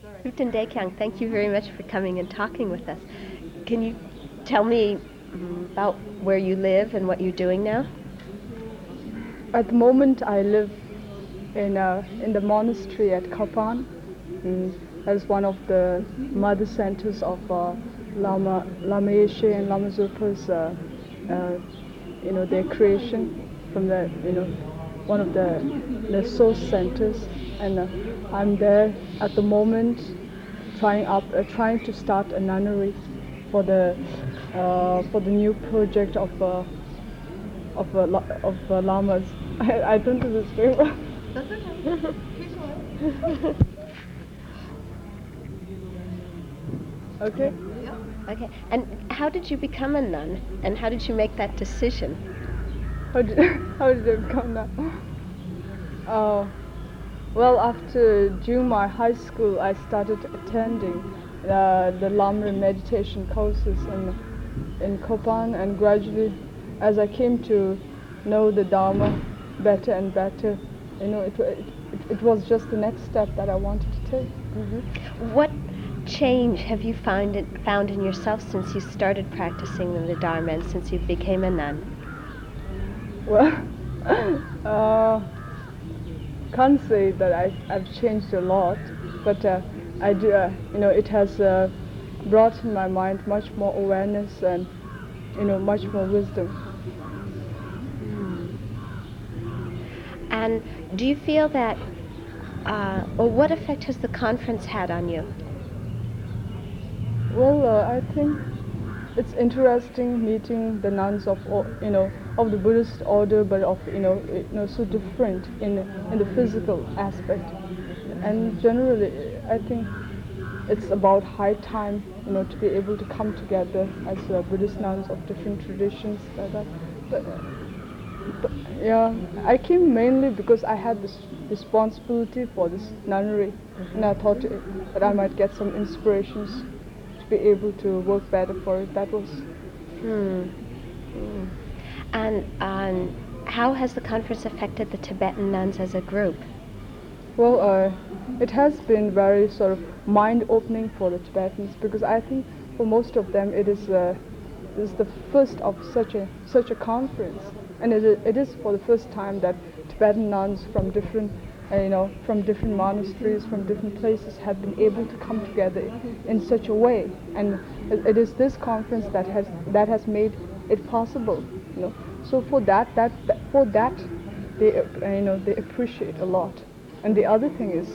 Thupten Dekyang, thank you very much for coming and talking with us. Can you tell me about where you live and what you're doing now? At the moment, I live in the monastery at Kapan. That is one of the mother centers of Lama Yeshe and Lama Zopa's their creation from the one of the source centers, and I'm there at the moment trying to start a nunnery for the new project of llamas. I don't do this very well. That's okay. Okay. Okay. And how did you become a nun? And how did you make that decision? How did how did I become that? Well, after during my high school, I started attending the Lamrim meditation courses in Kopan, and gradually, as I came to know the Dharma better and better, it was just the next step that I wanted to take. What change have you found in yourself since you started practicing the Dharma and since you became a nun? Well, can't say that I've changed a lot, but I do. It has brought in my mind much more awareness and much more wisdom. And do you feel that, or what effect has the conference had on you? Well, I think it's interesting meeting the nuns of of the Buddhist order, but of so different in the physical aspect. And generally, I think it's about high time to be able to come together as Buddhist nuns of different traditions like that. But yeah, I came mainly because I had this responsibility for this nunnery, and I thought that I might get some inspirations be able to work better for it. That was. And how has the conference affected the Tibetan nuns as a group? Well, it has been very sort of mind-opening for the Tibetans, because I think for most of them it is the first of such a conference, and it is for the first time that Tibetan nuns from different from different monasteries, from different places, have been able to come together in such a way, and it is this conference that has made it possible. So for that they appreciate a lot. And the other thing is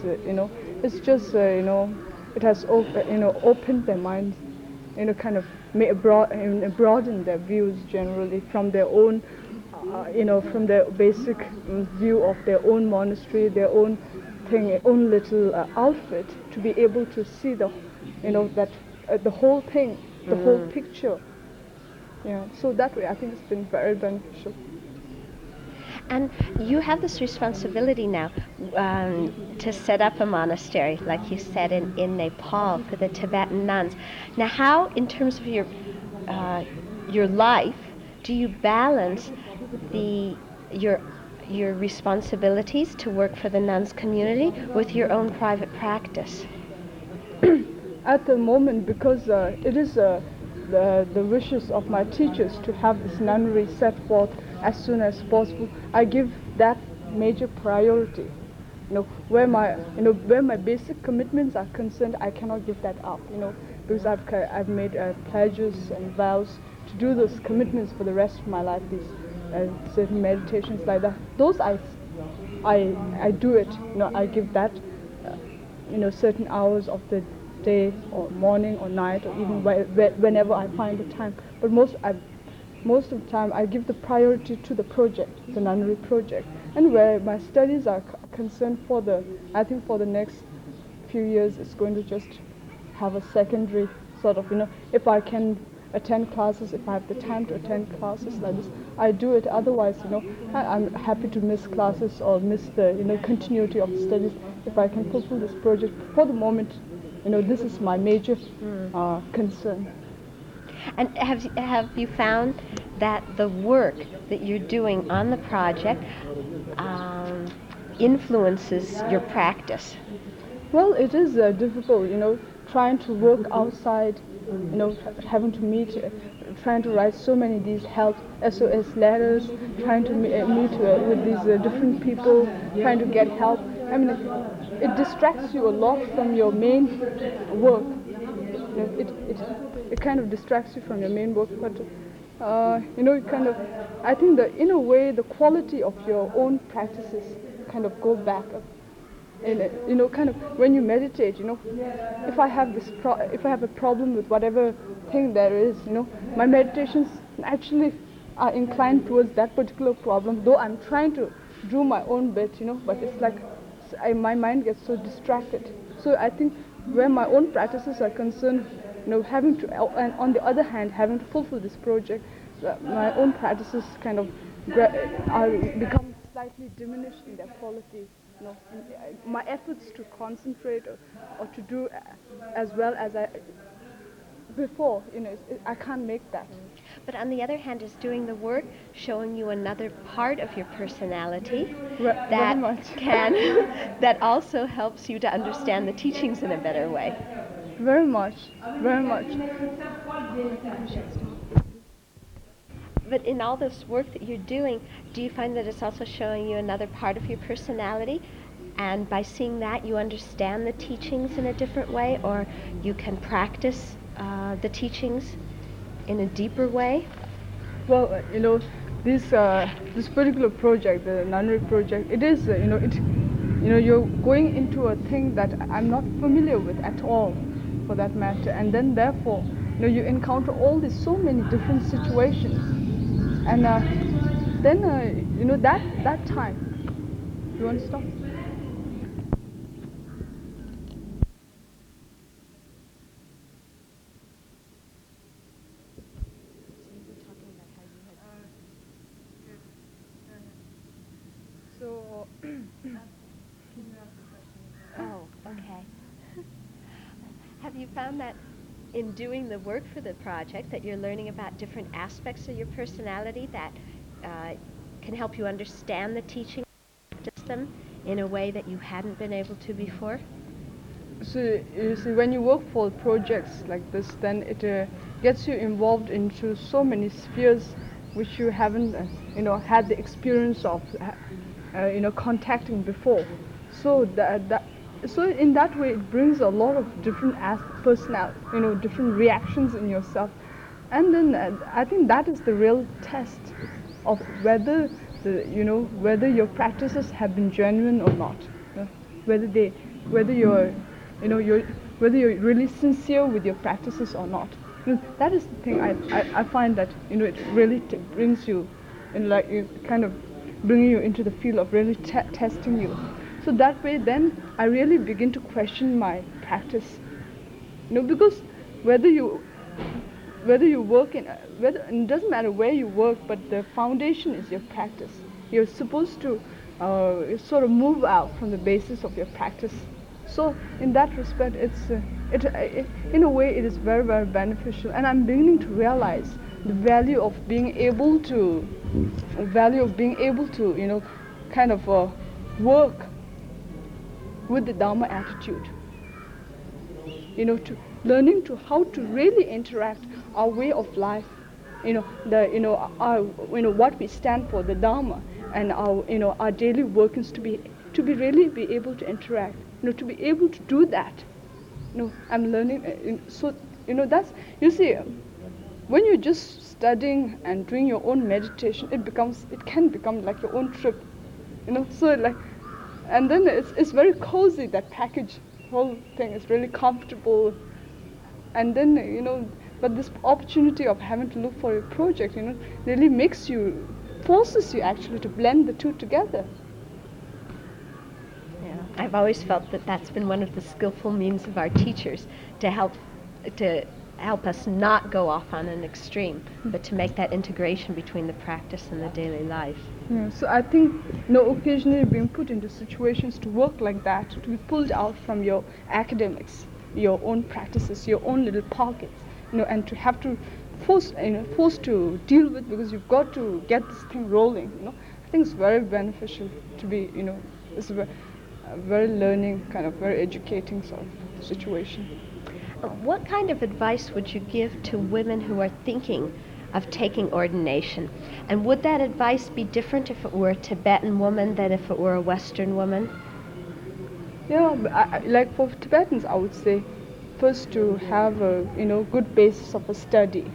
it's just it has opened their minds, kind of broadened their views generally from their own from their basic view of their own monastery, their own thing, own little outfit, to be able to see the that the whole thing, the whole picture. Yeah, so that way I think it's been very beneficial. And you have this responsibility now to set up a monastery, like you said, in Nepal for the Tibetan nuns. Now, how, in terms of your life, do you balance your responsibilities to work for the nuns community with your own private practice? At the moment, because it is the wishes of my teachers to have this nunnery set forth as soon as possible, I give that major priority. Where my basic commitments are concerned, I cannot give that up. Because I've made pledges and vows to do those commitments for the rest of my life. These certain meditations like that. Those I do it. I give that certain hours of the day, or morning or night, or even whenever I find the time. But most of the time I give the priority to the project, the nunnery project. And where my studies are concerned, I think for the next few years, it's going to just have a secondary sort of, if I can attend classes, if I have the time to attend classes like this, I do it. Otherwise, I'm happy to miss classes or miss the continuity of the studies if I can fulfill this project. For the moment, this is my major concern. And have you found that the work that you're doing on the project influences your practice? Well, it is difficult, trying to work outside, having to meet, trying to write so many these help SOS letters, trying to meet with these different people, trying to get help. I mean, it distracts you a lot from your main work. It kind of distracts you from your main work, but it kind of, I think that in a way the quality of your own practices kind of go back up. And kind of when you meditate, if I have if I have a problem with whatever thing there is, my meditations actually are inclined towards that particular problem, though I'm trying to do my own bit, but it's like my mind gets so distracted. So I think where my own practices are concerned, having to, and on the other hand, having to fulfill this project, my own practices kind of are become slightly diminished in their quality. My efforts to concentrate or to do as well as I before, I can't make that. But on the other hand, is doing the work showing you another part of your personality Very that much. that also helps you to understand the teachings in a better way? Very much, very much. But in all this work that you're doing, do you find that it's also showing you another part of your personality? And by seeing that, you understand the teachings in a different way, or you can practice the teachings in a deeper way? Well, this particular project, the nunnery project, it is, you're going into a thing that I'm not familiar with at all, for that matter, and then therefore, you encounter all these so many different situations, and then, that time. You want to stop? So, Oh, okay. Have you found that in doing the work for the project that you're learning about different aspects of your personality that can help you understand the teaching, practice them in a way that you hadn't been able to before? so you see, when you work for projects like this, then it gets you involved into so many spheres which you haven't, had the experience of, contacting before. So so in that way, it brings a lot of different personal, different reactions in yourself, and then I think that is the real test of whether whether your practices have been genuine or not, whether they, whether you're, you're, whether you're really sincere with your practices or not. That is the thing I find that, it really brings you, like you kind of bringing you into the field of really testing you. So that way, then I really begin to question my practice. Because whether you work in whether, it doesn't matter where you work, but the foundation is your practice. You're supposed to sort of move out from the basis of your practice. So in that respect, in a way it is very, very beneficial, and I'm beginning to realize the value of being able to kind of work with the Dharma attitude. To learning to how to really interact our way of life, our, what we stand for, the Dharma, and our daily workings, to be really be able to interact, to be able to do that. I'm learning, so that's, you see, when you're just studying and doing your own meditation, it can become like your own trip, so like, and then it's very cozy, that package, whole thing is really comfortable, and then but this opportunity of having to look for a project, really forces you actually to blend the two together. Yeah, I've always felt that that's been one of the skillful means of our teachers to help us not go off on an extreme, but to make that integration between the practice and the daily life. Yeah, so I think, occasionally being put into situations to work like that, to be pulled out from your academics, your own practices, your own little pockets, and to have to forced to deal with, because you've got to get this thing rolling. I think it's very beneficial to be, very learning, kind of very educating sort of situation. What kind of advice would you give to women who are thinking of taking ordination? And would that advice be different if it were a Tibetan woman than if it were a Western woman? Yeah, but like for Tibetans, I would say first to have a good basis of a study,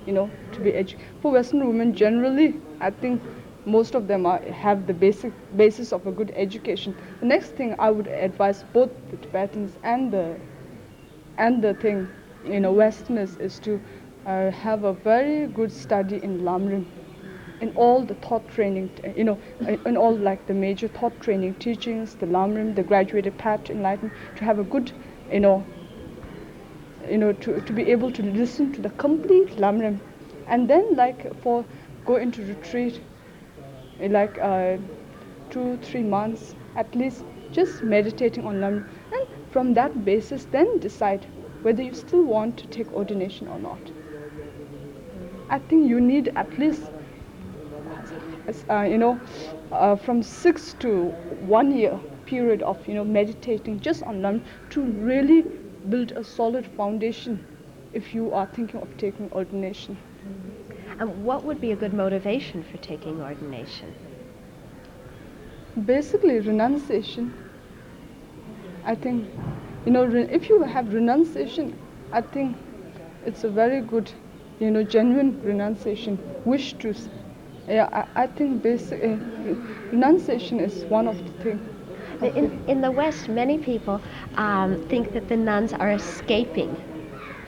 to be educated. For Western women generally, I think most of them have the basic basis of a good education. The next thing I would advise both the Tibetans and the thing, Westerners, is to have a very good study in Lamrim, in all the thought training, in all like the major thought training teachings, the Lamrim, the graduated path to enlightenment, to have a good, to be able to listen to the complete Lamrim, and then like go into retreat, like 2-3 months at least, just meditating on Lamrim, and from that basis then decide whether you still want to take ordination or not. I think you need at least from 6 to 1 year period of meditating just on Lamrim to really build a solid foundation if you are thinking of taking ordination. And what would be a good motivation for taking ordination? Basically, renunciation. I think, if you have renunciation, I think it's a very good, genuine renunciation. Wish to, I think renunciation is one of the things. In the West, many people think that the nuns are escaping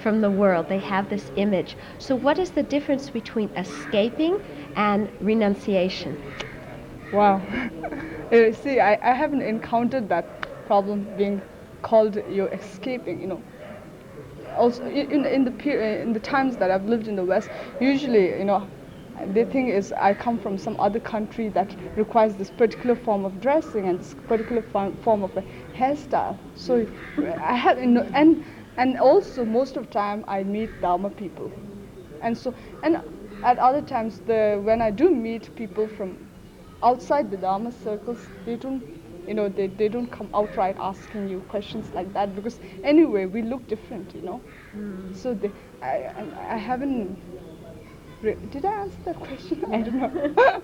from the world. They have this image. So what is the difference between escaping and renunciation? Wow. See, I haven't encountered that problem being called you're escaping, Also, in the times that I've lived in the West, usually, the thing is I come from some other country that requires this particular form of dressing and this particular form of a hairstyle. So I have, and also most of the time I meet Dharma people, and at other times when I do meet people from outside the Dharma circles, they don't, they don't come outright asking you questions like that, because anyway we look different, So I haven't. Did I answer that question? I don't know.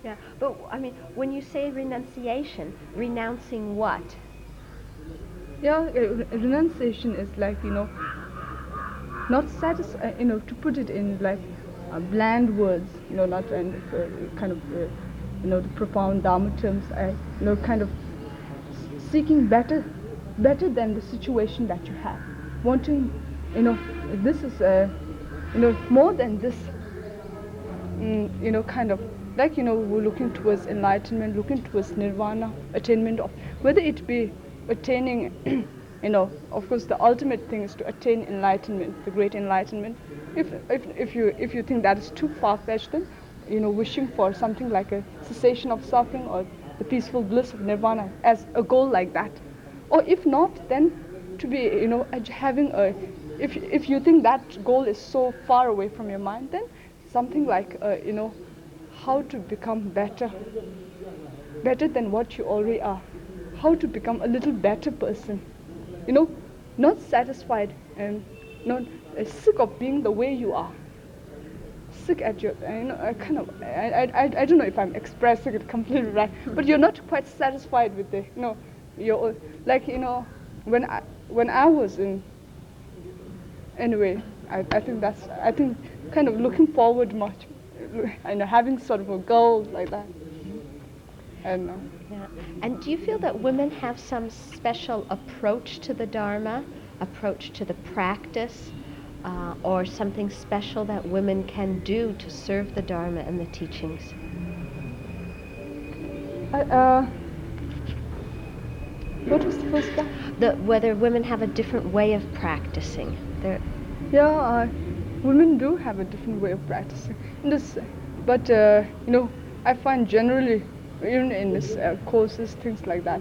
Yeah, but I mean, when you say renunciation, renouncing what? Yeah, renunciation is like, not satisfied, to put it in like bland words, not in kind of, the profound Dharma terms, kind of seeking better than the situation that you have. Wanting, this is, more than this, kind of, like, we're looking towards enlightenment, looking towards nirvana, attainment of, whether it be attaining, of course the ultimate thing is to attain enlightenment, the great enlightenment. If you think that is too far-fetched, then, wishing for something like a cessation of suffering or the peaceful bliss of nirvana as a goal like that. Or if not, then to be, having a, if you think that goal is so far away from your mind, then something like, how to become better than what you already are, how to become a little better person, not satisfied and not sick of being the way you are, sick at your, I kind of, I don't know if I'm expressing it completely right, but you're not quite satisfied with the, you're like, when I was in, anyway, I think kind of looking forward much, having sort of a goal like that. And Yeah. And do you feel that women have some special approach to the Dharma, approach to the practice, or something special that women can do to serve the Dharma and the teachings? What was the first one? Whether women have a different way of practicing. Yeah, women do have a different way of practicing. But I find generally, even in this courses, things like that,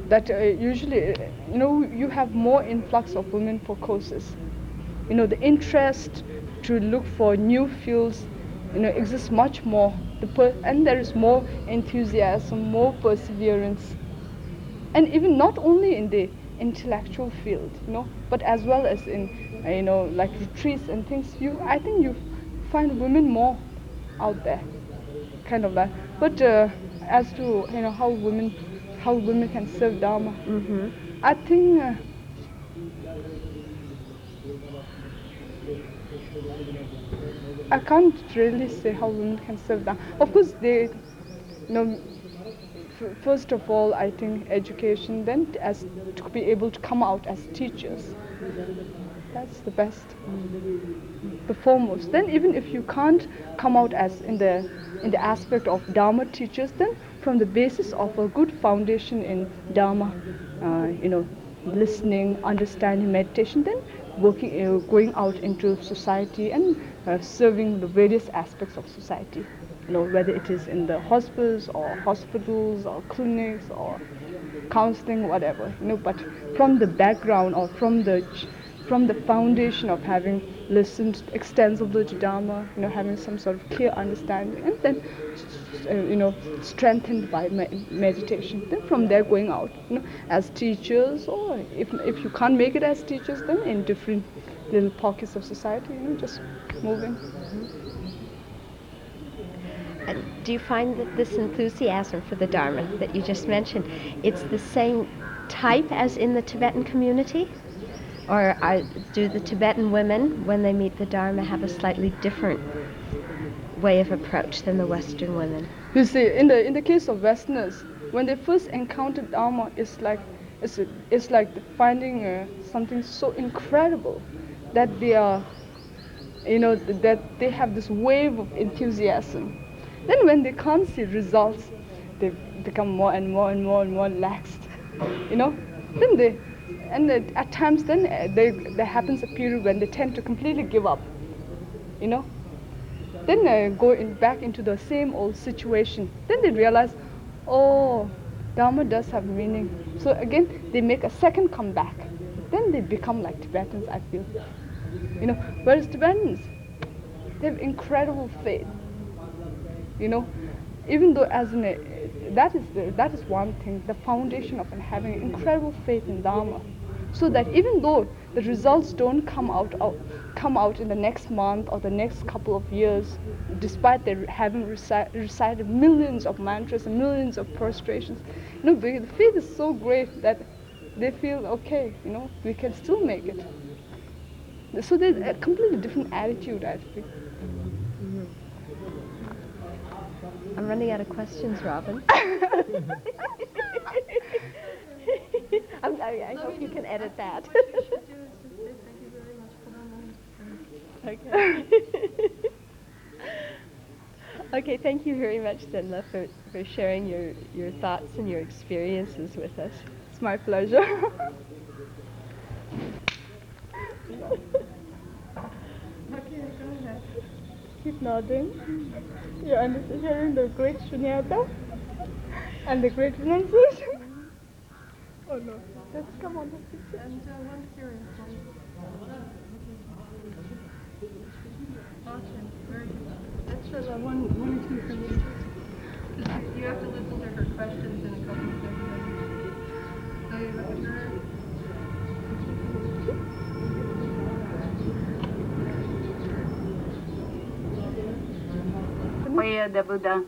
that usually, you have more influx of women for courses. The interest to look for new fields, exists much more and there is more enthusiasm, more perseverance, and even not only in the intellectual field, but as well as in like retreats and things. I think you find women more out there, kind of that. But as to how women can serve Dharma, I think. I can't really say how women can serve Dharma. Of course, know, first of all, I think education, then as to be able to come out as teachers. That's the best, the foremost. Then even if you can't come out as in the aspect of Dharma teachers, then from the basis of a good foundation in Dharma, listening, understanding, meditation, then going out into society and serving the various aspects of society. Whether it is in the hospitals or clinics or counseling, whatever. But from the background or from the foundation of having listened extensively to Dharma, having some sort of clear understanding, and then strengthened by meditation. Then from there going out, as teachers, or if you can't make it as teachers, then in different little pockets of society, just moving. And do you find that this enthusiasm for the Dharma that you just mentioned, it's the same type as in the Tibetan community? Or do the Tibetan women, when they meet the Dharma, have a slightly different way of approach than the Western women? You see, in the case of Westerners, when they first encounter Dharma, it's like finding something so incredible that they are, that they have this wave of enthusiasm. Then when they can't see results, they become more and more and more and more laxed. Then at times then there happens a period when they tend to completely give up. Then back into the same old situation. Then they realize, oh, Dharma does have meaning. So again, they make a second comeback. Then they become like Tibetans, I feel. Whereas Tibetans, they have incredible faith. Even though that is one thing, the foundation of having incredible faith in Dharma, so that even though the results don't come out in the next month or the next couple of years, despite their having recited millions of mantras and millions of prostrations, the faith is so great that they feel okay, we can still make it. So there's a completely different attitude, I think. I'm running out of questions, Robin. I hope you can edit that. What you should do is just say thank you very much for the moment. Okay. Okay, thank you very much, Zenla, for sharing your thoughts and your experiences with us. It's my pleasure. Okay, go ahead. Keep nodding. You're hearing the great shunyata and the great renunciation. Oh no, let's come on. And one curious one. Awesome, very good. That's one or two from me. You have to listen to her questions in a couple of seconds. So you look at her. Where the Buddha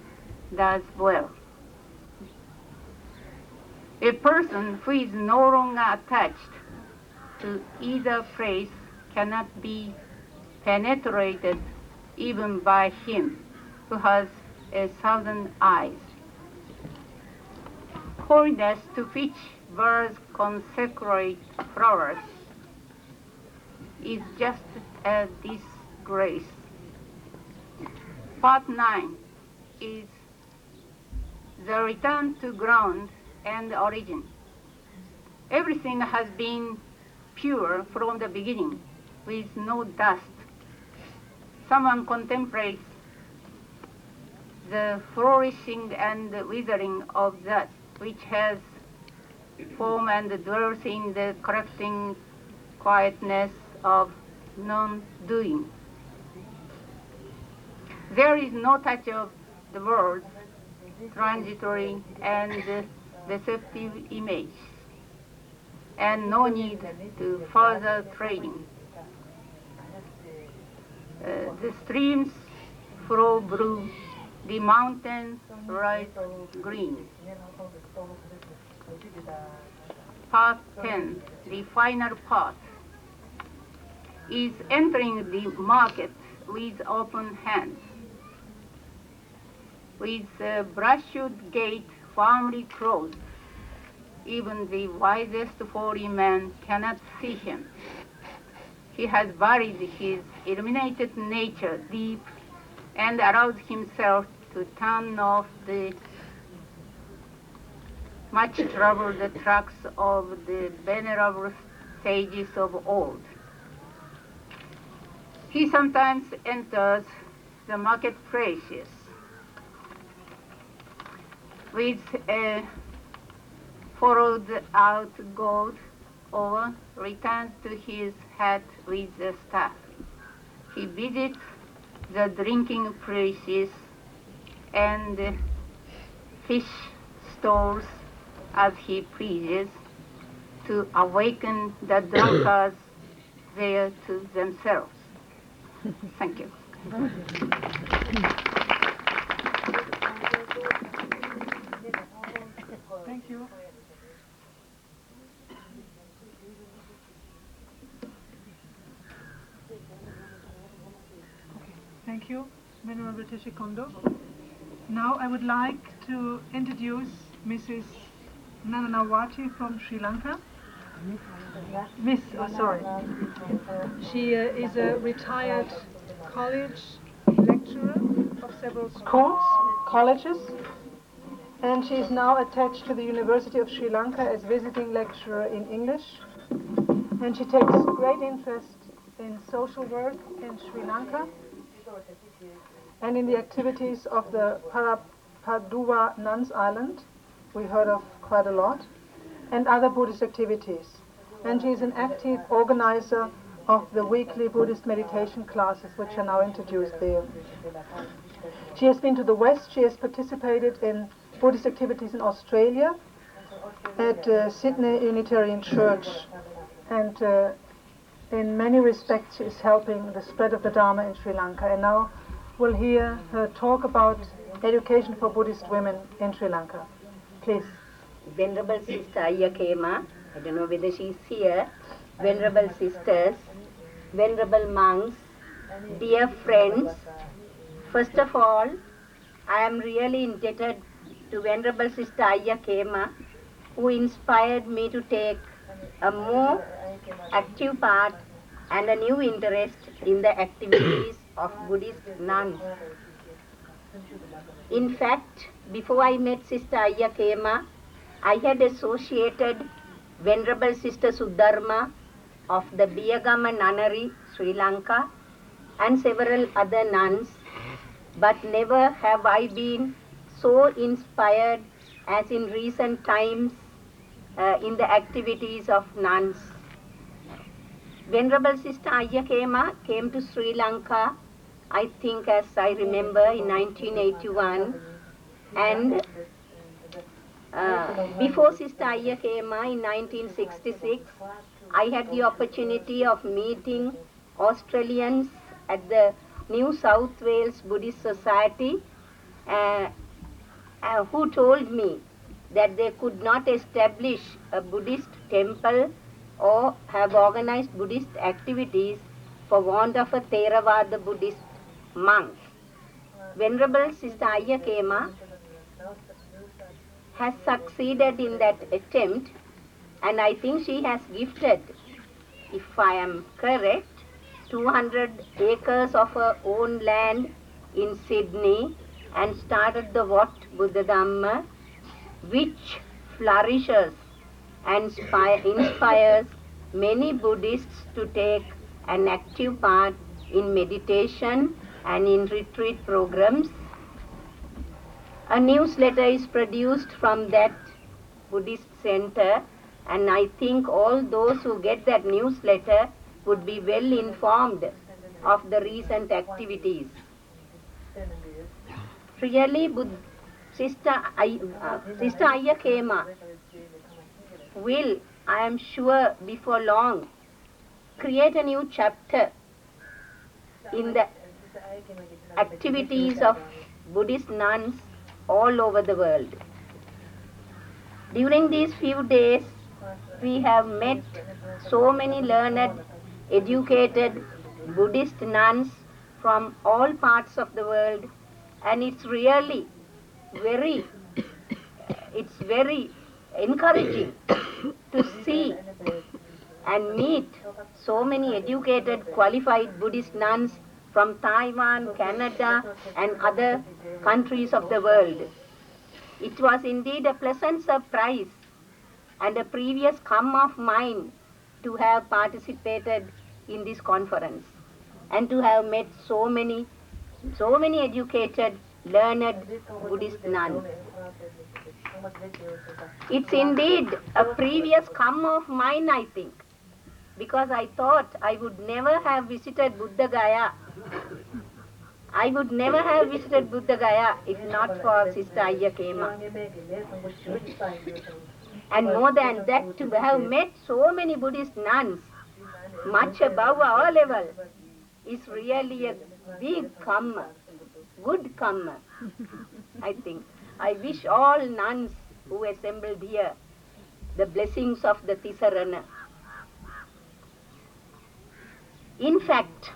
does dwell. A person who is no longer attached to either place cannot be penetrated even by him who has 1,000 eyes. Holiness to which birds consecrate flowers is just a disgrace. Part 9 is the return to ground and origin. Everything has been pure from the beginning, with no dust. Someone contemplates the flourishing and withering of that which has form and dwells in the correcting quietness of non-doing. There is no touch of the world's transitory and deceptive image, and no need to further training. The streams flow blue, the mountains rise green. Part 10, the final part, is entering the market with open hands. With the brushwood gate firmly closed, even the wisest foreign man cannot see him. He has buried his illuminated nature deep and allows himself to turn off the much troubled tracks of the venerable sages of old. He sometimes enters the marketplaces with a followed out goat, or returns to his hut with the staff. He visits the drinking places and fish stalls as he pleases to awaken the drunkards there to themselves. Thank you. Thank you. Thank you, Venerable Teshe Kondo. Now I would like to introduce Mrs. Nananawati from Sri Lanka. She is a retired college lecturer of several schools, colleges, and she is now attached to the University of Sri Lanka as visiting lecturer in English. And she takes great interest in social work in Sri Lanka and in the activities of the Parapaduwa Nuns Island, we heard of quite a lot, and other Buddhist activities. And she is an active organizer of the weekly Buddhist meditation classes, which are now introduced there. She has been to the West. She has participated in Buddhist activities in Australia, at Sydney Unitarian Church, and in many respects she is helping the spread of the Dharma in Sri Lanka. And now we'll hear her talk about education for Buddhist women in Sri Lanka. Please. Venerable Sister Ayakema, I don't know whether she's here, Venerable Sisters, Venerable Monks, dear friends, first of all, I am really indebted to Venerable Sister Ayakema, who inspired me to take a more active part and a new interest in the activities of Buddhist nuns. In fact, before I met Sister Ayakema, I had associated Venerable Sister Sudharma of the Biyagama Nunnery, Sri Lanka, and several other nuns, but never have I been so inspired as in recent times in the activities of nuns. Venerable Sister Ayakema came to Sri Lanka, I think as I remember, in 1981, and before Sister Ayakema in 1966, I had the opportunity of meeting Australians at the New South Wales Buddhist Society who told me that they could not establish a Buddhist temple or have organized Buddhist activities for want of a Theravada Buddhist monk. Venerable Sister Ayakema has succeeded in that attempt, and I think she has gifted, if I am correct, 200 acres of her own land in Sydney and started the Wat Buddha Dhamma, which flourishes and inspires many Buddhists to take an active part in meditation and in retreat programs. A newsletter is produced from that Buddhist center, and I think all those who get that newsletter would be well informed of the recent activities. Really, Sister Ayakema will, I am sure, before long, create a new chapter in the activities of Buddhist nuns all over the world. During these few days, we have met so many learned, educated Buddhist nuns from all parts of the world, and it's really very encouraging to see and meet so many educated, qualified Buddhist nuns from Taiwan, Canada, and other countries of the world. It was indeed a pleasant surprise and a previous come of mine to have participated in this conference and to have met so many educated, learned Buddhist nuns. It's indeed a previous come of mine, I think, because I thought I would never have visited Buddha Gaya. I would never have visited Buddha Gaya if not for Sister Ayakema. And more than that, to have met so many Buddhist nuns, much above our level, is really a big karma, good karma, I think. I wish all nuns who assembled here the blessings of the Tisarana. In fact,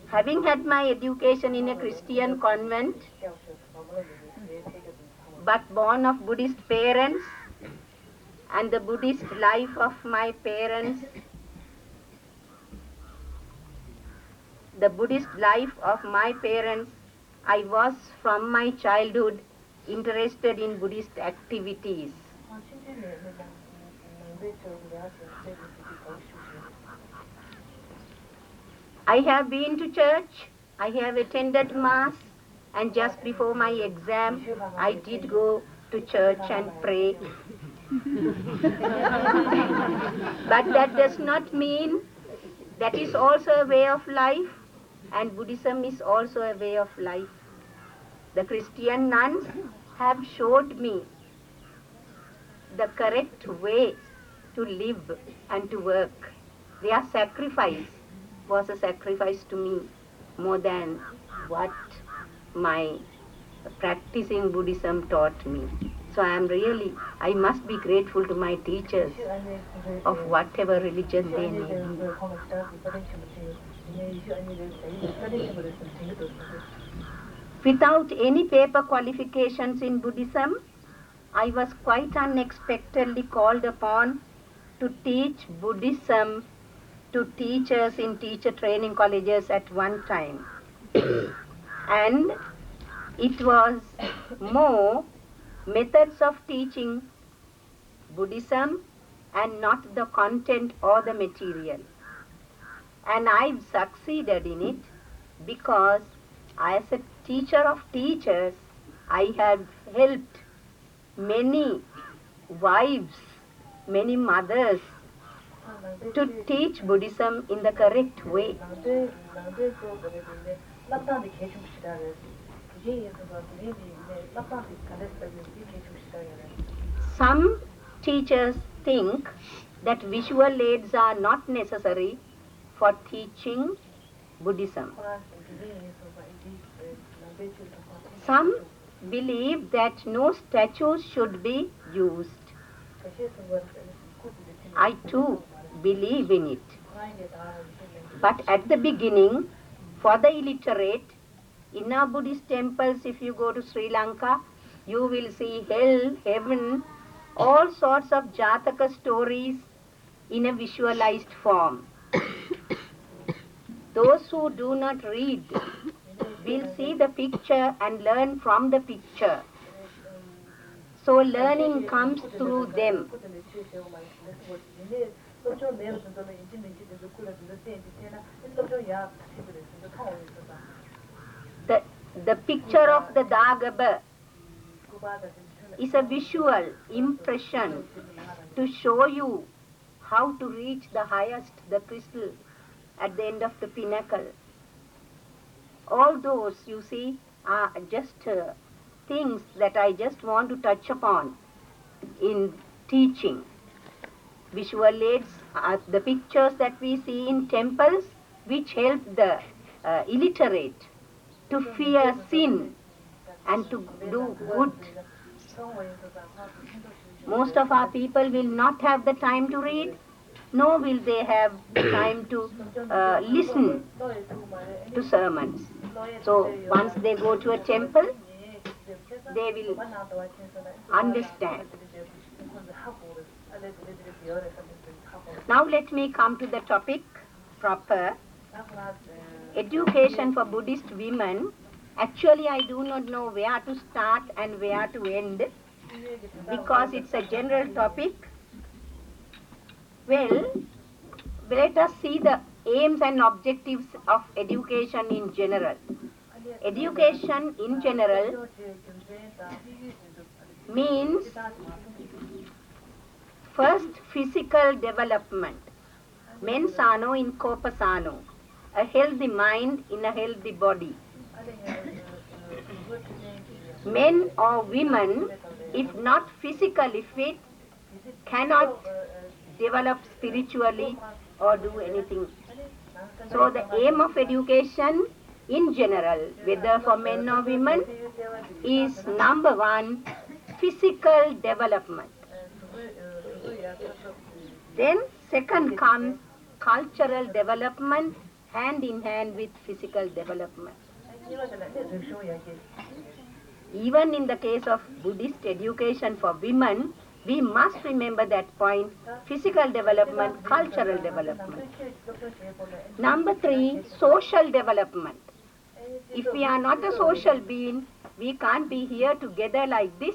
having had my education in a Christian convent, but born of Buddhist parents, and the Buddhist life of my parents, I was from my childhood interested in Buddhist activities. I have been to church, I have attended Mass, and just before my exam, I did go to church and pray. But that does not mean that is also a way of life, and Buddhism is also a way of life. The Christian nuns have showed me the correct way to live and to work. Their sacrifice was a sacrifice to me more than what my practicing Buddhism taught me. So I must be grateful to my teachers of whatever religion they name. Without any paper qualifications in Buddhism, I was quite unexpectedly called upon to teach Buddhism to teachers in teacher training colleges at one time. And it was more methods of teaching Buddhism and not the content or the material. And I've succeeded in it because as a teacher of teachers, I have helped many wives, many mothers to teach Buddhism in the correct way. Some teachers think that visual aids are not necessary for teaching Buddhism. Some believe that no statues should be used. I too believe in it. But at the beginning, for the illiterate, in our Buddhist temples, if you go to Sri Lanka, you will see hell, heaven, all sorts of Jataka stories in a visualized form. Those who do not read will see the picture and learn from the picture. So learning comes through them. The picture of the Dagaba is a visual impression to show you how to reach the highest, the crystal, at the end of the pinnacle. All those, you see, are just things that I just want to touch upon in teaching. Visual aids are the pictures that we see in temples, which help the illiterate to fear sin and to do good. Most of our people will not have the time to read, nor will they have time to listen to sermons. So once they go to a temple, they will understand. Now let me come to the topic proper. Education for Buddhist women. Actually, I do not know where to start and where to end, because it's a general topic. Well, let us see the aims and objectives of education in general. Education in general means first physical development, mens sano in corpus sano, a healthy mind in a healthy body. Men or women, if not physically fit, cannot develop spiritually or do anything. So the aim of education in general, whether for men or women, is number one, physical development. Then second comes cultural development, hand in hand with physical development. Even in the case of Buddhist education for women, we must remember that point, physical development, cultural development. Number three, social development. If we are not a social being, we can't be here together like this.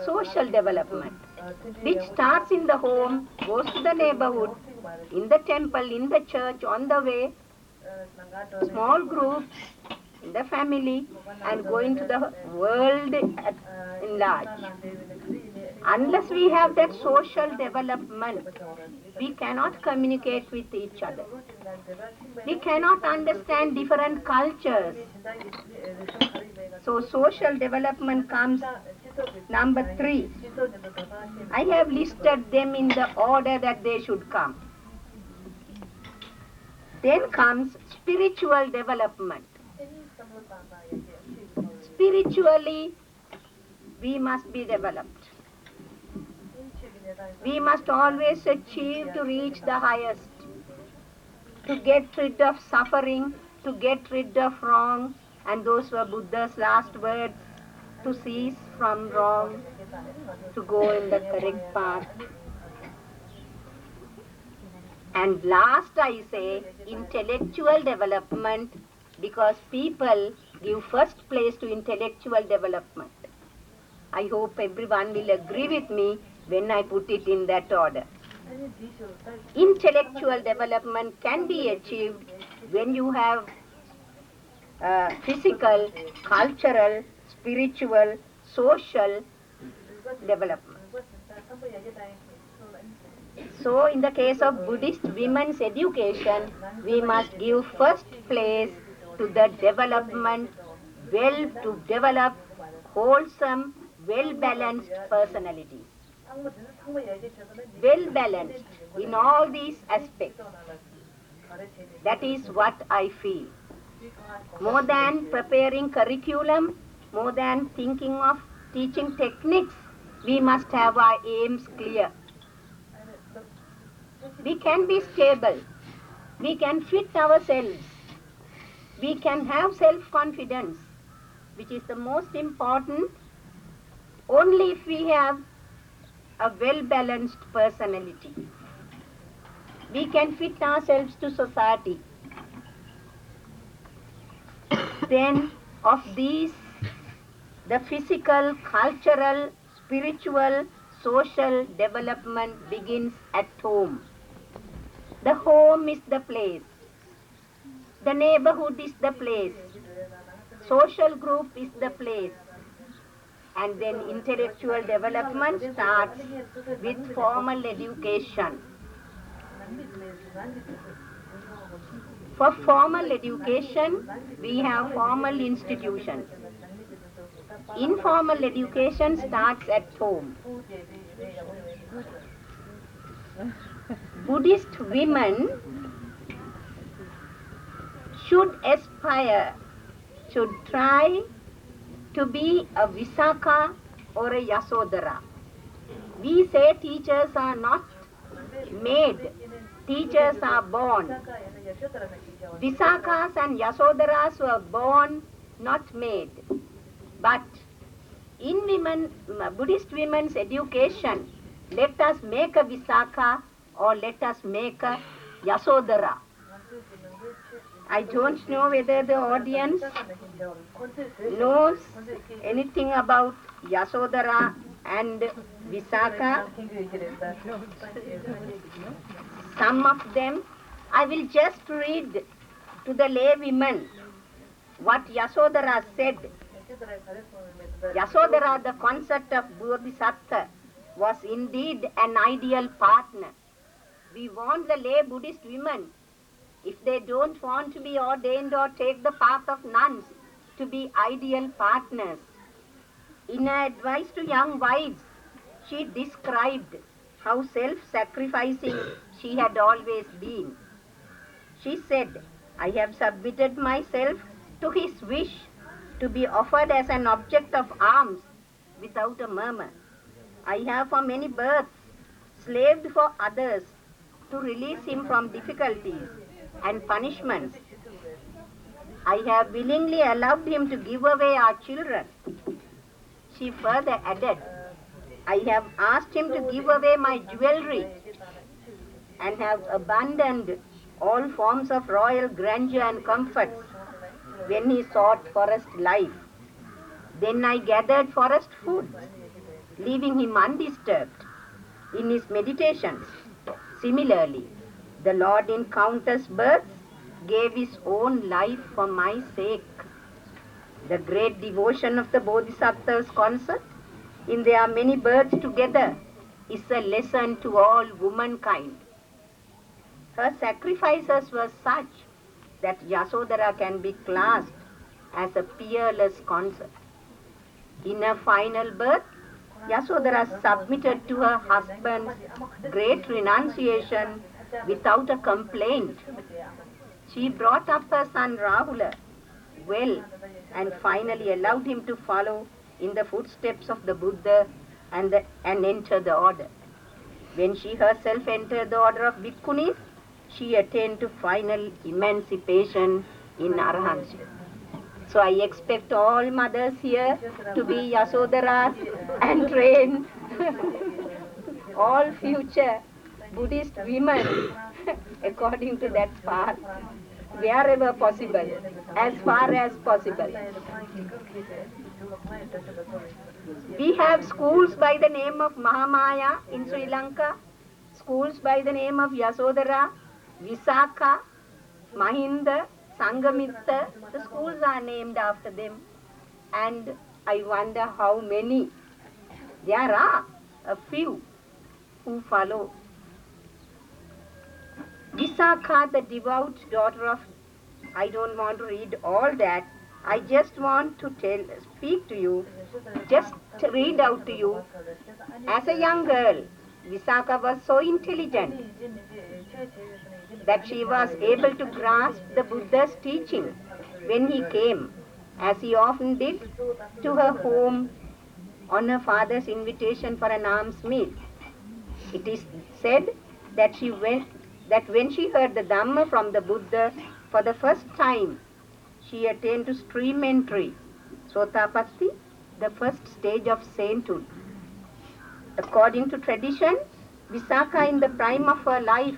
Social development, which starts in the home, goes to the neighborhood, in the temple, in the church, on the way, small groups, in the family, and going to the world at large. Unless we have that social development, we cannot communicate with each other. We cannot understand different cultures. So social development comes number three. I have listed them in the order that they should come. Then comes spiritual development. Spiritually, we must be developed. We must always achieve to reach the highest, to get rid of suffering, to get rid of wrong, and those were Buddha's last words, to cease from wrong, to go in the correct path. And last I say, intellectual development, because people give first place to intellectual development. I hope everyone will agree with me when I put it in that order. Intellectual development can be achieved when you have physical, cultural, spiritual, social development. So in the case of Buddhist women's education, we must give first place to the development, to develop wholesome, well-balanced personalities. Well-balanced in all these aspects. That is what I feel. More than preparing curriculum, more than thinking of teaching techniques, we must have our aims clear. We can be stable. We can fit ourselves. We can have self-confidence, which is the most important, only if we have a well-balanced personality. We can fit ourselves to society. Then of these, the physical, cultural, spiritual, social development begins at home. The home is the place. The neighborhood is the place. Social group is the place. And then intellectual development starts with formal education. For formal education, we have formal institutions. Informal education starts at home. Buddhist women should aspire, should try to be a Visakha or a Yasodhara. We say teachers are not made, teachers are born. Visakhas and Yasodharas were born, not made. But in Buddhist women's education, let us make a Visakha or let us make a Yasodhara. I don't know whether the audience knows anything about Yasodhara and Visakha. Some of them, I will just read to the lay women what Yasodhara said. Yasodhara, the concept of Bodhisattva, was indeed an ideal partner. We want the lay Buddhist women, if they don't want to be ordained or take the path of nuns, to be ideal partners. In her advice to young wives, she described how self-sacrificing she had always been. She said, I have submitted myself to his wish to be offered as an object of alms without a murmur. I have for many births slaved for others to release him from difficulties and punishments. I have willingly allowed him to give away our children. She further added, I have asked him to give away my jewelry and have abandoned all forms of royal grandeur and comforts when he sought forest life. Then I gathered forest foods, leaving him undisturbed in his meditations. Similarly, the Lord in countless births gave his own life for my sake. The great devotion of the Bodhisattvas concert in their many births together is a lesson to all womankind. Her sacrifices were such that Yasodhara can be classed as a peerless consort. In her final birth, Yasodhara submitted to her husband's great renunciation without a complaint. She brought up her son Rahula well and finally allowed him to follow in the footsteps of the Buddha and enter the order. When she herself entered the order of Bhikkhunis, she attained to final emancipation in Arahantship. So I expect all mothers here to be Yasodharas and train all future Buddhist women according to that path, wherever possible, as far as possible. We have schools by the name of Mahamaya in Sri Lanka, schools by the name of Yasodhara, Visakha, Mahinda, Sangamitta. The schools are named after them, and I wonder how many. There are a few who follow. Visakha, the devout daughter of, I don't want to read all that. I just want to speak to you, just to read out to you. As a young girl, Visakha was so intelligent that she was able to grasp the Buddha's teaching when he came, as he often did, to her home on her father's invitation for an alms meal. It is said that when she heard the Dhamma from the Buddha for the first time, she attained to stream entry, Sotapatti, the first stage of sainthood. According to tradition, Visakha in the prime of her life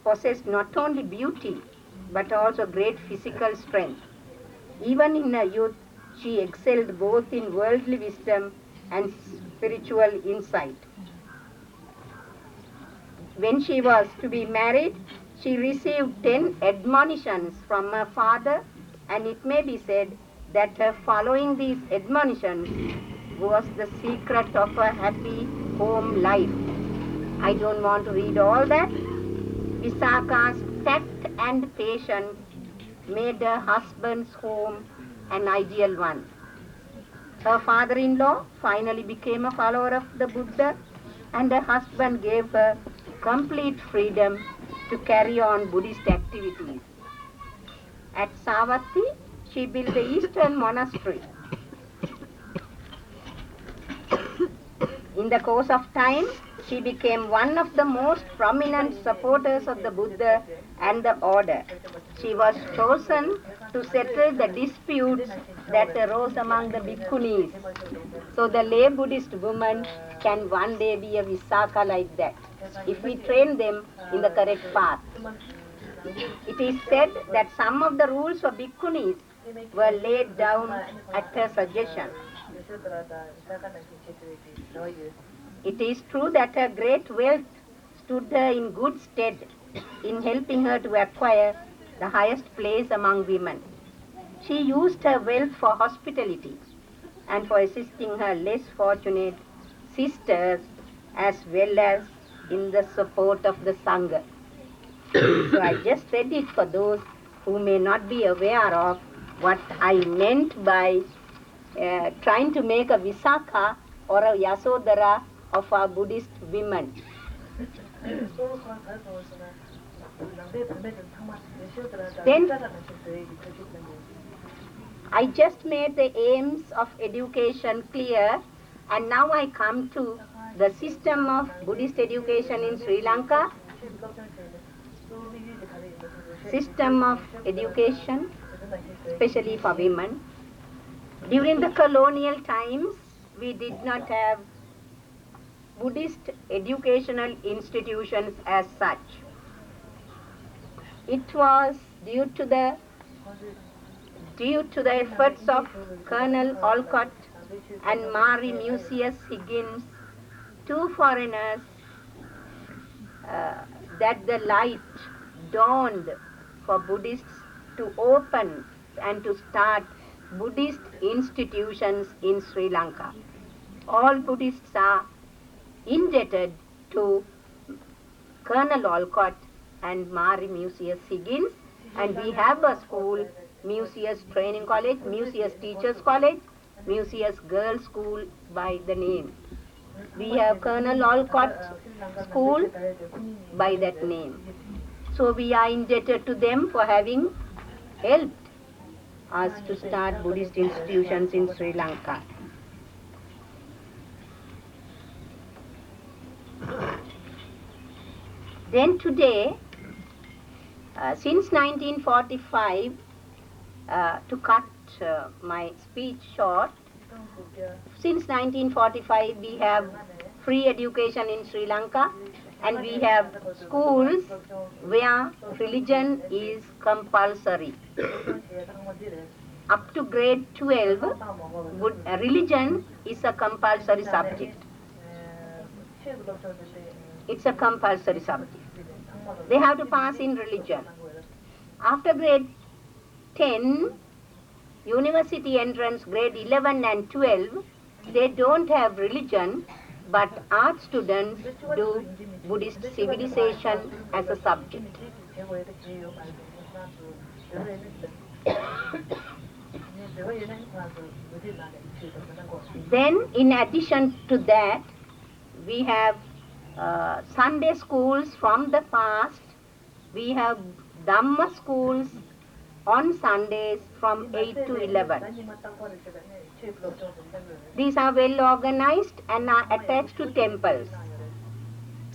possessed not only beauty but also great physical strength. Even in her youth, she excelled both in worldly wisdom and spiritual insight. When she was to be married, she received 10 admonitions from her father, and it may be said that her following these admonitions was the secret of her happy home life. I don't want to read all that. Visakha's tact and patience made her husband's home an ideal one. Her father-in-law finally became a follower of the Buddha, and her husband gave her complete freedom to carry on Buddhist activities. At Savatthi, she built the Eastern Monastery. In the course of time, she became one of the most prominent supporters of the Buddha and the order. She was chosen to settle the disputes that arose among the bhikkhunis. So the lay Buddhist woman can one day be a Visakha like that, if we train them in the correct path. It is said that some of the rules for bhikkhunis were laid down at her suggestion. It is true that her great wealth stood her in good stead in helping her to acquire the highest place among women. She used her wealth for hospitality and for assisting her less fortunate sisters, as well as in the support of the Sangha. So I just said it for those who may not be aware of what I meant by trying to make a Visakha or a Yasodhara of our Buddhist women. Then I just made the aims of education clear, and now I come to the system of Buddhist education in Sri Lanka. System of education, especially for women. During the colonial times, we did not have Buddhist educational institutions as such. It was due to the efforts of Colonel Olcott and Mary Mucius Higgins, two foreigners, that the light dawned for Buddhists to open and to start Buddhist institutions in Sri Lanka. All Buddhists are indebted to Colonel Olcott and Mary Mucius Higgins, and we have a school, Mucius Training College, Mucius Teachers College, Mucius Girls School by the name. We have Colonel Olcott School by that name. So we are indebted to them for having helped us to start Buddhist institutions in Sri Lanka. Then today, since 1945, to cut my speech short, since 1945 we have free education in Sri Lanka, and we have schools where religion is compulsory. Up to grade 12, religion is a compulsory subject. It's a compulsory subject. They have to pass in religion. After grade 10, university entrance, grade 11 and 12, they don't have religion, but art students do Buddhist civilization as a subject. Then, in addition to that, we have Sunday schools from the past. We have Dhamma schools on Sundays from 8 to 11. These are well organized and are attached to temples.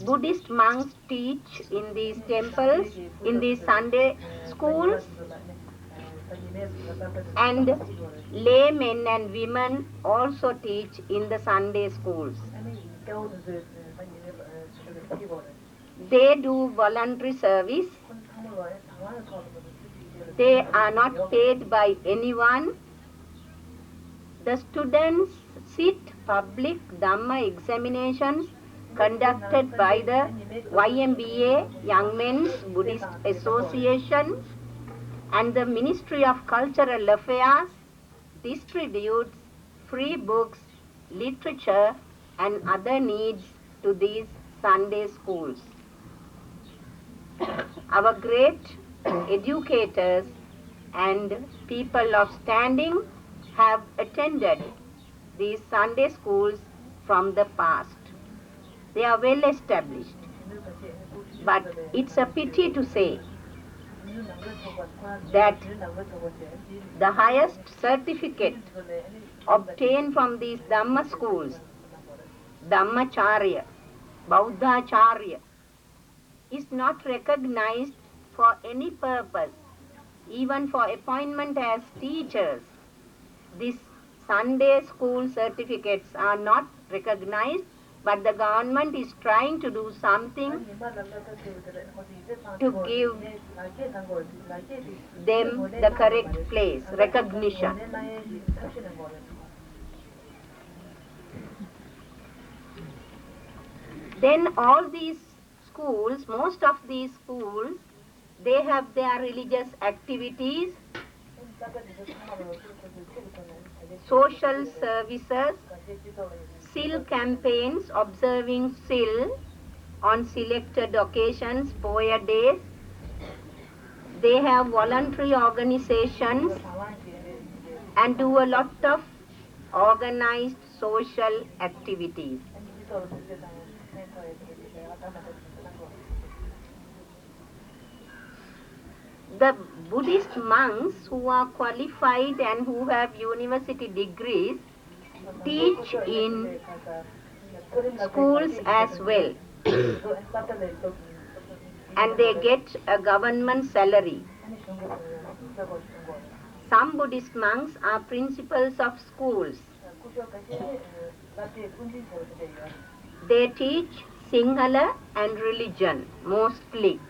Buddhist monks teach in these temples, in these Sunday schools, and laymen and women also teach in the Sunday schools. They do voluntary service. They are not paid by anyone. The students sit public Dhamma examinations conducted by the YMBA, Young Men's Buddhist Association, and the Ministry of Cultural Affairs distributes free books, literature, and other needs to these Sunday schools. Our great educators and people of standing have attended these Sunday schools from the past. They are well established. But it's a pity to say that the highest certificate obtained from these Dhamma schools, Dhammacharya, Bauddhacharya, is not recognized for any purpose, even for appointment as teachers. These Sunday school certificates are not recognized, but the government is trying to do something to give them the correct place, recognition. Then all these schools, most of these schools, they have their religious activities, social services, SIL campaigns, observing SIL on selected occasions, Poya days. They have voluntary organizations and do a lot of organized social activities. The Buddhist monks who are qualified and who have university degrees teach in schools as well. And they get a government salary. Some Buddhist monks are principals of schools. They teach Sinhala and religion mostly.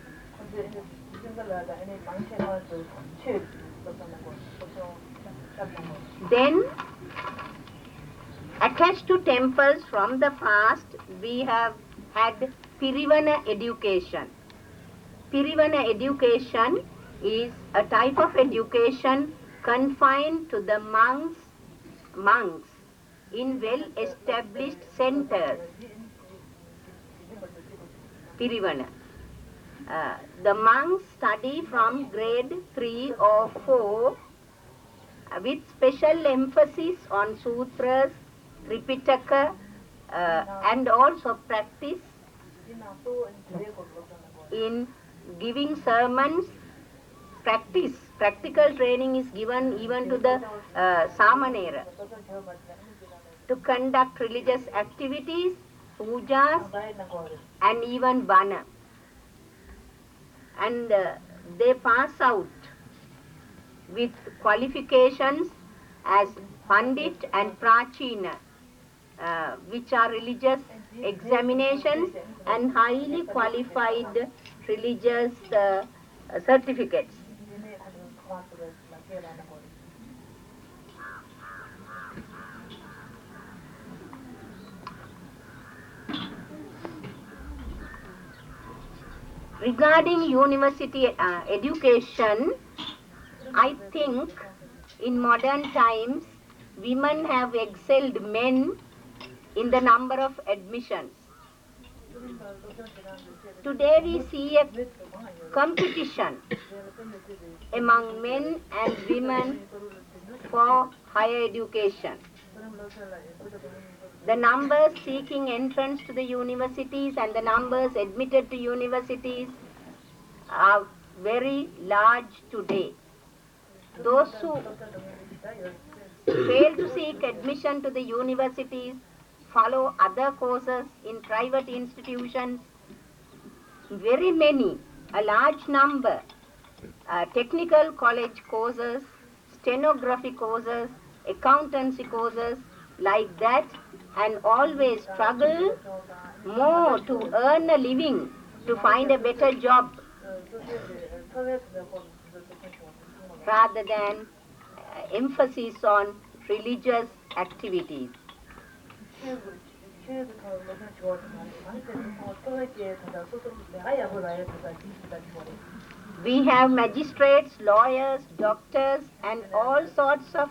Then, attached to temples from the past, we have had Pirivana education. Pirivana education is a type of education confined to the monks in well-established centers. Pirivana. The monks study from grade 3 or 4 with special emphasis on sutras, Tripitaka, and also practice in giving sermons. Practical training is given even to the Samanera to conduct religious activities, pujas, and even bana. And they pass out with qualifications as Pandit and Prachina, which are religious examinations and highly qualified religious certificates. Regarding university education, I think in modern times women have excelled men in the number of admissions. Today we see a competition among men and women for higher education. The numbers seeking entrance to the universities and the numbers admitted to universities are very large today. Those who fail to seek admission to the universities follow other courses in private institutions. Very many, a large number, technical college courses, stenography courses, accountancy courses, like that, and always struggle more to earn a living, to find a better job, rather than emphasis on religious activities. We have magistrates, lawyers, doctors, and all sorts of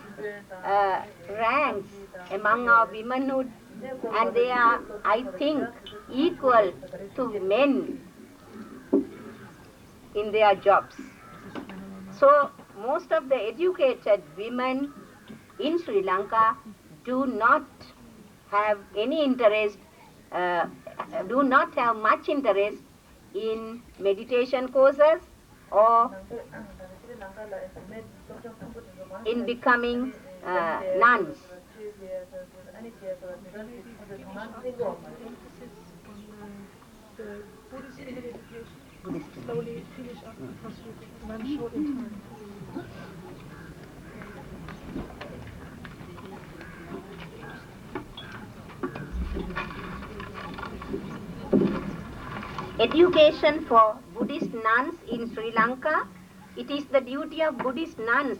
ranks among our womanhood, and they are, I think, equal to men in their jobs. So most of the educated women in Sri Lanka do not have any interest, do not have much interest in meditation courses or in becoming nuns. The Buddhist education slowly finish up because we run short in time. Education for Buddhist nuns in Sri Lanka. It is the duty of Buddhist nuns,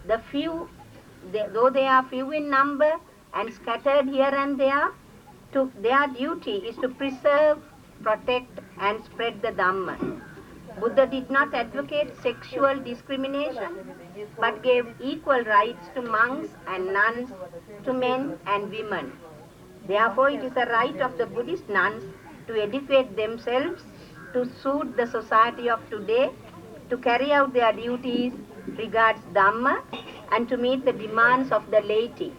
the few, though they are few in number and scattered here and there, their duty is to preserve, protect and spread the Dhamma. Buddha did not advocate sexual discrimination, but gave equal rights to monks and nuns, to men and women. Therefore, it is a right of the Buddhist nuns to educate themselves, to suit the society of today, to carry out their duties regards Dhamma, and to meet the demands of the laity.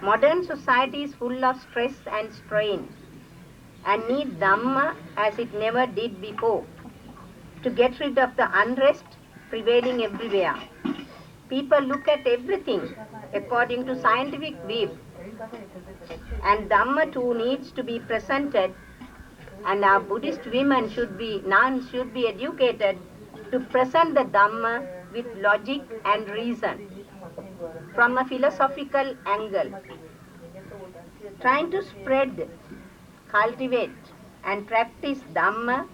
Modern society is full of stress and strain, and needs Dhamma as it never did before, to get rid of the unrest prevailing everywhere. People look at everything according to scientific view, and Dhamma too needs to be presented, and our Buddhist women nuns should be educated to present the Dhamma with logic and reason from a philosophical angle, trying to spread, cultivate and practice Dhamma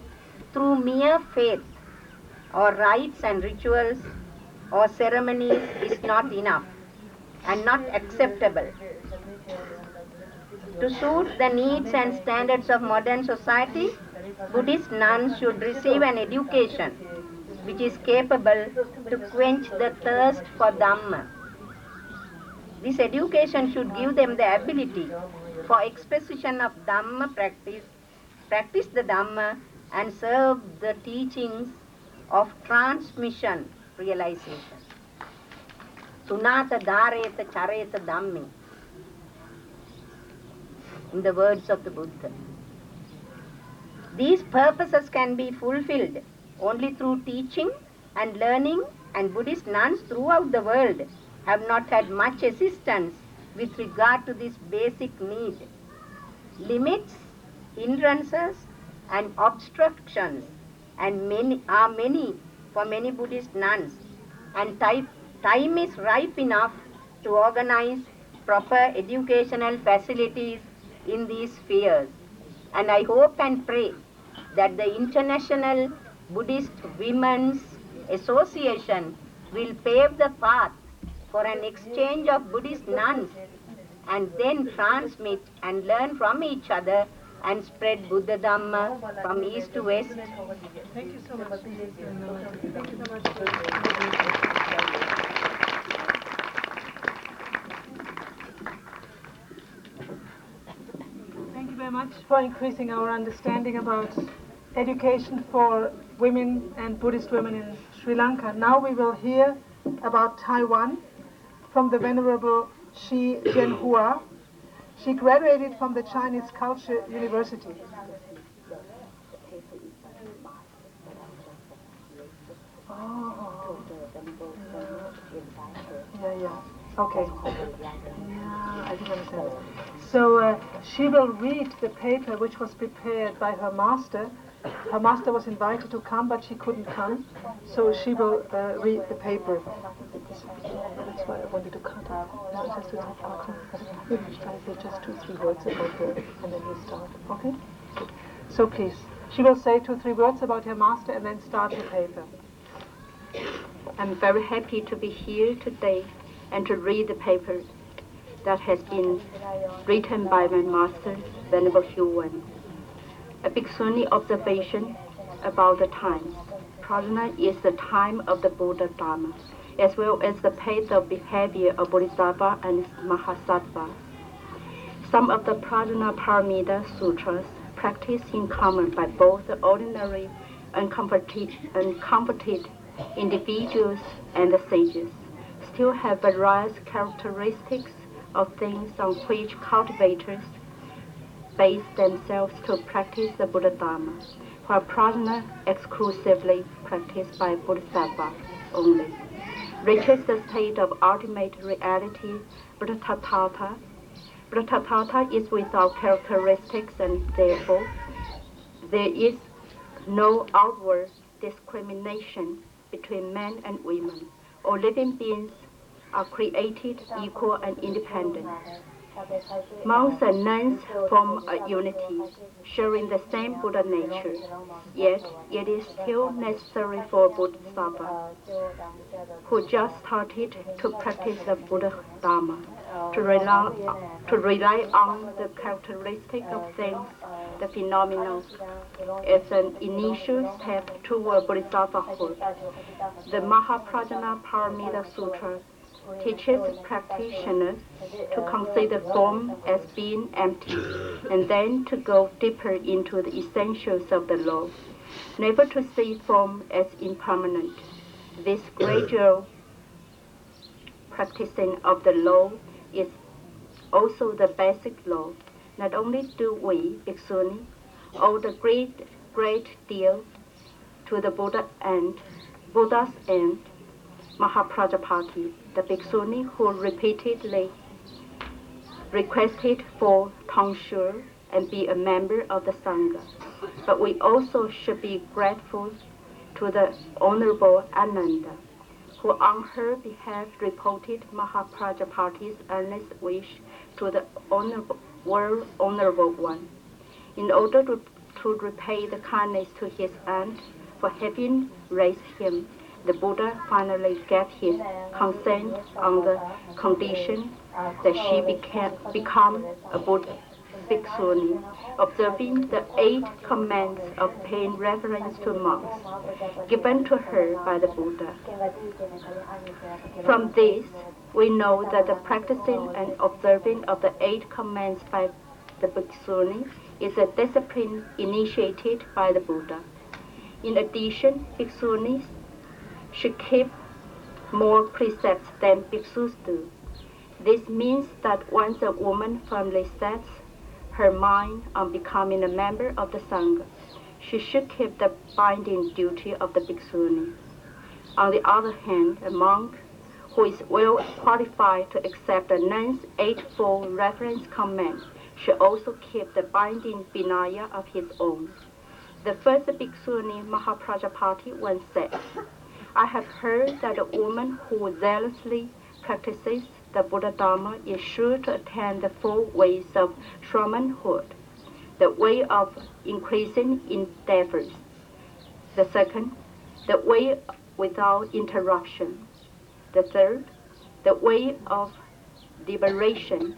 through mere faith or rites and rituals or ceremonies is not enough and not acceptable. To suit the needs and standards of modern society, Buddhist nuns should receive an education which is capable to quench the thirst for Dhamma. This education should give them the ability for exposition of Dhamma practice the Dhamma and serve the teachings of transmission realization. Sunata dhareta chareta dhammi, in the words of the Buddha. These purposes can be fulfilled only through teaching and learning, and Buddhist nuns throughout the world have not had much assistance with regard to this basic need. Limits, hindrances and obstructions are many for many Buddhist nuns, and time is ripe enough to organize proper educational facilities in these spheres. And I hope and pray that the International Buddhist Women's Association will pave the path for an exchange of Buddhist nuns, and then transmit and learn from each other and spread Buddha Dhamma from east to west. Thank you so much. Thank you so much. Thank you very much for increasing our understanding about education for women and Buddhist women in Sri Lanka. Now we will hear about Taiwan from the Venerable Shi Jianhua. She graduated from the Chinese Culture University. Oh. Yeah. Okay. Yeah, I didn't understand. So she will read the paper which was prepared by her master. Her master was invited to come, but she couldn't come. So she will read the paper. That's why I wanted to cut out. Maybe I say just 2-3 words about her, and then we start. Okay? So please, she will say 2-3 words about her master, and then start the paper. I'm very happy to be here today and to read the paper that has been written by my master, Venerable Hugh Wen. A Bhikshuni observation about the times. Prajna is the time of the Buddha Dharma, as well as the pace of behavior of Bodhisattva and Mahasattva. Some of the Prajna Paramita Sutras, practiced in common by both the ordinary and comforted individuals and the sages, still have various characteristics of things on which cultivators base themselves to practice the Buddha Dharma, while prajna exclusively practiced by Bodhisattva only, reaches the state of ultimate reality, Buddhatattva. Buddhatattva is without characteristics, and therefore there is no outward discrimination between men and women. All living beings are created equal and independent. Monks and nuns form a unity, sharing the same Buddha nature. Yet, it is still necessary for Bodhisattva, who just started to practice the Buddha Dharma, to rely on the characteristic of things, the phenomenal, as an initial step toward Bodhisattvahood. The Mahaprajna Paramita Sutra teaches practitioners to consider form as being empty, and then to go deeper into the essentials of the law, never to see form as impermanent. This gradual practicing of the law is also the basic law. Not only do we, Bhikshuni, owe the great deal to the Buddha's end, Mahaprajapati, the Bhikshuni who repeatedly requested for tonsure and be a member of the Sangha. But we also should be grateful to the Honorable Ananda, who on her behalf reported Mahaprajapati's earnest wish to the World Honorable One. In order to repay the kindness to his aunt for having raised him, the Buddha finally gave his consent on the condition that she become a Buddha Bhikshuni, observing the 8 commands of paying reverence to monks, given to her by the Buddha. From this, we know that the practicing and observing of the 8 commands by the Bhikshuni is a discipline initiated by the Buddha. In addition, Bhiksunis should keep more precepts than bhikshus do. This means that once a woman firmly sets her mind on becoming a member of the Sangha, she should keep the binding duty of the bhikshuni. On the other hand, a monk who is well qualified to accept a nun's 8-fold reverence command should also keep the binding vinaya of his own. The first bhikshuni, Mahaprajapati, once said, "I have heard that a woman who zealously practices the Buddha Dharma is sure to attain the 4 ways of Shramanhood, the way of increasing endeavors. The second, the way without interruption. The third, the way of liberation.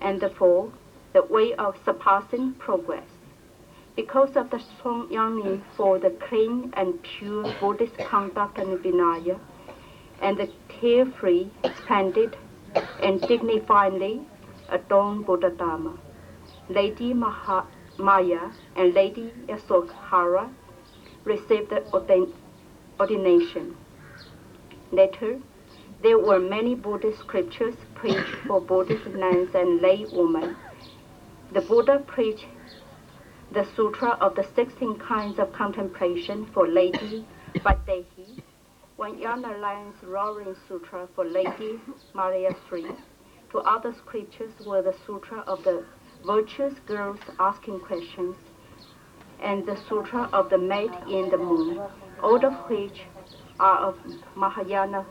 And the fourth, the way of surpassing progress." Because of the strong yearning for the clean and pure Buddhist conduct and Vinaya, and the carefree, splendid, and dignifiedly adorned Buddha Dharma, Lady Maya and Lady Yasodhara received the ordination. Later, there were many Buddhist scriptures preached for Buddhist nuns and lay women. The Buddha preached the Sutra of the 16 kinds of contemplation for Lady Vaidehi, one Yana Lion's Roaring Sutra for Lady Mayasri. 2 other scriptures were the Sutra of the Virtuous Girls Asking Questions and the Sutra of the Maid in the Moon, all of which are of Mahayana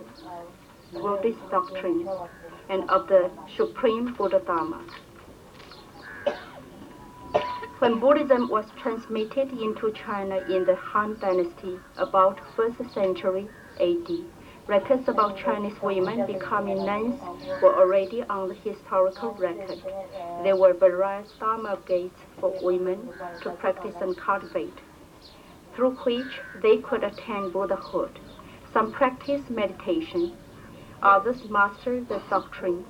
Buddhist doctrines and of the Supreme Buddha Dharma. When Buddhism was transmitted into China in the Han Dynasty about 1st century AD, records about Chinese women becoming nuns were already on the historical record. There were various Dharma gates for women to practice and cultivate, through which they could attain Buddhahood. Some practiced meditation, others mastered the doctrine,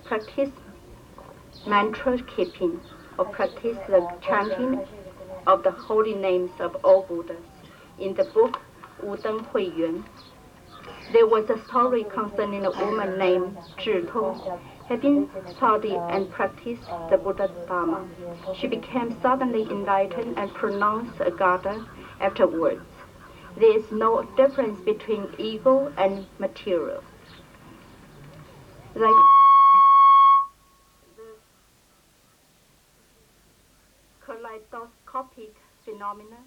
practiced mantra keeping, or practice the chanting of the holy names of all Buddhas. In the book Wudeng Huiyuan, there was a story concerning a woman named Zhi Tong. Having studied and practiced the Buddha Dharma, she became suddenly enlightened and pronounced Agatha afterwards. There is no difference between ego and material. Like the kaleidoscopic phenomena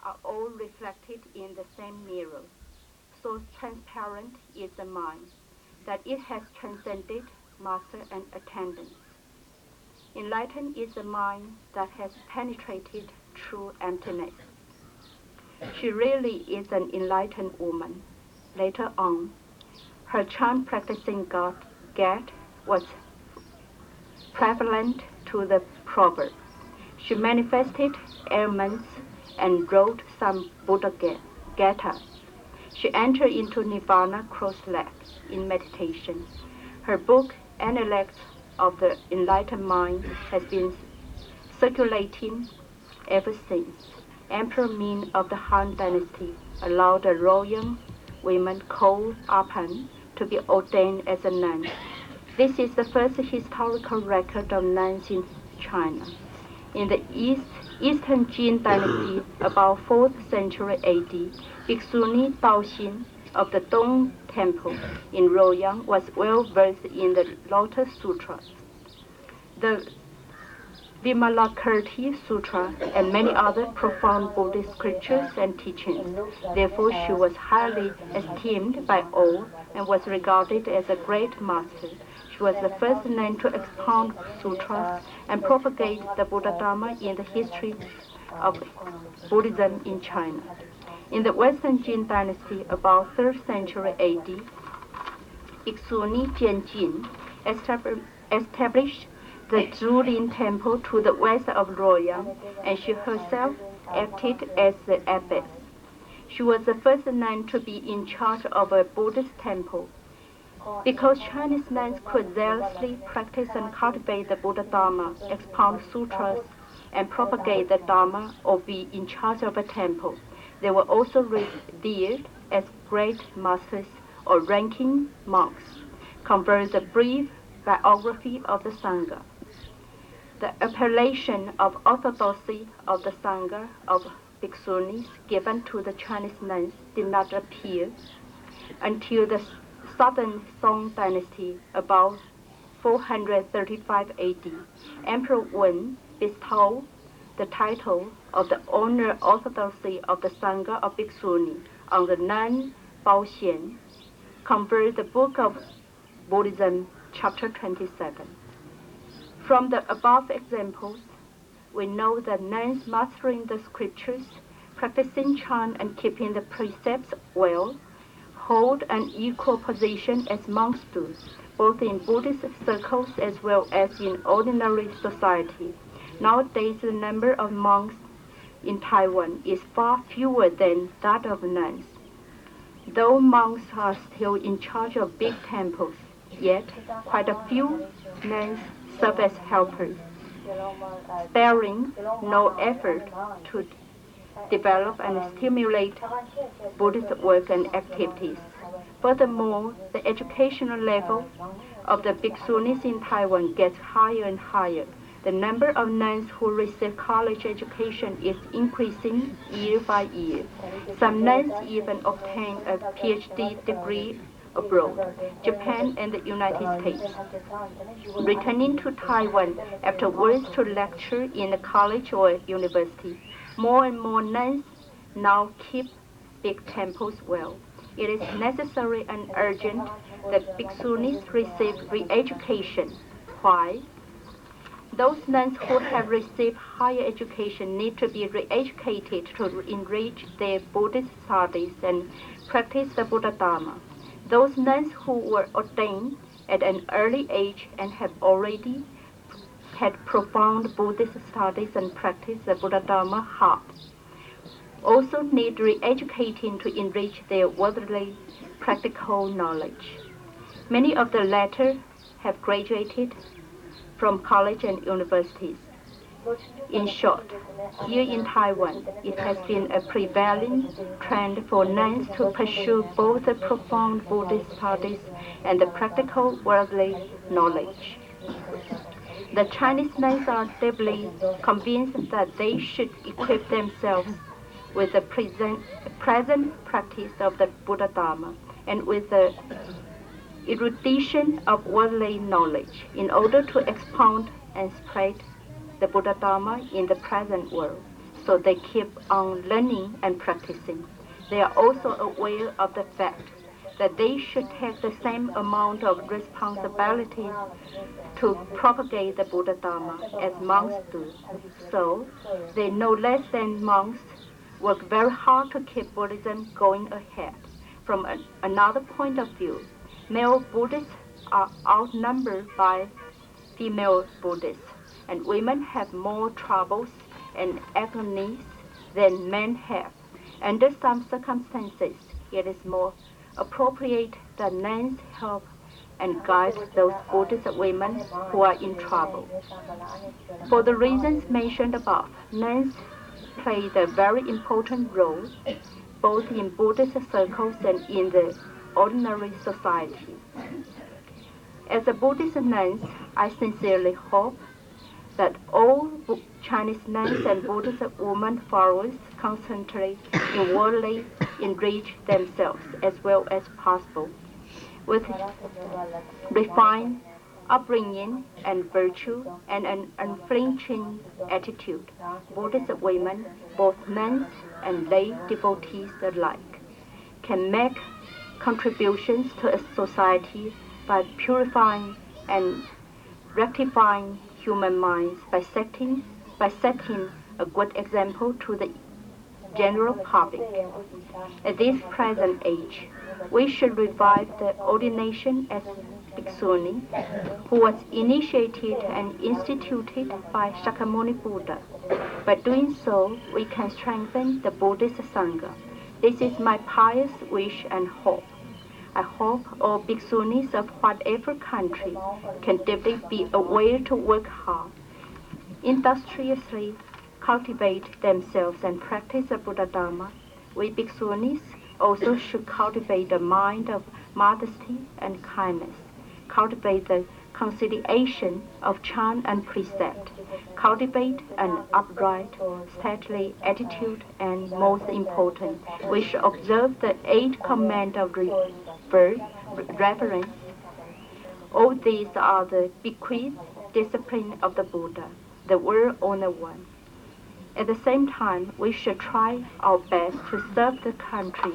are all reflected in the same mirror. So transparent is the mind that it has transcended master and attendants. Enlightened is the mind that has penetrated true emptiness. She really is an enlightened woman. Later on, her chant practicing gait was prevalent to the proverb. She manifested ailments and wrote some Buddha Gita. She entered into nirvana cross-legged in meditation. Her book, Analects of the Enlightened Mind, has been circulating ever since. Emperor Ming of the Han Dynasty allowed the royal women called Apan to be ordained as a nun. This is the first historical record of nuns in China. In the Eastern Jin Dynasty, about 4th century AD, Bhikshuni Daoxin of the Dong Temple in Luoyang was well versed in the Lotus Sutras, the Vimalakirti Sutra, and many other profound Buddhist scriptures and teachings. Therefore, she was highly esteemed by all and was regarded as a great master. She was the first nun to expound sutras and propagate the Buddha Dharma in the history of Buddhism in China. In the Western Jin Dynasty, about 3rd century AD, Bhikshuni Jianjin established the Zhulin Temple to the west of Luoyang, and she herself acted as the abbess. She was the first nun to be in charge of a Buddhist temple. Because Chinese nuns could zealously practice and cultivate the Buddha Dharma, expound sutras, and propagate the Dharma, or be in charge of a temple, they were also revered as great masters or ranking monks. Convert the brief biography of the Sangha. The appellation of orthodoxy of the Sangha of Bhiksunis given to the Chinese nuns did not appear until the Southern Song Dynasty, about 435 AD. Emperor Wen bestowed the title of the honor orthodoxy of the Sangha of Bhikshuni on the nun Bao Xian. Convert the Book of Buddhism, chapter 27. From the above examples, we know that nuns mastering the scriptures, practicing chant and keeping the precepts well, hold an equal position as monks do, both in Buddhist circles as well as in ordinary society. Nowadays, the number of monks in Taiwan is far fewer than that of nuns. Though monks are still in charge of big temples, yet quite a few nuns serve as helpers, sparing no effort to develop and stimulate Buddhist work and activities. Furthermore, the educational level of the Bhiksunis in Taiwan gets higher and higher. The number of nuns who receive college education is increasing year by year. Some nuns even obtain a PhD degree abroad, Japan and the United States. Returning to Taiwan afterwards to lecture in a college or university, more and more nuns now keep big temples well. It is necessary and urgent that Bhiksunis receive re-education. Why? Those nuns who have received higher education need to be re-educated to enrich their Buddhist studies and practice the Buddha Dharma. Those nuns who were ordained at an early age and have already had profound Buddhist studies and practice the Buddha Dharma hard also need re-educating to enrich their worldly practical knowledge. Many of the latter have graduated from college and universities. In short, here in Taiwan, it has been a prevailing trend for nuns to pursue both the profound Buddhist studies and the practical worldly knowledge. The Chinese nuns are deeply convinced that they should equip themselves with the present practice of the Buddha Dharma and with the erudition of worldly knowledge in order to expound and spread the Buddha Dharma in the present world. So they keep on learning and practicing. They are also aware of the fact that they should take the same amount of responsibility to propagate the Buddha Dharma as monks do. So they, no less than monks, work very hard to keep Buddhism going ahead. From another point of view, male Buddhists are outnumbered by female Buddhists, and women have more troubles and agonies than men have. Under some circumstances, it is more appropriate that nuns help and guide those Buddhist women who are in trouble. For the reasons mentioned above, nuns play a very important role both in Buddhist circles and in the ordinary society. As a Buddhist nun, I sincerely hope that all Chinese nuns and Buddhist women followers concentrate in worldly enrich themselves as well as possible with refined upbringing and virtue and an unflinching attitude. Buddhist women, both nuns and lay devotees alike, can make contributions to a society by purifying and rectifying human minds by setting a good example to the general public. At this present age, we should revive the ordination as Bhikshuni, who was initiated and instituted by Shakyamuni Buddha. By doing so, we can strengthen the Buddhist Sangha. This is my pious wish and hope. I hope all Bhikshunis of whatever country can deeply be aware to work hard, industriously cultivate themselves and practice the Buddha Dharma. We Bhikshunis also should cultivate the mind of modesty and kindness, cultivate the conciliation of chant and precept, cultivate an upright, stately attitude, and most important, we should observe the 8 commandments of reverence. All these are the bequeathed discipline of the Buddha, the world-owner one. At the same time, we should try our best to serve the country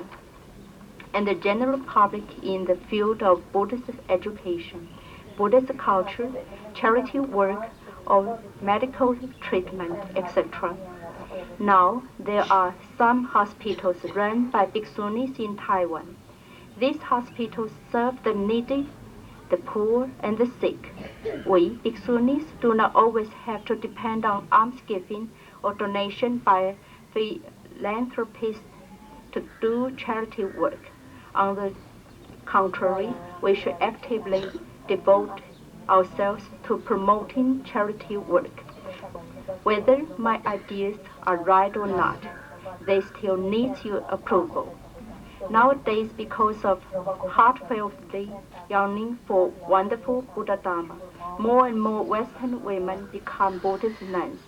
and the general public in the field of Buddhist education, Buddhist culture, charity work, or medical treatment, etc. Now, there are some hospitals run by Bhikshunis in Taiwan. These hospitals serve the needy, the poor, and the sick. We, Bhikshunis, do not always have to depend on almsgiving or donation by philanthropists to do charity work. On the contrary, we should actively devote ourselves to promoting charity work. Whether my ideas are right or not, they still need your approval. Nowadays, because of heartfeltly yearning for wonderful Buddha Dharma, more and more Western women become Buddhist nuns.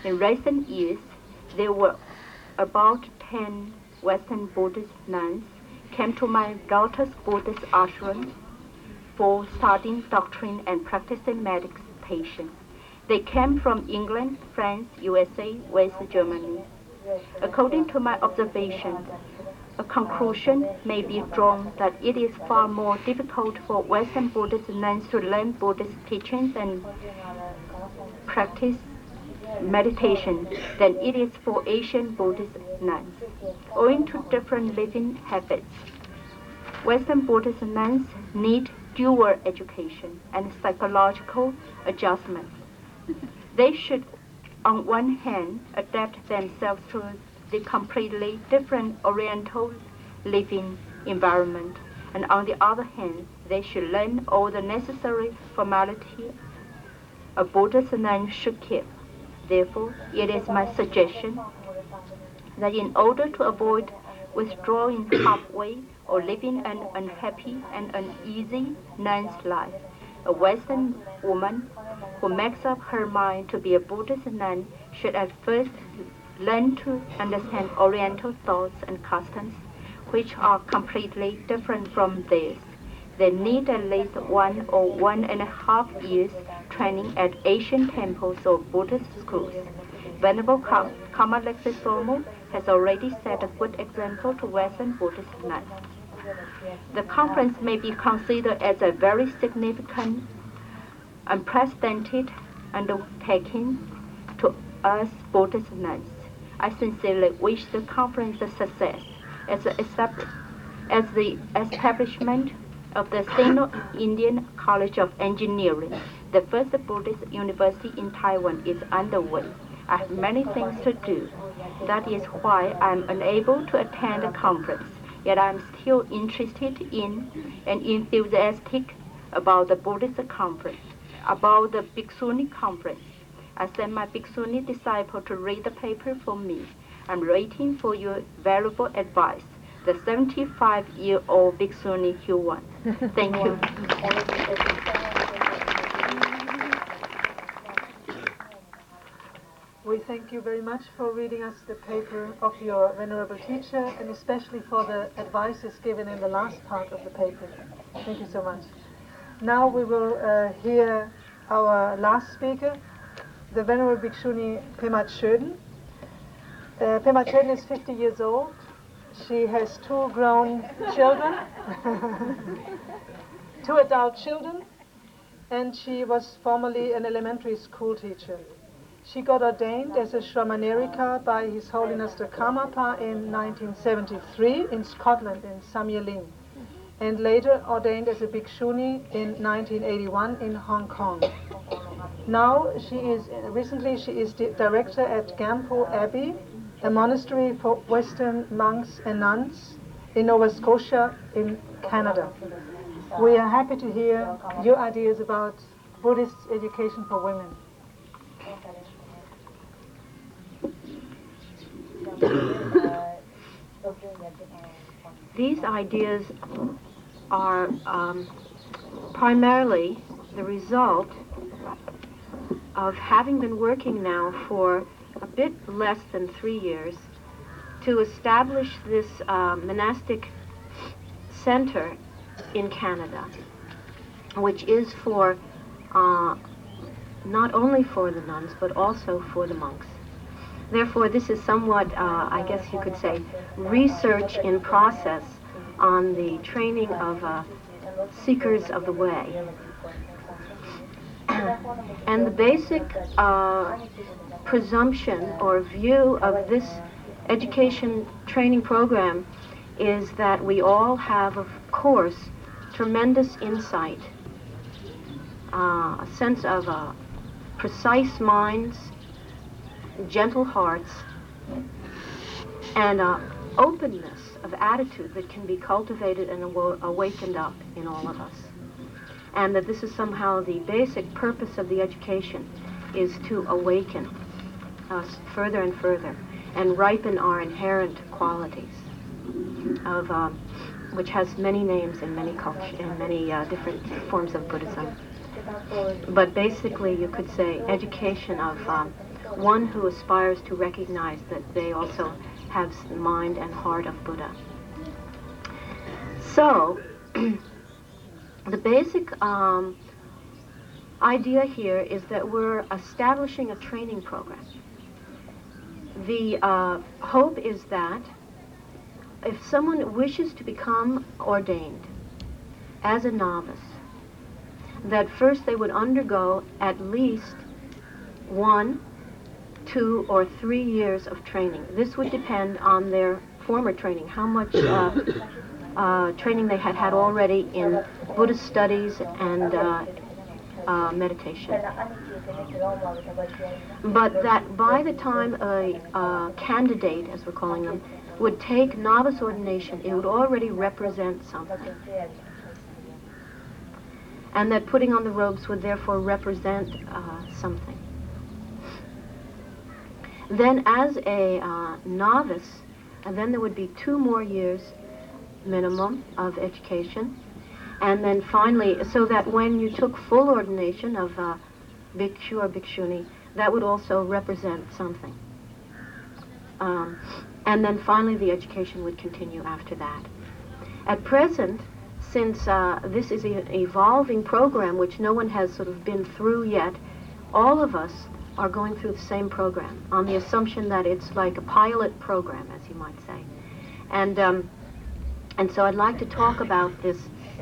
In recent years, there were about 10 Western Buddhist nuns came to my daughter's Buddhist ashram for studying doctrine and practicing meditation. They came from England, France, USA, West Germany. According to my observation, a conclusion may be drawn that it is far more difficult for Western Buddhist nuns to learn Buddhist teachings and practice meditation than it is for Asian Buddhist nuns, owing to different living habits. Western Buddhist nuns need dual education and psychological adjustment. They should, on one hand, adapt themselves to the completely different Oriental living environment, and on the other hand, they should learn all the necessary formality a Buddhist nun should keep. Therefore, it is my suggestion that in order to avoid withdrawing halfway, or living an unhappy and uneasy nun's life. A Western woman who makes up her mind to be a Buddhist nun should at first learn to understand Oriental thoughts and customs, which are completely different from theirs. They need at least 1 or 1.5 years training at Asian temples or Buddhist schools. Venerable Kamalekse Somo has already set a good example to Western Buddhist nuns. The conference may be considered as a very significant, unprecedented undertaking to us Buddhist nuns. I sincerely wish the conference a success as the establishment of the Sino-Indian College of Engineering, the first Buddhist university in Taiwan, is underway. I have many things to do. That is why I am unable to attend the conference. Yet I am still interested in and enthusiastic about the Buddhist conference, about the Bhikshuni conference. I sent my Bhikshuni disciple to read the paper for me. I'm waiting for your valuable advice. The 75-year-old Bhikshuni Huan. Thank you. We thank you very much for reading us the paper of your venerable teacher, and especially for the advices given in the last part of the paper. Thank you so much. Now we will hear our last speaker, the Venerable Bhikshuni Pema Chöden. Pema Chöden is 50 years old. She has 2 grown children, 2 adult children, and she was formerly an elementary school teacher. She got ordained as a Shramanarika by His Holiness the Karmapa in 1973 in Scotland, in Samyeling, and later ordained as a Bhikshuni in 1981 in Hong Kong. Now recently she is director at Gampo Abbey, a monastery for Western monks and nuns in Nova Scotia in Canada. We are happy to hear your ideas about Buddhist education for women. These ideas are primarily the result of having been working now for a bit less than 3 years to establish this monastic center in Canada, which is for not only for the nuns but also for the monks. Therefore, this is somewhat, I guess you could say, research in process on the training of seekers of the way. And the basic presumption or view of this education training program is that we all have, of course, tremendous insight, a sense of precise minds, gentle hearts, and openness of attitude that can be cultivated and awakened up in all of us. And that this is somehow the basic purpose of the education, is to awaken us further and further and ripen our inherent qualities, of which has many names in many cultures, in many different forms of Buddhism. But basically, you could say education of one who aspires to recognize that they also have the mind and heart of Buddha. So, the basic idea here is that we're establishing a training program. The hope is that if someone wishes to become ordained as a novice, that first they would undergo at least 1, 2, or 3 years of training. This would depend on their former training, how much training they had already in Buddhist studies and meditation. But that by the time a candidate, as we're calling them, would take novice ordination, it would already represent something. And that putting on the robes would therefore represent something. Then as a novice, and then there would be 2 more years minimum of education, and then finally, so that when you took full ordination of bhikshu or bhikshuni, that would also represent something. And then finally the education would continue after that. At present, since this is an evolving program which no one has sort of been through yet, all of us are going through the same program on the assumption that it's like a pilot program, as you might say. And so I'd like to talk about this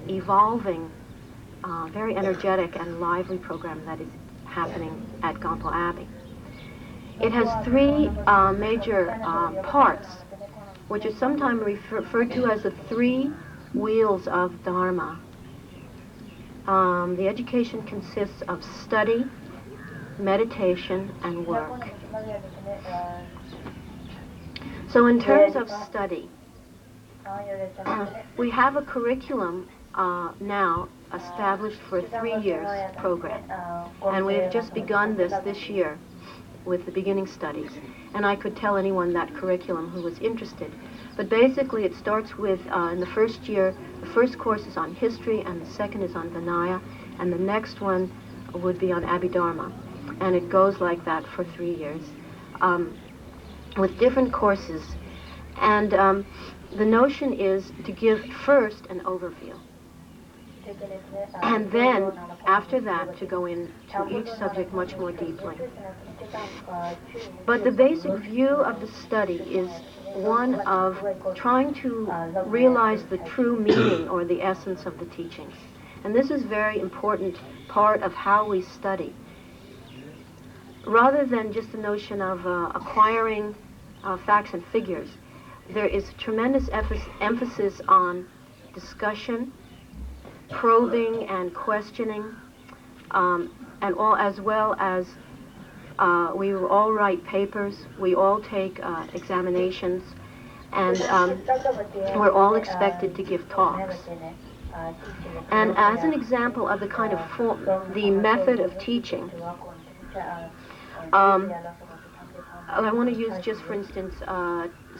evolving, very energetic and lively program that is happening at Gampo Abbey. It has 3 major parts, which are sometimes referred to as the 3 wheels of Dharma. The education consists of study, meditation, and work. So in terms of study, we have a curriculum now established for a 3 years program, and we have just begun this year with the beginning studies, and I could tell anyone that curriculum who was interested. But basically it starts with, in the first year, the first course is on history, and the second is on Vinaya, and the next one would be on Abhidharma, and it goes like that for 3 years, with different courses. And the notion is to give first an overview, and then after that to go into each subject much more deeply. But the basic view of the study is one of trying to realize the true meaning or the essence of the teachings. And this is a very important part of how we study. Rather than just the notion of acquiring facts and figures, there is tremendous emphasis on discussion, probing and questioning, and all, as well as we all write papers, we all take examinations, and we're all expected to give talks. And as an example of the kind of the method of teaching, I want to use just for instance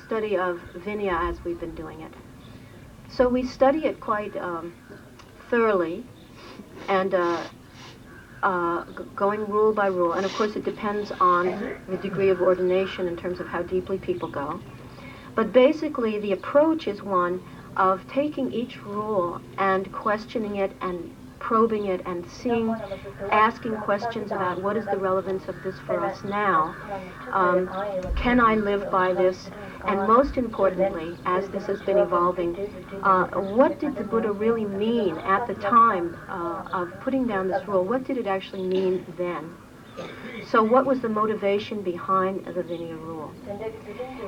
study of Vinaya as we've been doing it. So we study it quite thoroughly, and going rule by rule, and of course it depends on the degree of ordination in terms of how deeply people go. But basically the approach is one of taking each rule and questioning it and probing it and asking questions about what is the relevance of this for us now. Can I live by this? And most importantly, as this has been evolving, what did the Buddha really mean at the time of putting down this rule? What did it actually mean then? So what was the motivation behind the Vinaya rule?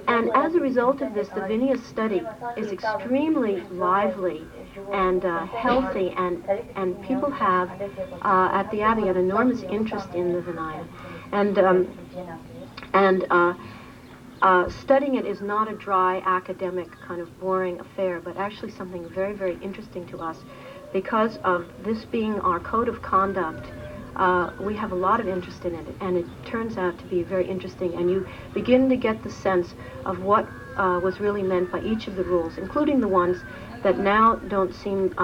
And as a result of this, the Vinaya study is extremely lively and healthy, and people have, at the Abbey, an enormous interest in the Vinaya. And studying it is not a dry, academic, kind of boring affair, but actually something very, very interesting to us. Because of this being our code of conduct, we have a lot of interest in it, and it turns out to be very interesting, and you begin to get the sense of what was really meant by each of the rules, including the ones that now don't seem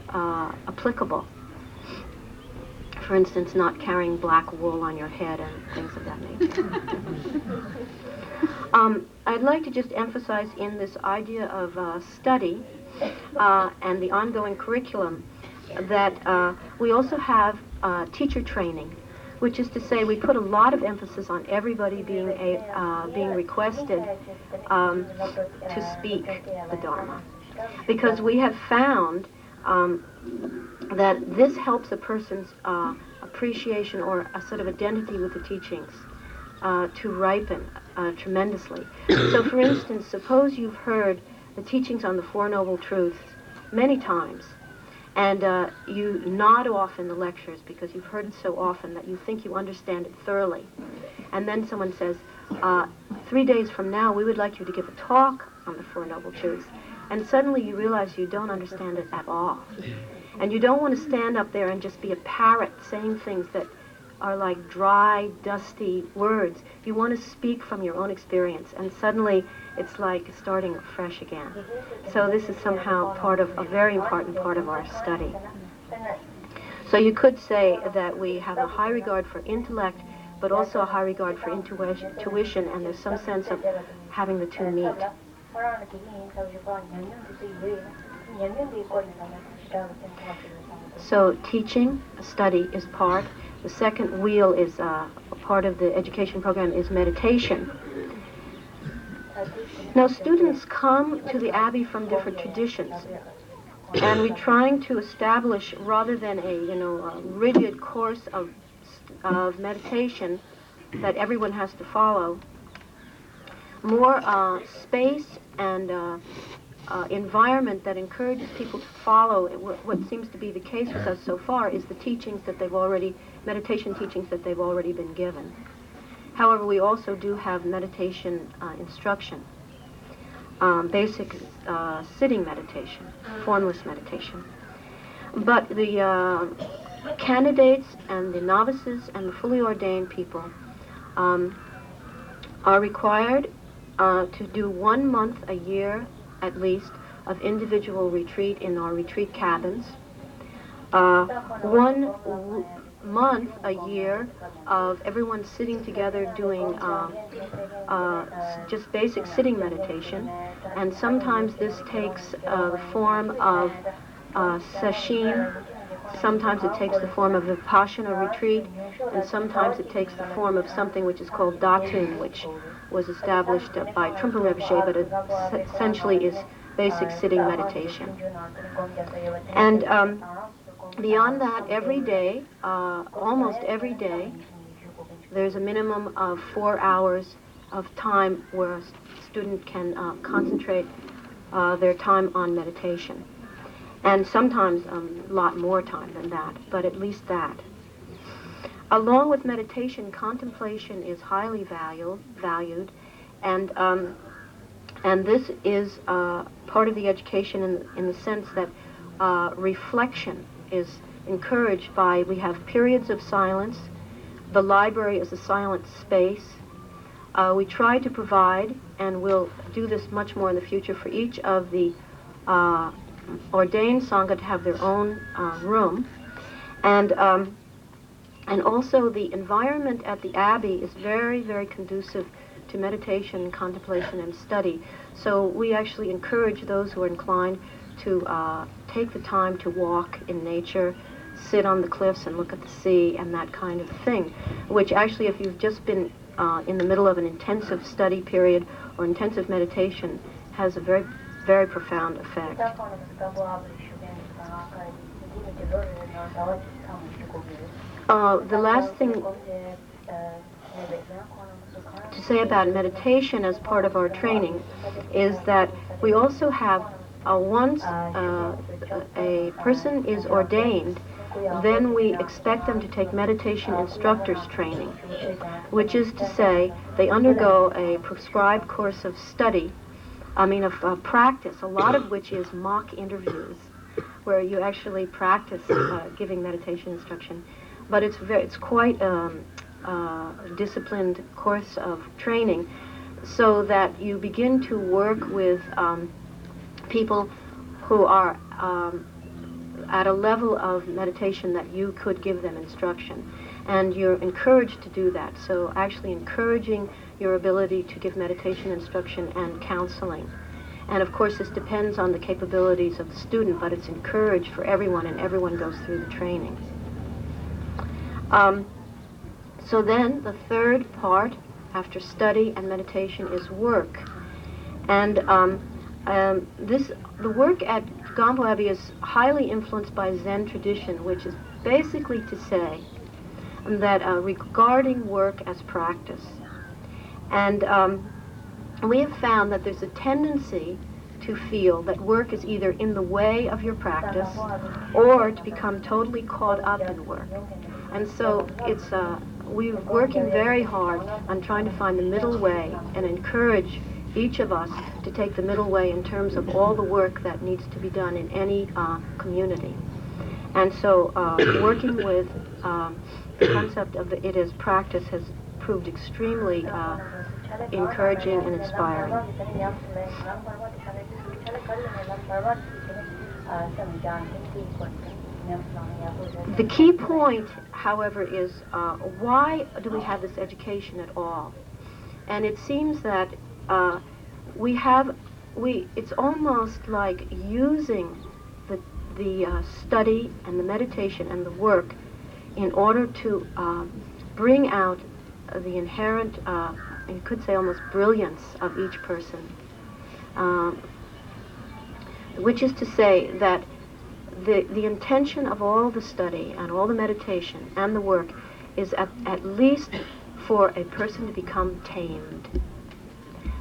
applicable. For instance, not carrying black wool on your head and things of that nature. I'd like to just emphasize in this idea of study and the ongoing curriculum that we also have teacher training, which is to say we put a lot of emphasis on everybody being requested to speak the Dharma, because we have found that this helps a person's appreciation or a sort of identity with the teachings to ripen tremendously. So for instance, suppose you've heard the teachings on the Four Noble Truths many times, and you nod off in the lectures because you've heard it so often that you think you understand it thoroughly. And then someone says, 3 days from now we would like you to give a talk on the Four Noble Truths. And suddenly you realize you don't understand it at all. And you don't want to stand up there and just be a parrot saying things that are like dry, dusty words. You want to speak from your own experience, and suddenly it's like starting fresh again. So this is somehow part of a very important part of our study. So you could say that we have a high regard for intellect, but also a high regard for intuition, and there's some sense of having the two meet. So teaching, study is part. The second wheel is part of the education program is meditation. Now students come to the Abbey from different traditions, and we're trying to establish, rather than a rigid course of meditation that everyone has to follow, more space and environment that encourages people to follow. What seems to be the case with us so far is the teachings that meditation teachings that they've already been given. However, we also do have meditation instruction, basic sitting meditation, formless meditation. But the candidates and the novices and the fully ordained people are required to do 1 month a year at least of individual retreat in our retreat cabins, 1 month a year of everyone sitting together doing just basic sitting meditation, and sometimes this takes the form of sesshin, sometimes it takes the form of Vipassana retreat, and sometimes it takes the form of something which is called Datun, which was established by Trungpa Rinpoche, but it essentially is basic sitting meditation. And beyond that, every day, almost every day, there's a minimum of 4 hours of time where a student can concentrate their time on meditation. And sometimes a lot more time than that, but at least that. Along with meditation, contemplation is highly valued, and this is part of the education in the sense that reflection is encouraged by, we have periods of silence. The library is a silent space. We try to provide, and we'll do this much more in the future, for each of the ordained Sangha to have their own room. And also the environment at the Abbey is very, very conducive to meditation, contemplation, and study. So we actually encourage those who are inclined to take the time to walk in nature, sit on the cliffs and look at the sea and that kind of thing, which actually, if you've just been in the middle of an intensive study period or intensive meditation, has a very, very profound effect. The last thing to say about meditation as part of our training is that we also have, once a person is ordained, then we expect them to take meditation instructors training, which is to say they undergo a prescribed course of study, of practice, a lot of which is mock interviews, where you actually practice giving meditation instruction. But it's quite a disciplined course of training, so that you begin to work with people who are at a level of meditation that you could give them instruction. And you're encouraged to do that. So actually encouraging your ability to give meditation instruction and counseling. And of course this depends on the capabilities of the student, but it's encouraged for everyone, and everyone goes through the training. So then the third part after study and meditation is work. And the work at Gampo Abbey is highly influenced by Zen tradition, which is basically to say that regarding work as practice. And we have found that there's a tendency to feel that work is either in the way of your practice or to become totally caught up in work. And so we're working very hard on trying to find the middle way and encourage each of us to take the middle way in terms of all the work that needs to be done in any community. And so working with the concept of it as practice has proved extremely encouraging and inspiring. The key point, however, is why do we have this education at all? And it seems that it's almost like using the study and the meditation and the work in order to bring out the inherent, you could say almost brilliance of each person. Which is to say that the intention of all the study and all the meditation and the work is at least for a person to become tamed,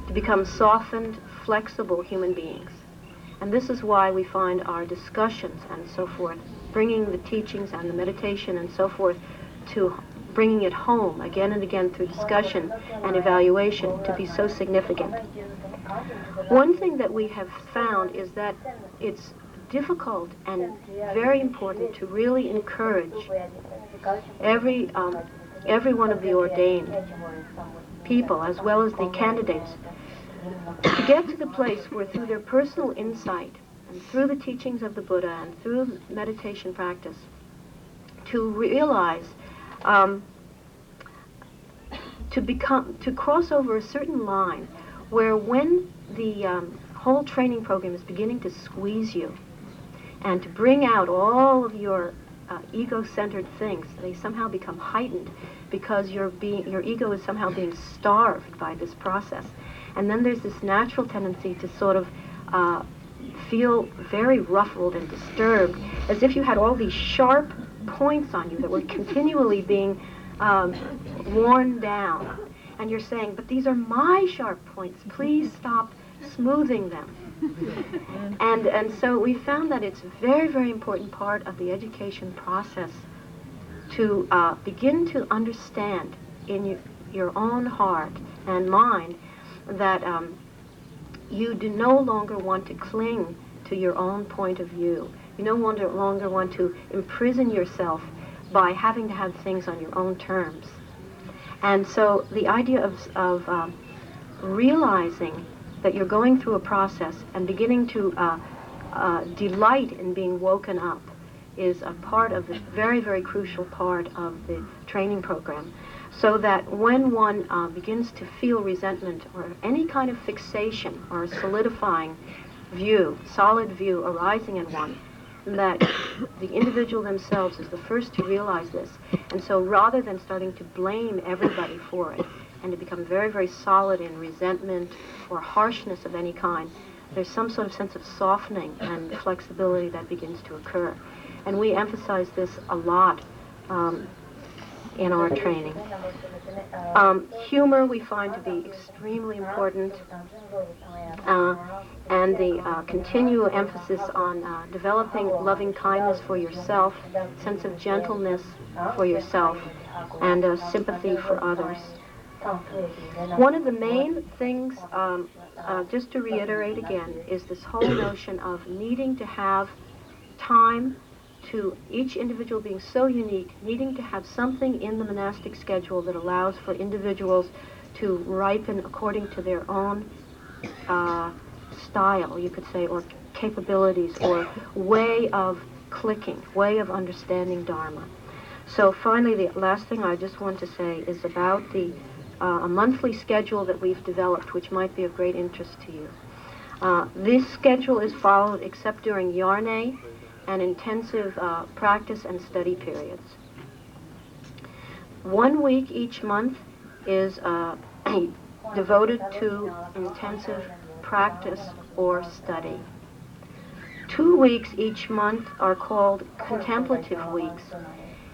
to become softened, flexible human beings. And this is why we find our discussions and so forth, bringing the teachings and the meditation and so forth to bringing it home again and again through discussion and evaluation to be so significant. One thing that we have found is that it's difficult and very important to really encourage every one of the ordained people, as well as the candidates, to get to the place where through their personal insight and through the teachings of the Buddha and through meditation practice, to realize, to cross over a certain line where when the whole training program is beginning to squeeze you and to bring out all of your ego-centered things, they somehow become heightened because your ego is somehow being starved by this process. And then there's this natural tendency to sort of feel very ruffled and disturbed, as if you had all these sharp points on you that were continually being worn down. And you're saying, but these are my sharp points, please stop smoothing them. And so we found that it's a very, very important part of the education process to begin to understand in your own heart and mind that you do no longer want to cling to your own point of view. You no longer want to imprison yourself by having to have things on your own terms. And so the idea of realizing that you're going through a process and beginning to delight in being woken up is a part of the very, very crucial part of the training program. So that when one begins to feel resentment or any kind of fixation or solidifying view, solid view arising in one, that the individual themselves is the first to realize this. And so rather than starting to blame everybody for it and to become very, very solid in resentment or harshness of any kind, there's some sort of sense of softening and flexibility that begins to occur. And we emphasize this a lot in our training. Humor we find to be extremely important, and the continual emphasis on developing loving kindness for yourself, sense of gentleness for yourself, and sympathy for others. One of the main things, just to reiterate again, is this whole notion of needing to have time, to each individual being so unique, needing to have something in the monastic schedule that allows for individuals to ripen according to their own style, you could say, or capabilities, or way of clicking, way of understanding Dharma. So finally, the last thing I just want to say is about the a monthly schedule that we've developed, which might be of great interest to you. This schedule is followed except during Yarne and intensive practice and study periods. 1 week each month is devoted to intensive practice or study. 2 weeks each month are called contemplative weeks,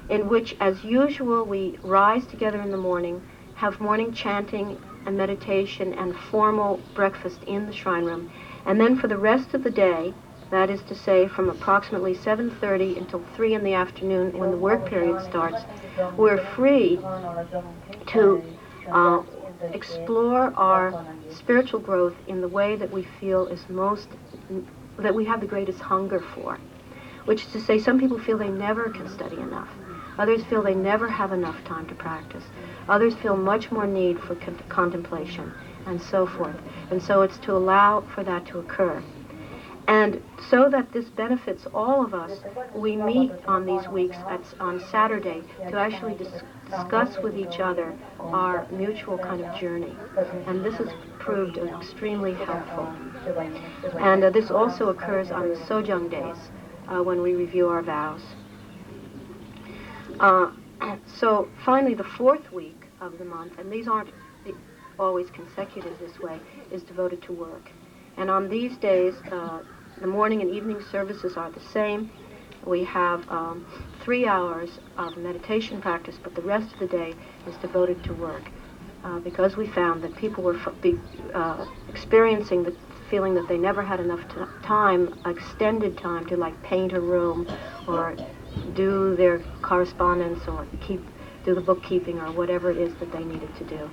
in which, as usual, we rise together in the morning, have morning chanting and meditation and formal breakfast in the shrine room, and then for the rest of the day, that is to say from approximately 7:30 until 3 in the afternoon when the work period starts, we're free to explore our spiritual growth in the way that we feel is that we have the greatest hunger for. Which is to say, some people feel they never can study enough. Others feel they never have enough time to practice. Others feel much more need for contemplation, and so forth. And so it's to allow for that to occur. And so that this benefits all of us, we meet on these weeks on Saturday to actually discuss with each other our mutual kind of journey. And this has proved extremely helpful. And this also occurs on the Sojung days when we review our vows. So finally, the fourth week of the month, and these aren't always consecutive this way, is devoted to work. And on these days, the morning and evening services are the same. We have 3 hours of meditation practice, but the rest of the day is devoted to work. Because we found that people were experiencing the feeling that they never had enough time, extended time, to like paint a room or do their correspondence or do the bookkeeping or whatever it is that they needed to do.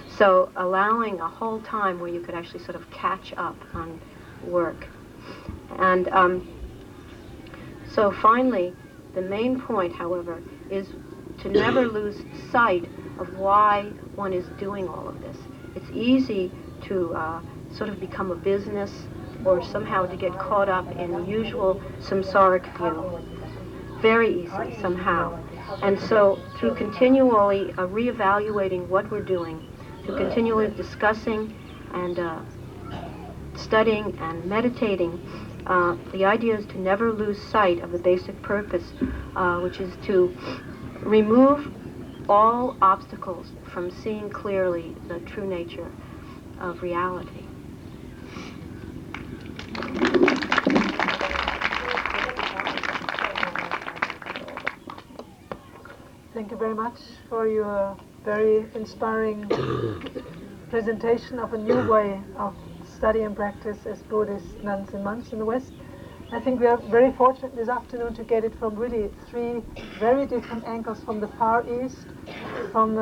So allowing a whole time where you could actually sort of catch up on work. And so finally, the main point, however, is to never lose sight of why one is doing all of this. It's easy to sort of become a business or somehow to get caught up in the usual samsaric view. Very easy, somehow. And so through continually reevaluating what we're doing, through continually discussing and studying and meditating, the idea is to never lose sight of the basic purpose, which is to remove all obstacles from seeing clearly the true nature of reality. Thank you very much for your very inspiring presentation of a new way of study and practice as Buddhist nuns and monks in the West. I think we are very fortunate this afternoon to get it from really 3 very different angles, from the Far East, from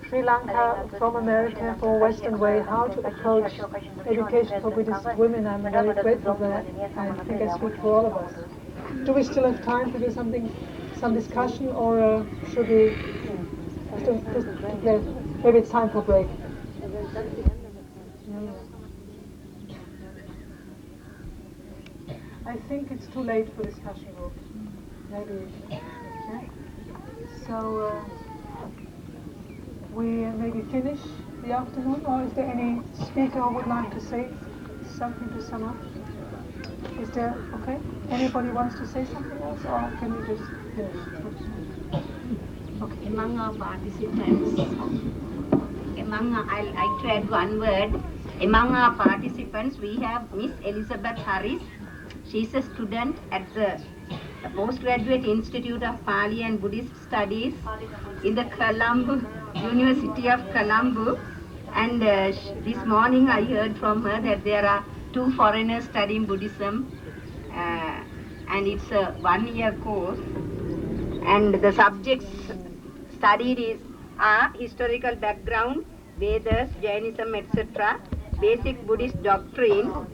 Sri Lanka, from America, from a Western way, how to approach education for Buddhist women. I'm very grateful for that. I think I speak for all of us. Do we still have time to do some discussion, or should we just maybe it's time for a break? I think it's too late for discussion group. Maybe. Yeah. So we maybe finish the afternoon, or is there any speaker who would like to say something to sum up? Is there, okay? Anybody wants to say something else, or can we just finish? Okay. Among our participants, I'd like to add one word. Among our participants, we have Miss Elizabeth Harris. She's a student at the Postgraduate Institute of Pali and Buddhist Studies in the University of Colombo. And this morning I heard from her that there are 2 foreigners studying Buddhism, and it's a 1-year course. And the subjects studied are historical background, Vedas, Jainism, etc., basic Buddhist doctrine.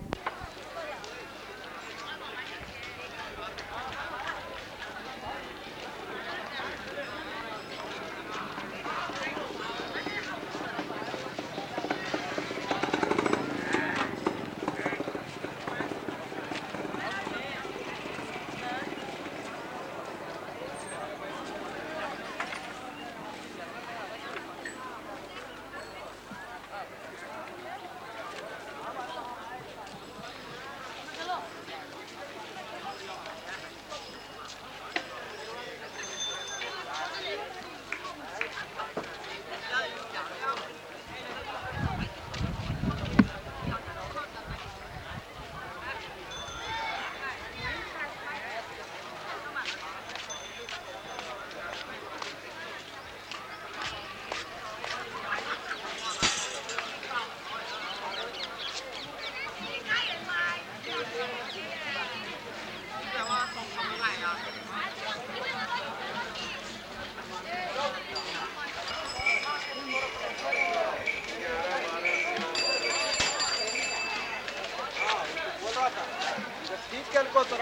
Steve can go to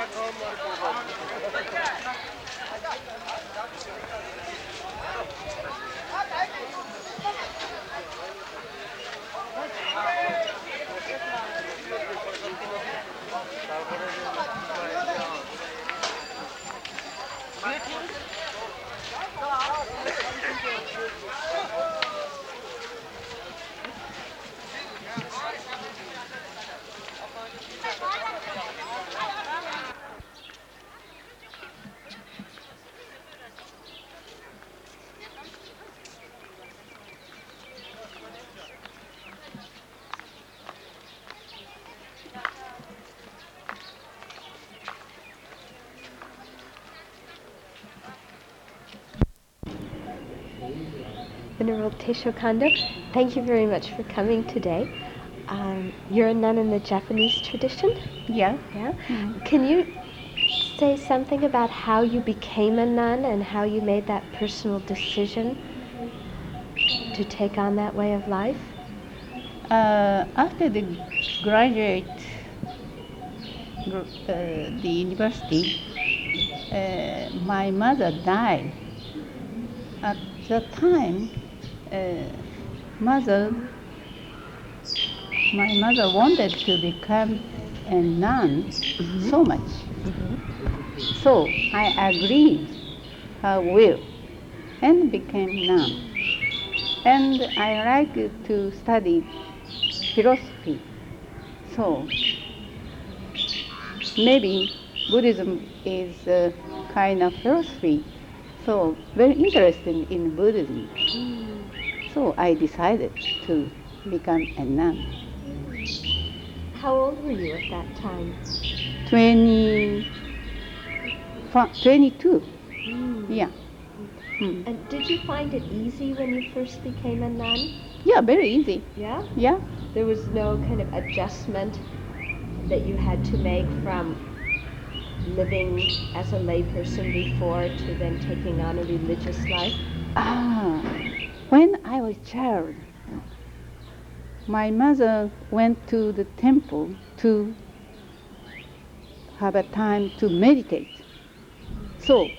Venerable Teisho Kondo, thank you very much for coming today. You're a nun in the Japanese tradition? Yeah. Yeah? Can you say something about how you became a nun and how you made that personal decision to take on that way of life? After the graduate the university, my mother died. At the time, my mother wanted to become a nun so much. So I agreed her will and became nun. And I like to study philosophy. So maybe Buddhism is a kind of philosophy. So very interested in Buddhism. So I decided to become a nun. How old were you at that time? 22. Yeah. And did you find it easy when you first became a nun? Yeah, very easy. Yeah? Yeah. There was no kind of adjustment that you had to make from living as a layperson before to then taking on a religious life? When I was a child, my mother went to the temple to have a time to meditate. So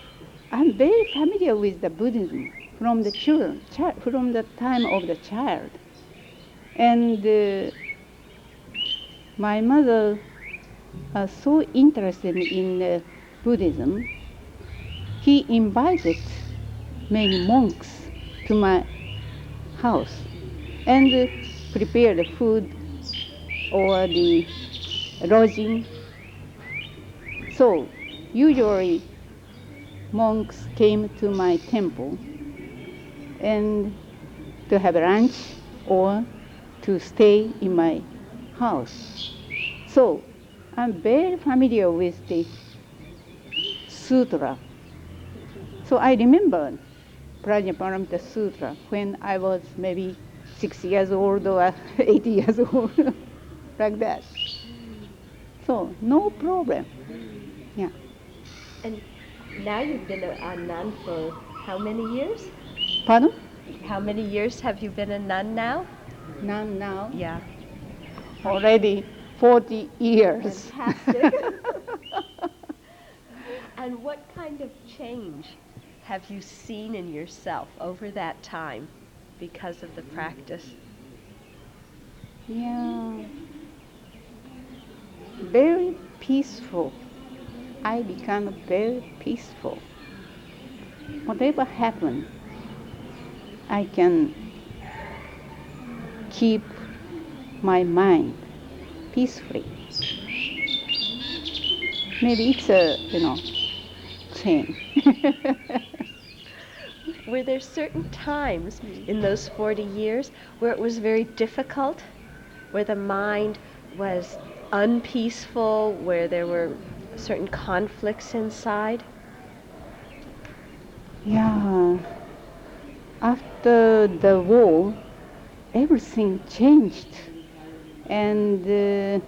I'm very familiar with the Buddhism from the from the time of the child. And my mother was so interested in Buddhism, he invited many monks to my house and prepared the food or the lodging. So usually monks came to my temple and to have lunch or to stay in my house. So I'm very familiar with the sutra. So I remember Prajnaparamita Sutra when I was maybe 6 years old or 8 years old, like that. So no problem. Yeah. And now you've been a nun for how many years? Pardon? How many years have you been a nun now? Nun now? Yeah. Already 40 years. Fantastic. And what kind of change have you seen in yourself over that time because of the practice? Yeah. Very peaceful. I become very peaceful. Whatever happens, I can keep my mind peacefully. Maybe it's a, thing. Were there certain times in those 40 years where it was very difficult, where the mind was unpeaceful, where there were certain conflicts inside? Yeah. After the war, everything changed. And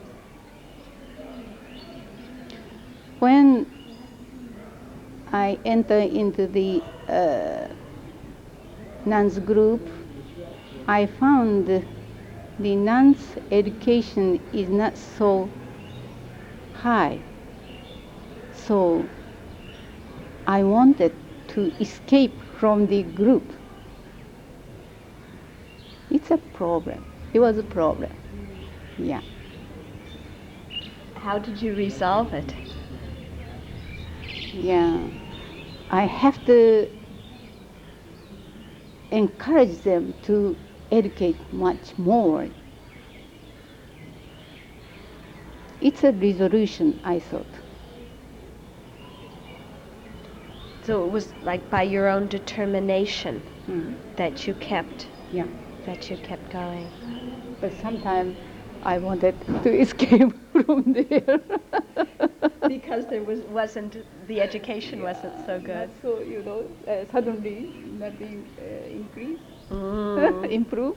when I entered into the nuns group, I found the nuns' education is not so high. So I wanted to escape from the group. It's a problem. It was a problem. Yeah. How did you resolve it? Yeah. I have to encourage them to educate much more. It's a resolution, I thought. So it was like by your own determination Mm. that you kept Yeah. going. But sometimes I wanted to escape from there. Because there wasn't the education wasn't so good. So, suddenly nothing increase, Mm. improve.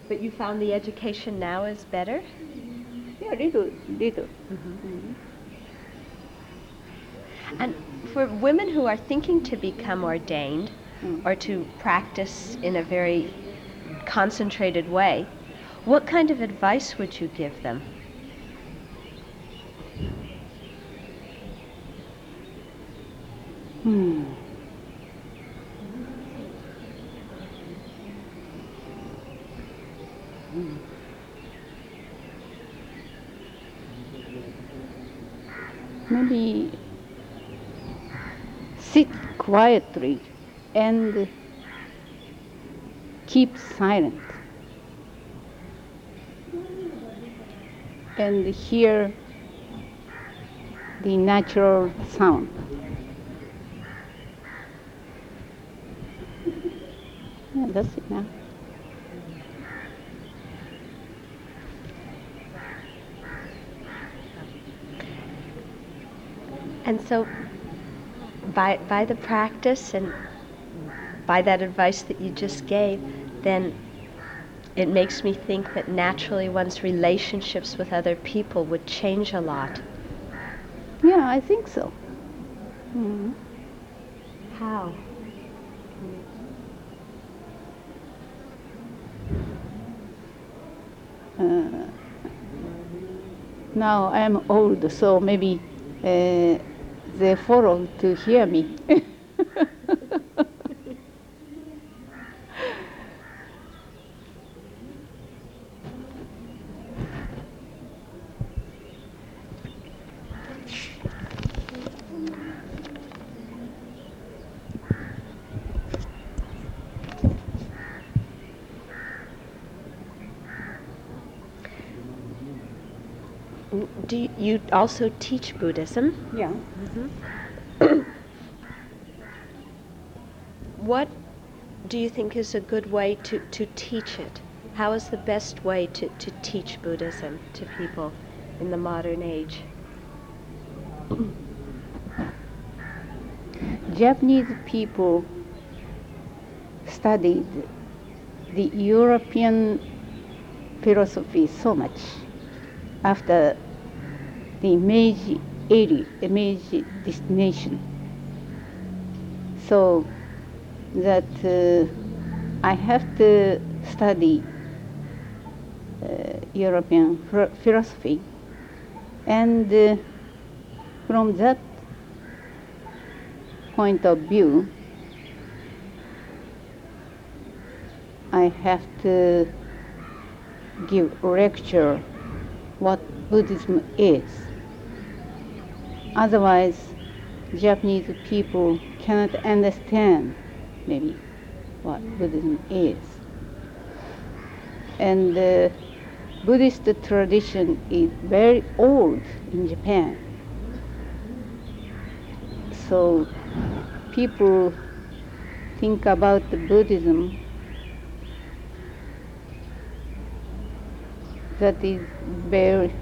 But you found the education now is better? Yeah, little. And for women who are thinking to become ordained Mm. or to practice in a very concentrated way, what kind of advice would you give them? Maybe sit quietly and keep silent and hear the natural sound. Yeah, that's it now. And so by the practice and by that advice that you just gave, then it makes me think that naturally one's relationships with other people would change a lot. Yeah, I think so. Mhm. How? Now I'm old, so maybe they follow to hear me. Do you also teach Buddhism? Yeah. What do you think is a good way to teach it? How is the best way to teach Buddhism to people in the modern age? Japanese people studied the European philosophy so much after the Meiji era, the Meiji destination. So that I have to study European philosophy, and from that point of view, I have to give lecture what Buddhism is. Otherwise, Japanese people cannot understand maybe what Buddhism is. And the Buddhist tradition is very old in Japan. So people think about the Buddhism that is very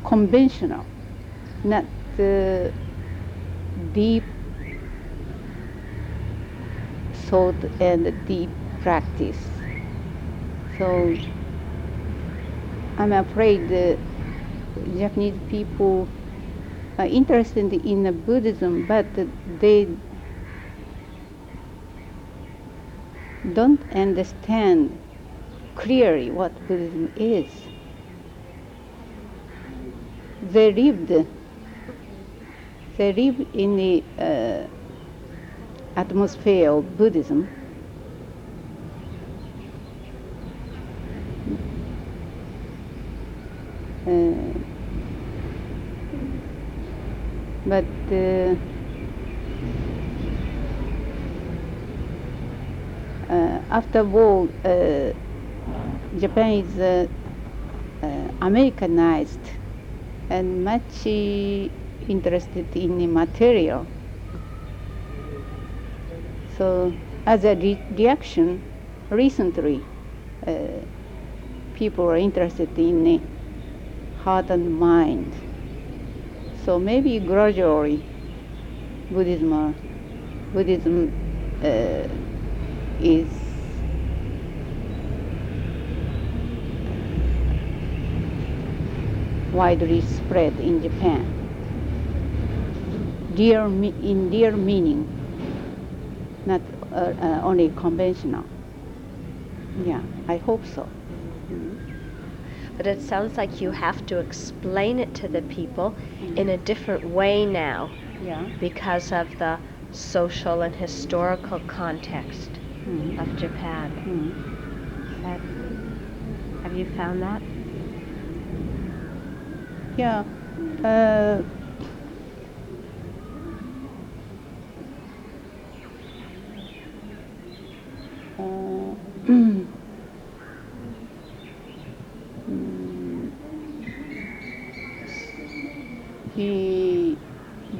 conventional, not deep thought and deep practice. So I'm afraid the Japanese people are interested in Buddhism, but they don't understand clearly what Buddhism is. they lived in the atmosphere of Buddhism. But after war, Japan is Americanized and much interested in the material. So as a reaction, recently people are interested in the heart and mind. So maybe gradually Buddhism is widely spread in Japan. In dear meaning, not only conventional. Yeah, I hope so. But it sounds like you have to explain it to the people in a different way now, because of the social and historical context of Japan. Have you found that? Yeah.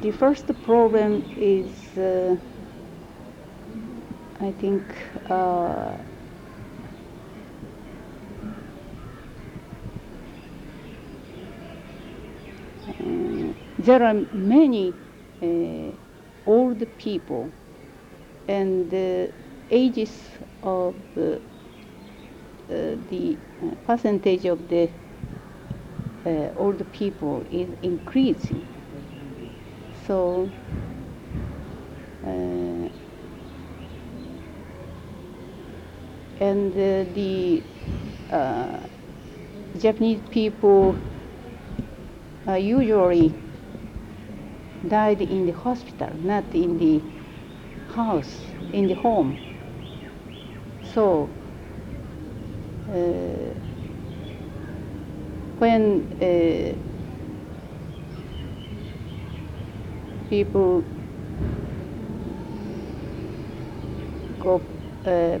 The first problem is, I think, there are many old people, and the ages of the percentage of the old people is increasing. So and the Japanese people usually died in the hospital, not in the house, in the home. So when people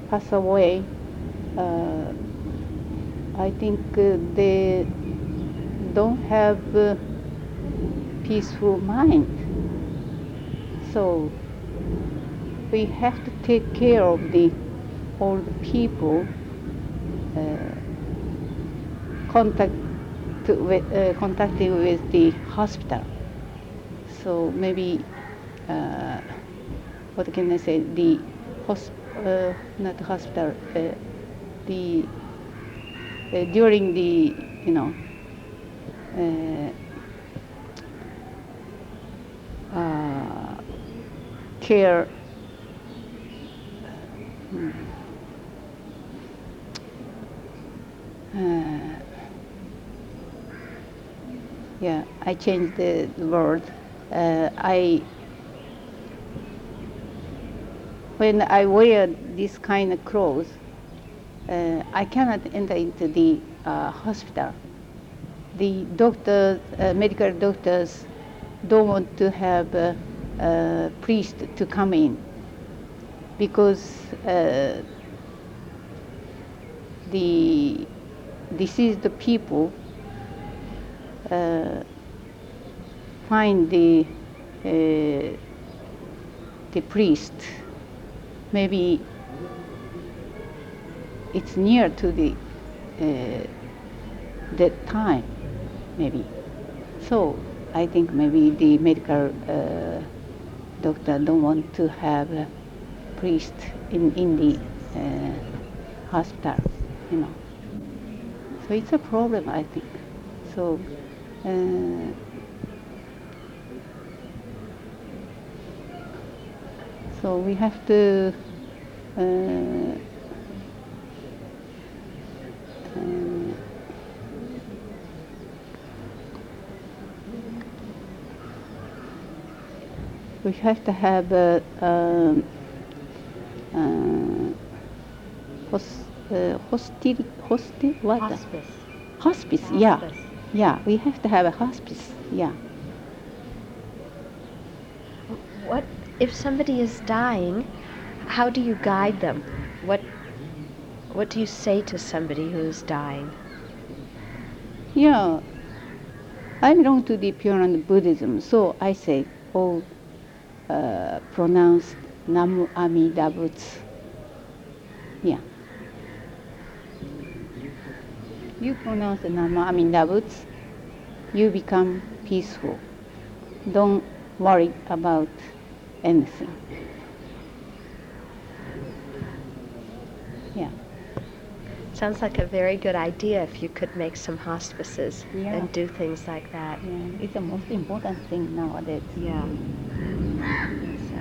pass away, I think they don't have peaceful mind. So we have to take care of the old people, contacting with the hospital. So maybe, what can I say? The not hospital. During the care. Yeah, I changed the word. When I wear this kind of clothes, I cannot enter into the hospital. The doctors, medical doctors, don't want to have a priest to come in, because the deceased people find the priest. Maybe it's near to the that time, maybe. So I think maybe the medical doctor don't want to have a priest in the hospital, So it's a problem, I think. So so we have to we have to have what? Hospice. Hospice, yeah. Yeah, we have to have a hospice, yeah. What if somebody is dying? How do you guide them? What do you say to somebody who is dying? Yeah, I belong to the Pure Land Buddhism, so I say, pronounce Namu Amida Butsu. Yeah. You pronounce Namu Amida Butsu, you become peaceful. Don't worry about anything. Yeah. Sounds like a very good idea if you could make some hospices Yeah. and do things like that. Yeah, it's the most important thing nowadays. Yeah. So,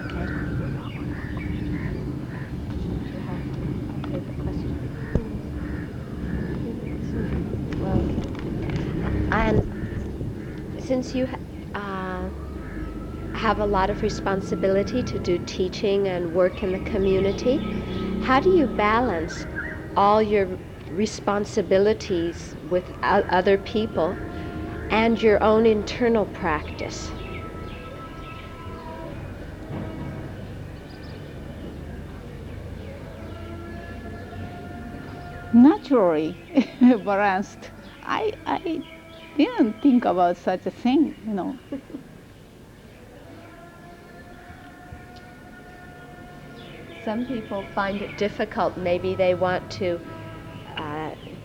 okay. And since you have a lot of responsibility to do teaching and work in the community, how do you balance all your responsibilities with other people and your own internal practice? Naturally balanced. I didn't think about such a thing, you know. Some people find it difficult. Maybe they want to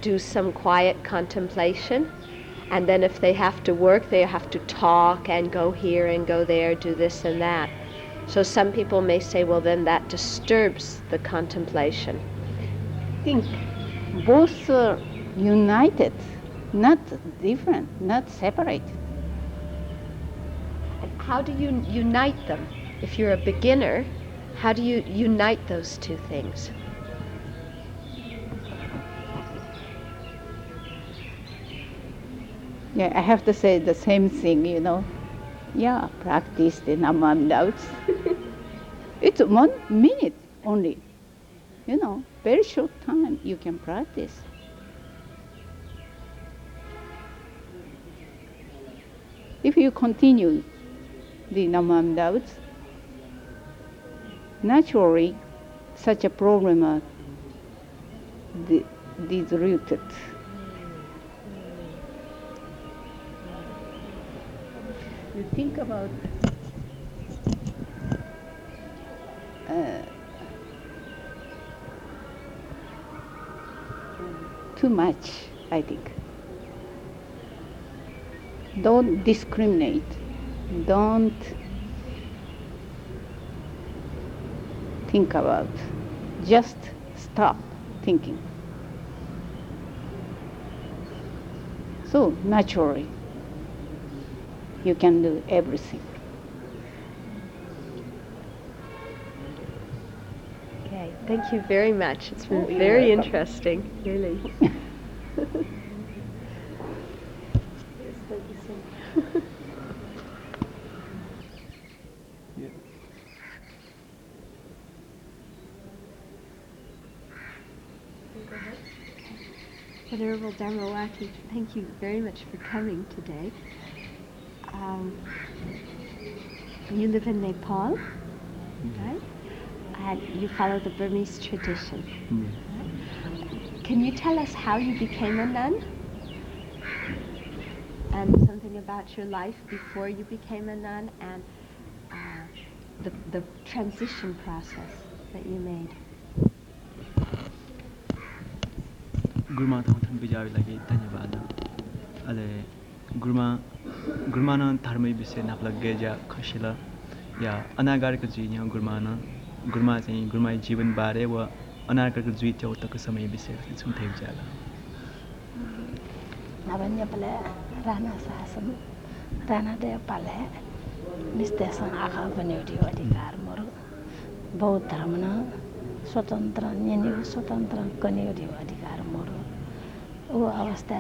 do some quiet contemplation, and then if they have to work, they have to talk and go here and go there, do this and that. So some people may say, well, then that disturbs the contemplation. I think both are united, not different, not separate. And how do you unite them? If you're a beginner, how do you unite those two things? Yeah, I have to say the same thing, you know. Yeah, practice the Namu Amida Butsu. It's 1 minute only, you know, very short time you can practice. If you continue the Namu Amida Butsu, naturally such a problem is rooted. You think about too much, I think. Don't discriminate. Don't think about. Just stop thinking. So naturally, you can do everything. Okay, thank you very much. It's been very interesting, really. Venerable Dharmawati, thank you very much for coming today. You live in Nepal, right? And you follow the Burmese tradition. Right? Can you tell us how you became a nun? And something about your life before you became a nun, and the transition process that you made. गुरुमा थाउथन बिजावी लागि धन्यवाद अले गुरुमा धर्म विषय नापलग गेजा खसिला या अनागारको जी यहाँ गुरुमा चाहिँ गुरुमा जीवन बारे व अनागारको जुइ चौतको समय विषय सुन्थे जाला नभन्य पले राणा शासन राणा दे पले निस्तेसन आखा बन्योटी अधिकार मरु बौद्ध धर्म न स्वतन्त्र न्यानी स्वतन्त्र कन्योटी अधिकार मरु ओ अवस्था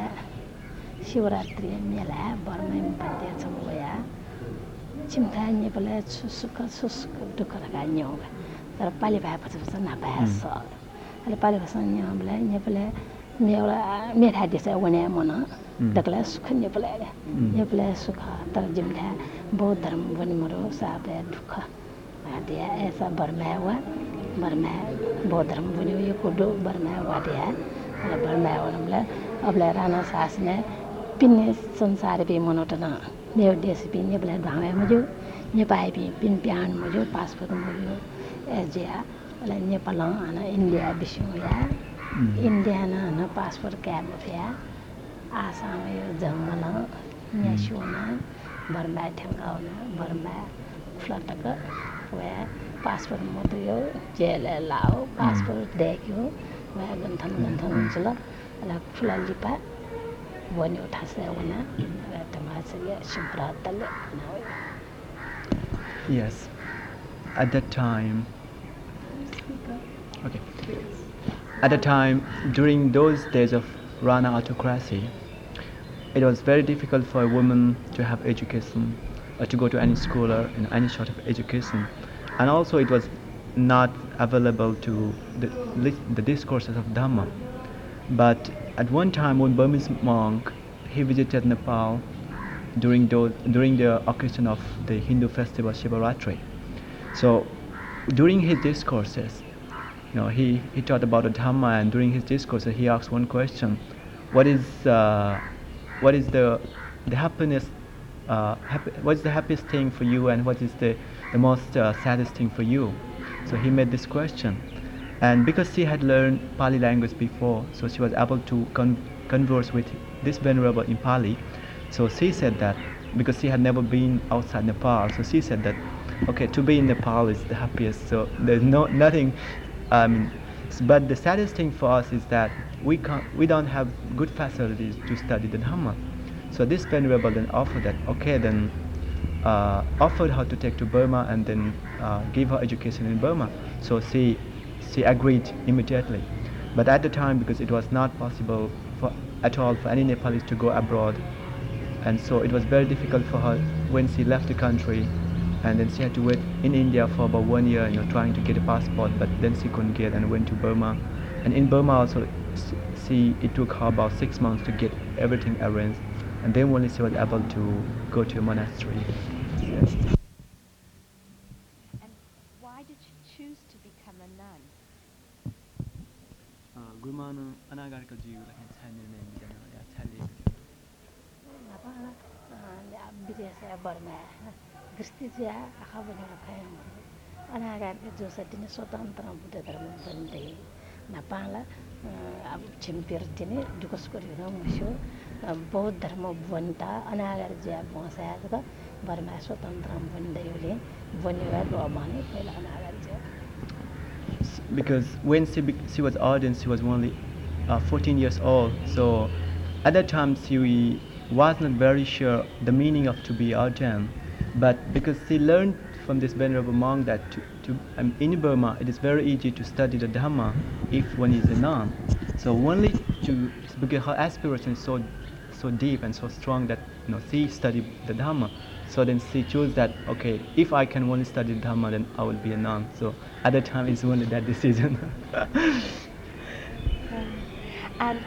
शिवरात्रि मेला बर्मै बन्दिया छौया चिमथा नेपले सुसुक दुख लगा न्योगा तर पाली भाइ पछि ना भास अले पाली भाषा न्योबले नेपले मेरा देश वने मन दकला सुख नेपले सुख तर जिमथा बौद्ध धर्म बनि मरो साबे दुख आदिया ऐसा बर्मा बौद्ध धर्म बनि यो कोडो बर्मा वादिया बर्मा वनमले अबले राणा सास ने पिन्ने संसार भी मनोटना मेरो देश भी नेपले भावे मजो नेपाल भी पिन प्यान मजो पासपोर्ट मजो एजिया अले नेपाल आना इन्डिया बिसुया इन्डिया ना पासपोर्ट क्याब फिया आसाम यो जंगल न्यासोना बर्मा ठंगाउना बर्मा फ्लटक वे पासपोर्ट मदयो जेल लाओ पासपोर्ट देखियो वे गन्थन चला अला फुला लिपा वन्यो ठासे वना तमासले सिम्प्रातले Yes. At that time, okay. At the time, during those days of Rana autocracy, it was very difficult for a woman to have education or to go to any school or in any sort of education. And also it was not available to the discourses of Dhamma. But at one time when Burmese monk, he visited Nepal during the occasion of the Hindu festival Shivaratri. So during his discourses, he taught about the Dhamma, and during his discourses he asked one question: what is the happiness? What is the happiest thing for you, and what is the most saddest thing for you? So he made this question, and because she had learned Pali language before, so she was able to converse with this venerable in Pali. So she said that because she had never been outside Nepal, so she said that, okay, to be in Nepal is the happiest. So there's nothing. But the saddest thing for us is that we don't have good facilities to study the Dhamma. So this venerable then offered that, okay, then offered her to take to Burma and then give her education in Burma. So she agreed immediately. But at the time, because it was not possible at all for any Nepalese to go abroad, and so it was very difficult for her when she left the country, and then she had to wait in India for about 1 year, trying to get a passport, but then she couldn't get and went to Burma. And in Burma also, it took her about 6 months to get everything arranged, and then only she was able to go to a monastery. And why did she choose to become a nun? Gurmana anagarka jiu like channel name विदेश Burma गृष्टि चाहिँ आँखा बनेर खायौँ अनागारको जो चाहिँ स्वतन्त्र बुद्ध धर्म बन्दै नेपाल अब छिम्पिर तिनी दुखस गरिरहँ मुसो बौद्ध धर्म बनता अनागार ज्या बसाएको बर्मा स्वतन्त्र बन्दै उले बनिएर माने पहिला अनागार ज्या because when she was ordained, she was only 14 years old. So at that time she was not very sure the meaning of to be ordained, but because she learned from this venerable monk that in Burma it is very easy to study the Dhamma if one is a nun. So only because her aspiration is so deep and so strong that she studied the Dhamma. So then she chose that, okay, if I can only study Dhamma, then I will be a nun. So at that time it's only that decision. And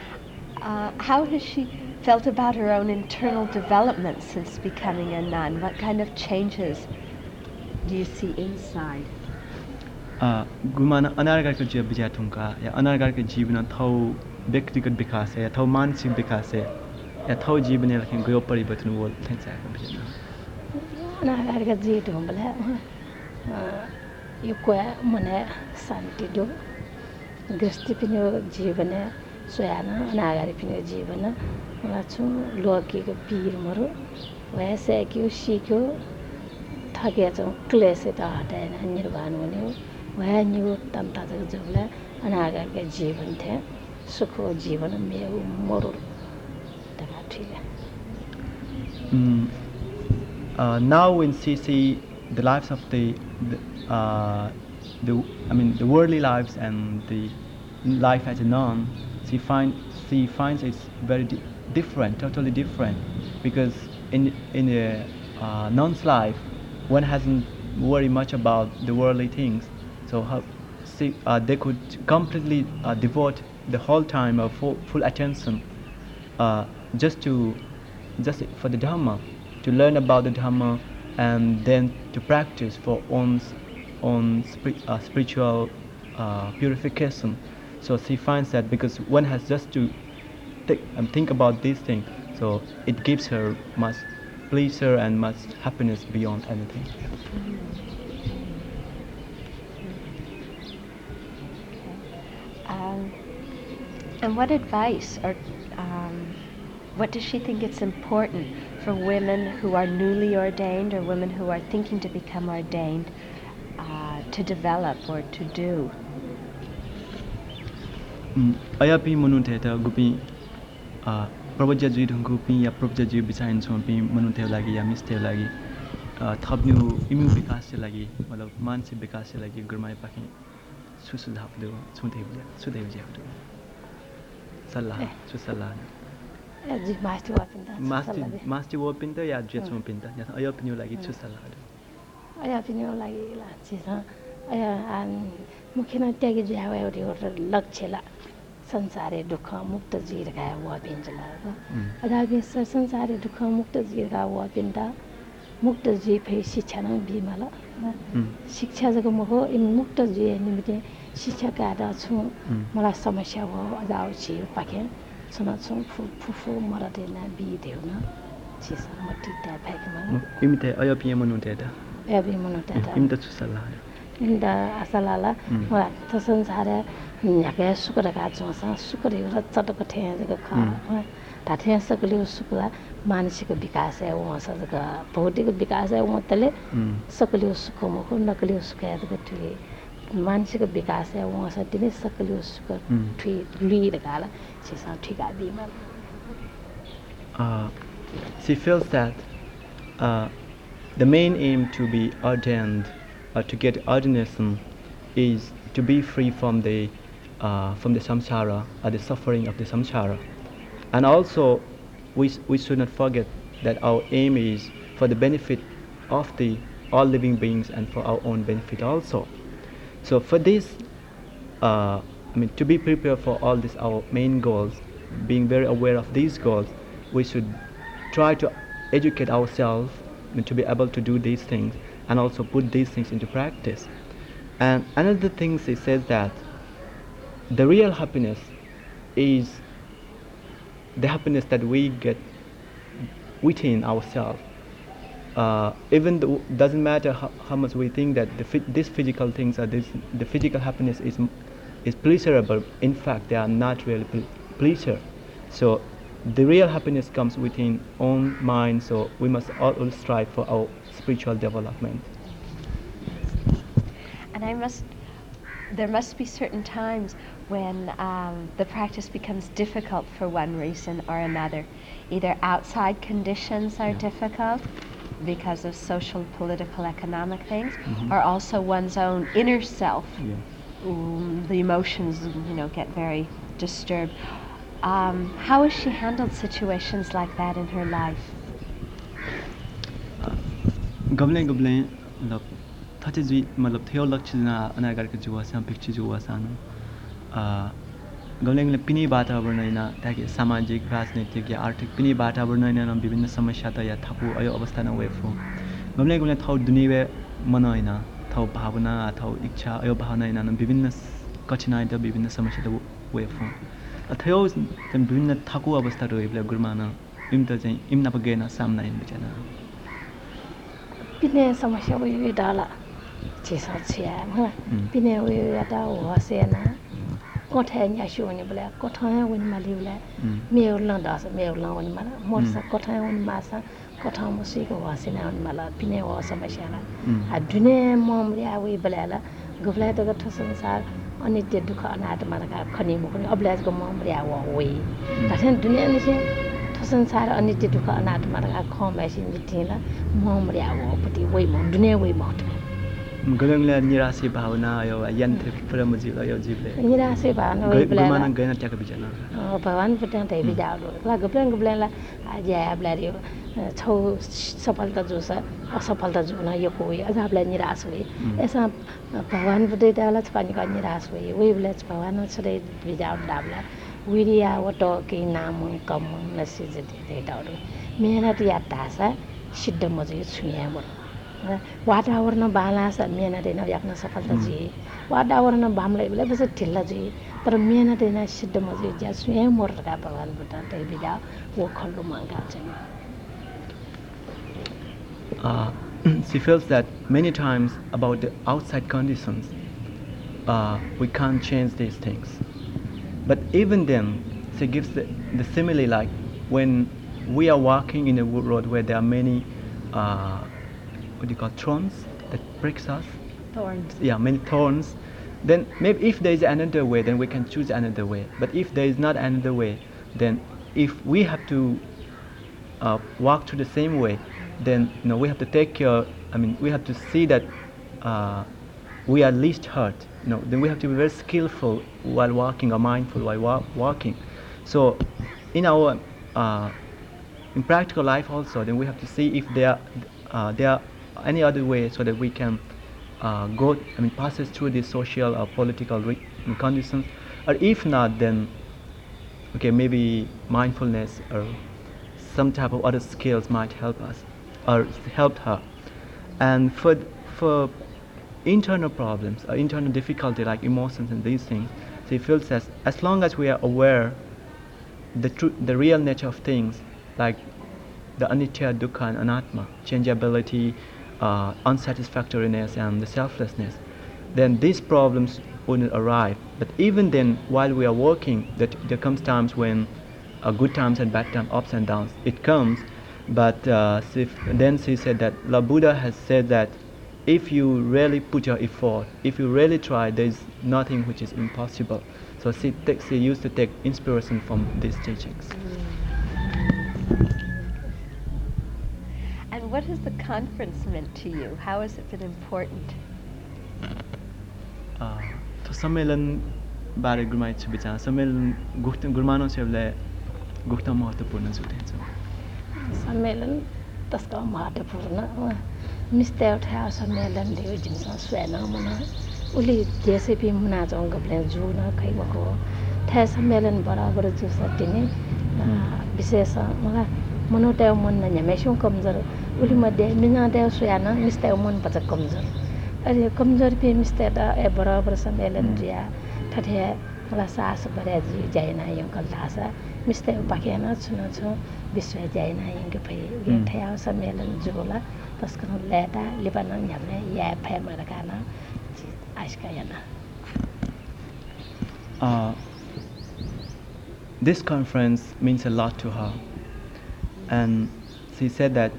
how has she felt about her own internal development since becoming a nun? What kind of changes do you see inside? गुमाना अनारगारको जीव विजातुंका या अनारगारको जीवन थौ व्यक्तिगत विकास है या थौ मानसिक विकास है या थौ जीवन लखिन गयो परिवर्तन वो थैंचाको बिजना अनारगारको जीवन होला यो कोया मने शान्ति दो गृहस्थी पनि जीवन सोयाना अनागारी पनि जीवन लाछु लोकीको पीर मरो वैसे क्यों सीखो थके छ क्लेश त हटाएन निर्वाण हुने वह न्यू तन्ता जबले अनागारको जीवन थे सुखो जीवन मेरो मरो तका ठीक है. Now when she see the lives of the worldly lives and the life as a nun, she finds it's very different, totally different, because in a nun's life one hasn't worried much about the worldly things. So they could completely devote the whole time of full attention just for the Dhamma, to learn about the Dhamma, and then to practice for own spiritual purification. So she finds that because one has just to think about these things, so it gives her much pleasure and much happiness beyond anything. And what advice or what does she think it's important for women who are newly ordained or women who are thinking to become ordained to develop or to do? Ayapi manunteta gupi प्रवज्य जी ढुङ्गुपी या प्रवज्य जी बिचाइन छोपी मनुथेव लागि या मिस्थेव लागि थप्नु इम्यु विकास लागि मतलब मानसिक विकास लागि गुरमाइ पाखि सुझाव दो सुदेव जी सल्लाह सुसल्लाह जी मास्टर वपिन त या जे छोपिन त या अयपिनु लागि सुसल्लाह अयपिनु लागि ला छिसा अय मुख्य न त्यागी जावे एउटा लक्ष्यला संसारे दुःख मुक्त जीरगा वपिन्जला अदाबि संसारे दुःख मुक्त जीरगा वपिन्दा मुक्त जी फे शिक्षा न बिमला शिक्षा जको मको मुक्त जी निमित्ते शिक्षा गादा छु मलाई समस्या हो अजाउ छि पाखे सुन छु फुफु मरते न बि देउ न छिसा मति ता भागमा इमिते अयपिए मनुतेटा इमिते छुसला इंदा असलाला वा त संसार याके सुकर का जोसा सुकर र चटक ठे जको ख ताथे सकले सुकला मानसिक विकास है वहाँ से जका भौतिक विकास है वहाँ तले सकले सुख मको नकले सुख है जका ठे मानसिक विकास है वहाँ से तिने सकले सुख ठे ली रकाला छिसा ठीक आदि में she feels that the main aim to be ordained or to get ordination is to be free from the samsara or the suffering of the samsara, and also we should not forget that our aim is for the benefit of the all living beings and for our own benefit also. So for this, to be prepared for all these our main goals, being very aware of these goals, we should try to educate ourselves to be able to do these things and also put these things into practice. And another thing she says that the real happiness is the happiness that we get within ourselves. Even though doesn't matter how much we think that these physical things are the physical happiness is pleasurable. In fact, they are not really pleasure. So the real happiness comes within own mind. So we must always strive for our spiritual development. And there must be certain times when the practice becomes difficult for one reason or another. Either outside conditions are difficult because of social, political, economic things, or also one's own inner self. The emotions, get very disturbed. How has she handled situations like that in her life? थचेजी मतलब थियो लक्ष्य जना अनागारको जुवा सा picture जुवा सानो गमलेंगले पिनी वातावरण हैन ताकि सामाजिक राजनीतिक या आर्थिक पिनी वातावरण हैन विभिन्न समस्या त या थापु अयो अवस्था न वेफो गमलेंगले थौ दुनिया मन हैन थौ भावना थौ इच्छा अयो भावना हैन विभिन्न कठिनाइ त विभिन्न समस्या त वेफो थियो विभिन्न थाकु अवस्था रहेबले गुरमान इम त चाहिँ इम नपगेन सामना इन बिचना पिने समस्या वे डाला छिसा छिया म पिने वे याता होसेना कोठा न्यासु भने बले कोठा वन मालिउला मेउला दास मेउला वन माला मोरसा कोठा वन मासा कोठा मसिको होसेना वन माला पिने हो समस्या ना आ दुने ममरिया वे बलेला गफला त गठ संसार अनित्य दुःख अनाहत मानका खनि मुखनि अबलाजको ममरिया हो वे तसन दुनिया निसे संसार अनित्य दुःख अनाहत मानका खमेसिन जिथिला ममरिया हो पति वे म दुने वे मत गलंगला निराशे भावना यो यंत्र प्रमुजिला यो जीवले निराशे भावना वही गुमाना गैना त्याग बिजना भगवान पुट्यां तै बिजाडो ला गब्लेला आज आबलारियो छौ सफलता जोसा असफलता जोना यो कोई आज आबला निराश हुई ऐसा भगवान पुटे त्याला छपानी का निराश हुई वही बले भगवान छरे बिजाड डाबला विरिया वटो के नाम कम नसिज दे डाडो मेहनत या तासा सिद्ध मजे छुया मो वातावरण बालास मेहनत न याक्न सफलता जी वातावरण बामले बले बस ठिल्ला जी तर मेहनत न सिद्ध मजे ज्या छुया मोर का भगवान पुटा तै बिजा वो खल्लो मांगा चाहिँ she feels that many times about the outside conditions we can't change these things. But even then, she gives the simile like when we are walking in a road where there are many, what do you call, thorns that pricks us? Thorns. Yeah, many thorns. Then maybe if there is another way, then we can choose another way. But if there is not another way, then if we have to walk through the same way, then we have to take care. I mean, we have to see that we are least hurt. Then we have to be very skillful while walking or mindful while walking. So in our in practical life also, then we have to see if there are any other way so that we can passes through these social or political conditions, or if not, then okay, maybe mindfulness or some type of other skills might help us or help her. And for internal problems or internal difficulty like emotions and these things, she feels as long as we are aware the real nature of things like the anicca, dukkha and anatma, changeability, unsatisfactoriness and the selflessness, then these problems wouldn't arrive. But even then, while we are working, that there comes times when good times and bad times, ups and downs, it comes. But then she said that La Buddha has said that if you really put your effort, if you really try, there is nothing which is impossible. So she used to take inspiration from these teachings. And what has the conference meant to you? How has it been important? तो सम्मेलन बारे गुरुमा इच्छा विचार सम्मेलन गुरुमानो सेवले गुप्त महत्त्वपूर्ण जुटेछ सम्मेलन तस्का महत्त्वपूर्ण मिस्ते उठा सम्मेलन दियो जिनसा स्वयं मना उली जैसे भी मुना जाऊं गबले जुना खै बको था सम्मेलन बराबर जो सटिने विशेष मला मनोटे मन न न्यामेशो कमजोर उली मध्ये मिना दे स्वयं मिस्ते मन पच कमजोर अरे कमजोर पे मिस्ते दा ए बराबर सम्मेलन जिया ठठे मला सास बरे जी जायना यं कलतासा मिस्ते पाकेना छुना छ विश्व जायना यं के भई ये ठया सम्मेलन जुला तस्कन लेटा लिपन न्यामने या फे मरकाना आजका याना This conference means a lot to her, and she said that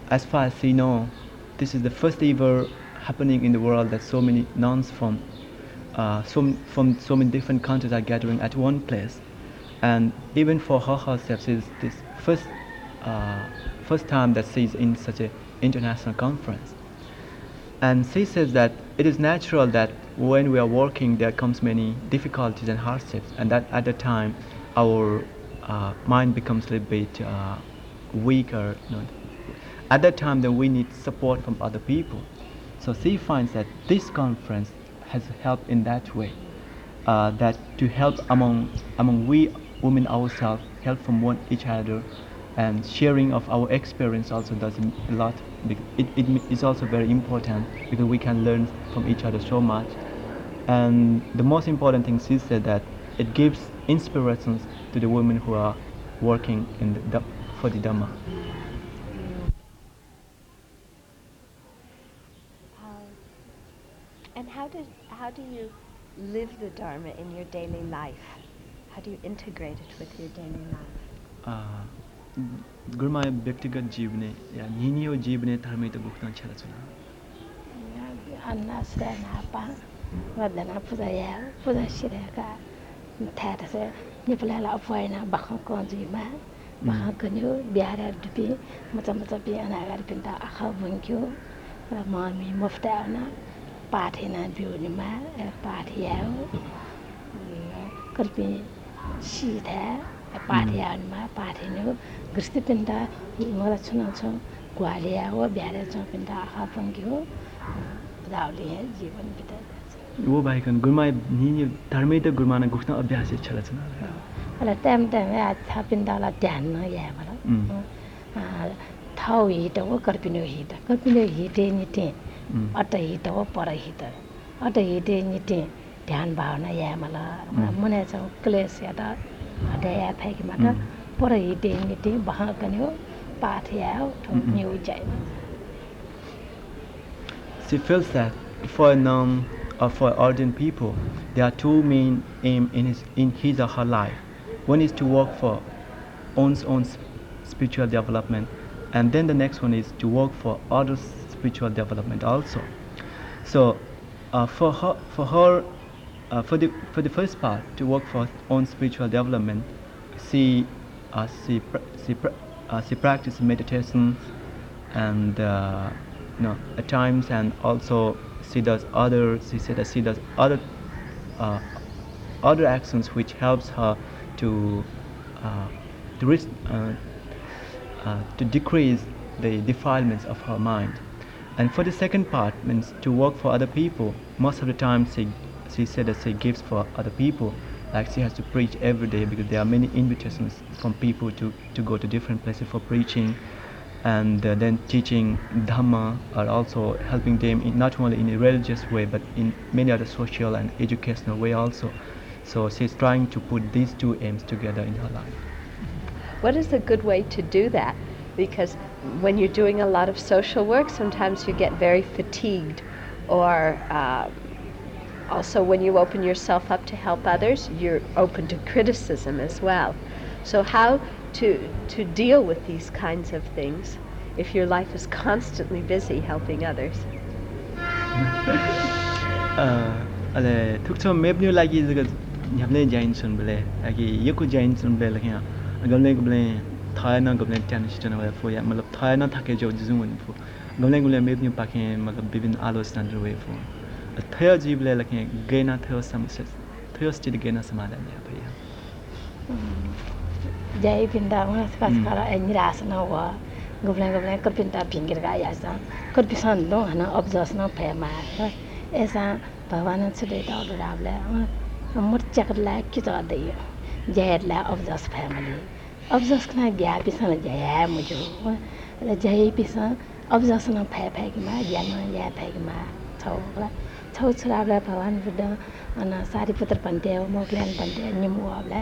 as far as she knows, this is the first ever happening in the world that so many nuns from so many different countries are gathering at one place, and even for her herself, it's this first time that she's in such an international conference. And she says that it is natural that when we are working, there comes many difficulties and hardships, and that at the time our mind becomes a little bit weaker. At that time, then we need support from other people. So she finds that this conference has helped in that way, that to help among we women ourselves, help from each other, and sharing of our experience also does a lot. It is also very important because we can learn from each other so much. And the most important thing, she said that it gives inspirations to the women who are working for the Dhamma. And how do you live the Dharma in your daily life? How do you integrate it with your daily life? गुरुमा व्यक्तिगत जीवने या निनियो जीवने धर्म त गुप्त छला छला अन्ना श्रेनापा वदना पूजा शिरेका थार से निपलाला अफवाइना बखा कोजीमा बखा कन्यो बिहार दुपी मचा बि अनागार पिन्ता आखा भंक्यो Mommy moved down. Party na biunima, party out. Could be she there, a party out my party no. Gristipinda, Morachunachon, Gualia, or Biarachopinda, Hapangio, without the head, even with that. वो बाहेक गुरुमा नि धर्मै त गुरुमा न गुख्न अभ्यास छ छ अला टाइम आ थापिन्दाला ध्यान न या मला थाउ हिट हो कर्पिनो हिटे निटे अट हिट हो पर हिट अट हिटे निटे ध्यान भावना या मला मने छ क्लेश या त अडया थाकी माता पर हिटे निटे बहा कन्यो पाठ या ठो न्यू जाय. She feels that for non or for ordinary people, there are two main aims in his or her life. One is to work for one's own spiritual development, and then the next one is to work for others' spiritual development also. So, for the first part, to work for own spiritual development, she practices meditation and at times, and also she does other actions which helps her to decrease the defilements of her mind. And for the second part, means to work for other people. Most of the time she said that she gives for other people, like she has to preach every day because there are many invitations from people to go to different places for preaching, and then teaching Dhamma, or also helping them not only in a religious way but in many other social and educational way also. So she's trying to put these two aims together in her life. What is a good way to do that? Because when you're doing a lot of social work, sometimes you get very fatigued, or also when you open yourself up to help others, you're open to criticism as well. So how to deal with these kinds of things if your life is constantly busy helping others? थुक्छ मेप्नु लागि हामीले जाइन्छन् बेले लागि यको जाइन्छन् बेले यहाँ गल्ने गल्ने थाय न गल्ने त्यान सिस्टम वाला फो या मतलब थाय न थाके जो जुन फो गल्ने गल्ने मेप्नु पाके मतलब विभिन्न आलोचना रुवे फो थय जीवले लखे गेना थय समस्या थय स्थिति गेना समाधान या भैया जय पिंडा मस्कास करा निराश न हुआ गब्ले करपिंडा भिंगिर गा यासा करपिसन नो हना अब्जस न फेमा ऐसा भगवान से देता और रावले मर चकला कि तो दे जय ला अब्जस फैमिली अब्जस ना गया पिसन जय मुझे जय पिसन अब्जस न फै कि मा या फै कि मा छौ छरावले भगवान बुद्ध अन सारीपुत्र भन्थे मोगल्यान भन्थे निमु आवले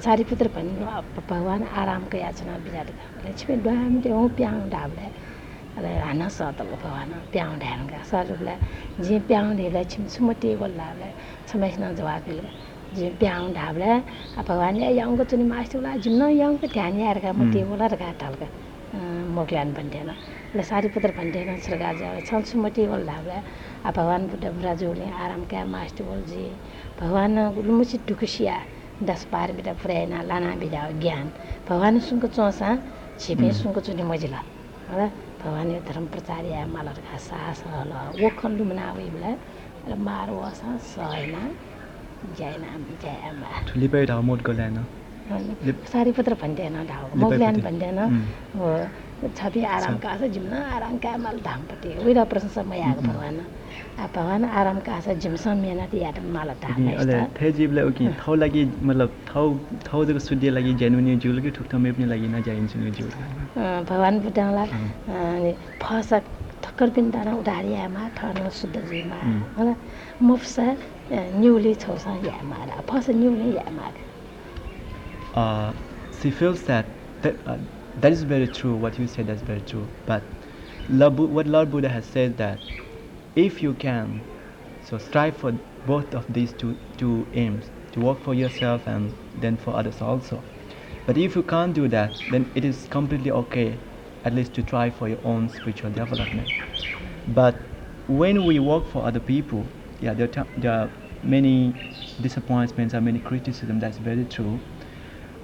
सारीपुत्र भन्नु भगवान आरामको याचना बिराट लक्ष्मी डोम त्यो प्याउ ढाबले अरे हाना सतल भगवान प्याउ ढानगा सरले जे प्याउ ढे लक्ष्मी सुमति गोलाले समस्या जवाबले जे प्याउ ढाबले भगवान यंग चुनी मास्टरला जिन्न यंग ध्यान यारका मति गोला रका टालका मोगल्यान भन्थेन ल सारीपुत्र भन्थेन सरगा जा छन सुमति गोलाले भगवान बुद्ध ब्राजुले आरामका मास्टर बोलजी भगवान गुलमुची टुकुसिया 10 पार बिटा पुराना लाना बिटा ज्ञान भगवान सुनको चौसा छिपे सुनको चुनी मजिला होला भगवान धर्म प्रचार या मालर का सास होला वो खण्डु मनावे बला मारो सा सैना जयमा लिपै ढामोट गलेन सारीपुत्र भन्दैन ढाउ मोगल्यान भन्दैन हो छबी आराम का छ जिम्न आराम का माल धामपटे उइरा प्रशंसा मयाको भगवान आराम का छ जिमसन मेहनत याद माल धाम अले थे जीवले ओकी थौ लागि मतलब थौ जको सुध्य लागि जेनुनी जुल के ठुक थमे पनि लागि न जाइन्छ नि जुल भगवान बुद्धला फसा थक्कर पिन दाना उडारियामा ठन शुद्ध जीमा होला मुफसा न्यूली छोसा यामा फसा न्यूली यामा she feels that is very true. What you said, that's very true. But what Lord Buddha has said, that if you can, so strive for both of these two aims, to work for yourself and then for others also. But if you can't do that, then it is completely okay, at least to try for your own spiritual development. But when we work for other people, yeah, there are many disappointments and many criticism. That's very true.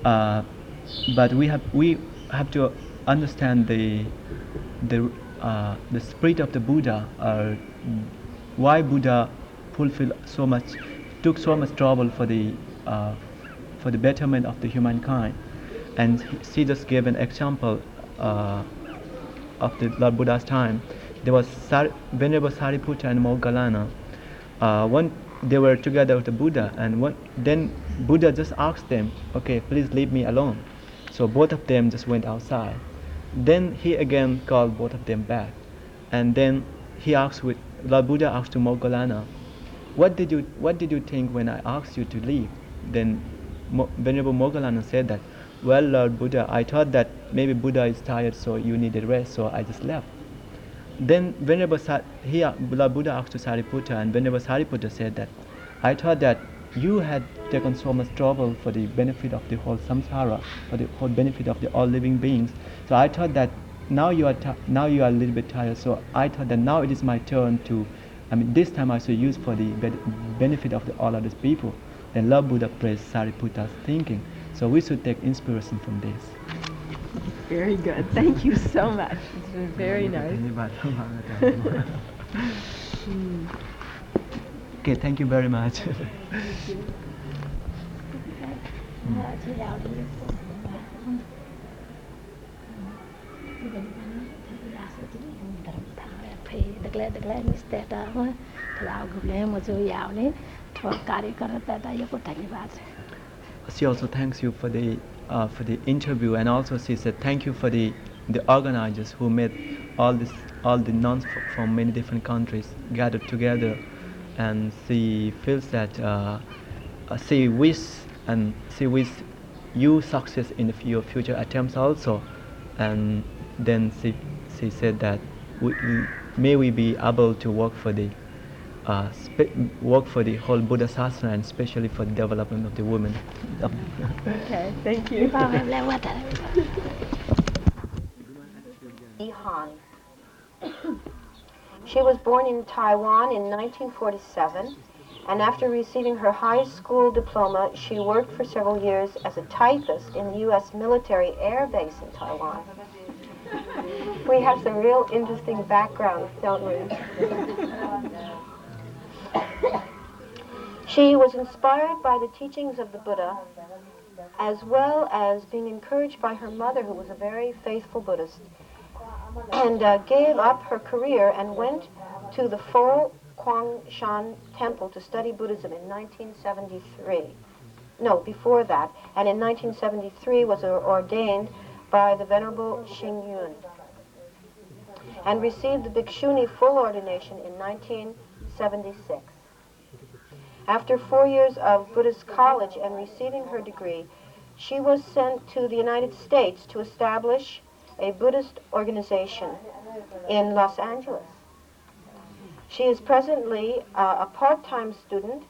But we have to understand the the spirit of the Buddha, or why Buddha took so much trouble for the betterment of the humankind. And she just gave an example of the Lord Buddha's time. There was Venerable Sariputta and Moggallana. One, they were together with the Buddha, and then Buddha just asked them, "Okay, please leave me alone." So both of them just went outside. Then he again called both of them back, and then Lord Buddha asked to Moggallana, "What did you think when I asked you to leave?" Then Venerable Moggallana said that, "Well, Lord Buddha, I thought that maybe Buddha is tired, so you needed rest, so I just left." Then Lord Buddha asked to Sariputta, and Venerable Sariputta said that, "I thought that you had taken so much trouble for the benefit of the whole samsara, for the whole benefit of all living beings. So I thought that now you are a little bit tired. So I thought that now it is my turn to, this time I should use for the benefit of all other people." Then Lord Buddha praised Sariputta's thinking. So we should take inspiration from this. Very good. Thank you so much. It's been very nice. Okay, thank you very much. She also thanks you for the interview, and also she said thank you for the organizers who made all the nuns from many different countries gathered together, and she feels that she wishes you success in your future attempts also, and then she said that may we be able to work for the whole Buddha Sasana, and especially for the development of the women. Okay, thank you. Han. She was born in Taiwan in 1947, and after receiving her high school diploma, she worked for several years as a typist in the U.S. military air base in Taiwan. We have some real interesting backgrounds, don't we? She was inspired by the teachings of the Buddha, as well as being encouraged by her mother, who was a very faithful Buddhist, and gave up her career and went to the Fo Guang Shan Temple to study Buddhism in 1973. No, before that. And in 1973 was ordained by the Venerable Xing Yun, and received the Bhikshuni full ordination in 1976. After 4 years of Buddhist college and receiving her degree, she was sent to the United States to establish a Buddhist organization in Los Angeles. She is presently a part-time student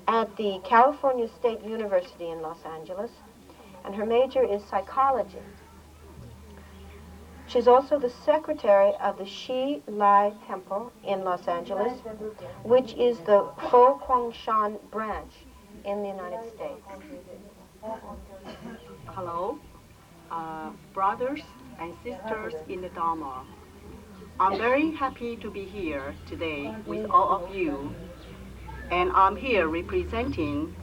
at the California State University in Los Angeles, and her major is psychology. She's also the secretary of the Shi Lai Temple in Los Angeles, which is the Fo Guang Shan branch in the United States. Hello, brothers and sisters in the Dharma. I'm very happy to be here today with all of you, and I'm here representing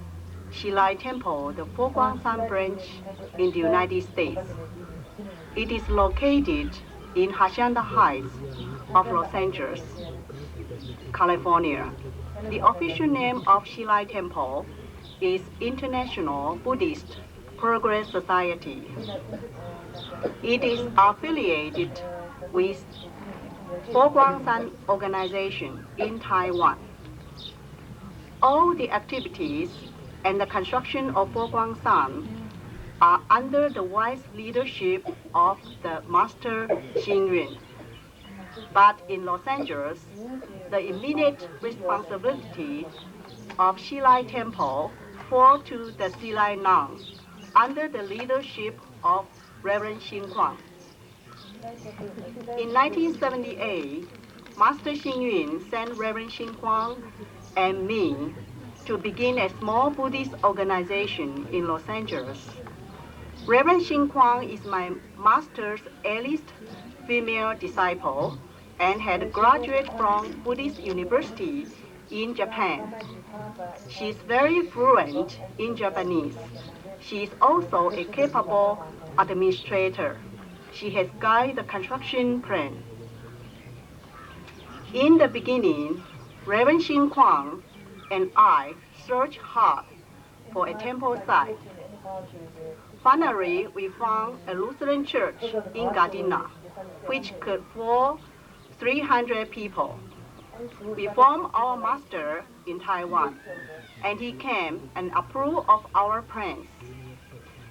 Shi Lai Temple, the Fo Guang Shan branch in the United States. It is located in Hacienda Heights of Los Angeles, California. The official name of Shi Lai Temple is International Buddhist Progress Society. It is affiliated with Fo Guang Shan organization in Taiwan. All the activities and the construction of Fo Guang Shan are under the wise leadership of the Master Xing Yun. But in Los Angeles, the immediate responsibility of Shi Lai Temple fall to the Shi Lai nuns under the leadership of Reverend Xing Kuang. In 1978, Master Xing Yun sent Reverend Xing Kuang and me to begin a small Buddhist organization in Los Angeles. Reverend Xing Kuang is my master's earliest female disciple and had graduated from Buddhist University in Japan. She is very fluent in Japanese. She is also a capable administrator. She has guided the construction plan. In the beginning, Reverend Xin Kwang and I searched hard for a temple site. Finally, we found a Lutheran church in Gardena, which could hold 300 people. We found our master in Taiwan, and he came and approved of our plans.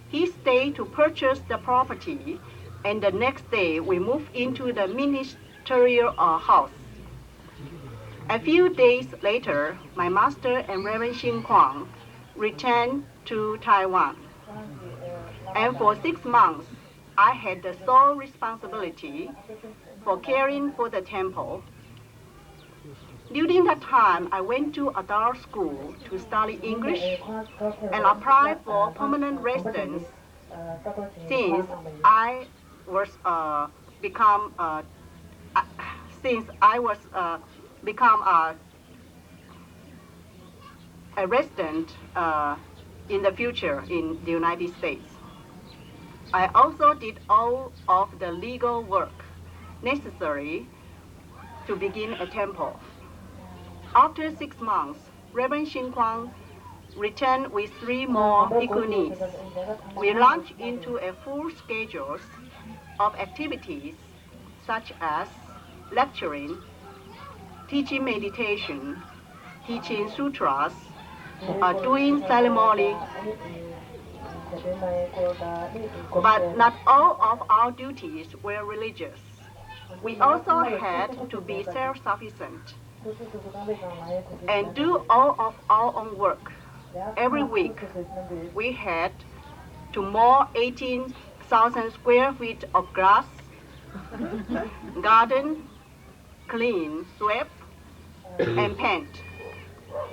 He stayed to purchase the property, and the next day we moved into the ministerial house. A few days later, my master and Reverend Xin Kwang returned to Taiwan. And for 6 months, I had the sole responsibility for caring for the temple. During that time, I went to adult school to study English and applied for permanent residence since I was become a resident in the future in the United States. I also did all of the legal work necessary to begin a temple. After 6 months, Reverend Xin Kwang returned with 3 more bhikkhunis. We launched into a full schedule of activities such as lecturing, teaching meditation, teaching sutras, doing ceremony. But not all of our duties were religious. We also had to be self-sufficient and do all of our own work. Every week, we had to mow 18,000 square feet of grass, garden, clean, sweep, and paint.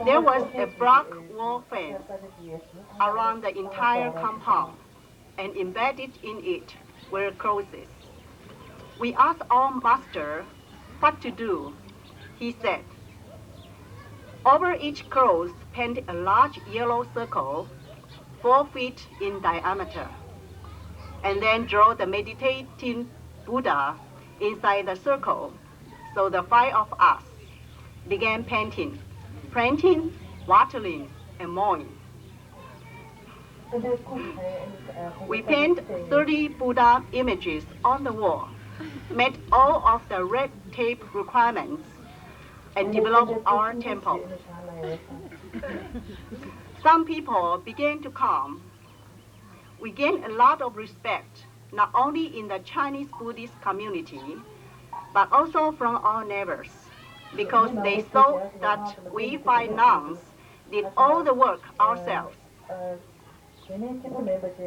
There was a black wall fence around the entire compound, and embedded in it were crosses. We asked our master what to do. He said, over each cross paint a large yellow circle 4 feet in diameter, and then draw the meditating Buddha inside the circle. So the 5 of us began painting, planting, watering, and mowing. We painted 30 Buddha images on the wall, met all of the red tape requirements, and developed our temple. Some people began to come. We gained a lot of respect, not only in the Chinese Buddhist community, but also from our neighbors, because they saw that we 5 nuns did all the work ourselves.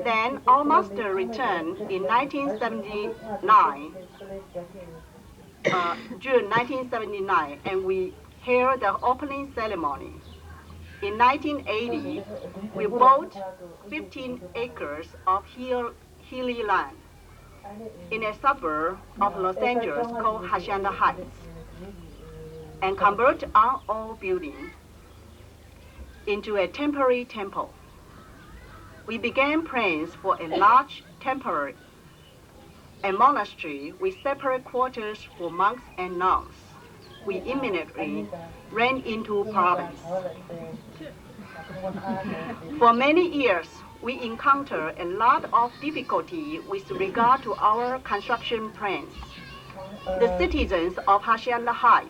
Then our master returned in 1979, June 1979, and we held the opening ceremony. In 1980, we bought 15 acres of hilly land in a suburb of Los Angeles called Hacienda Heights, and converted our old building into a temporary temple. We began plans for a large temple, a monastery with separate quarters for monks and nuns. We immediately ran into problems. For many years, we encountered a lot of difficulty with regard to our construction plans. The citizens of Hacienda Heights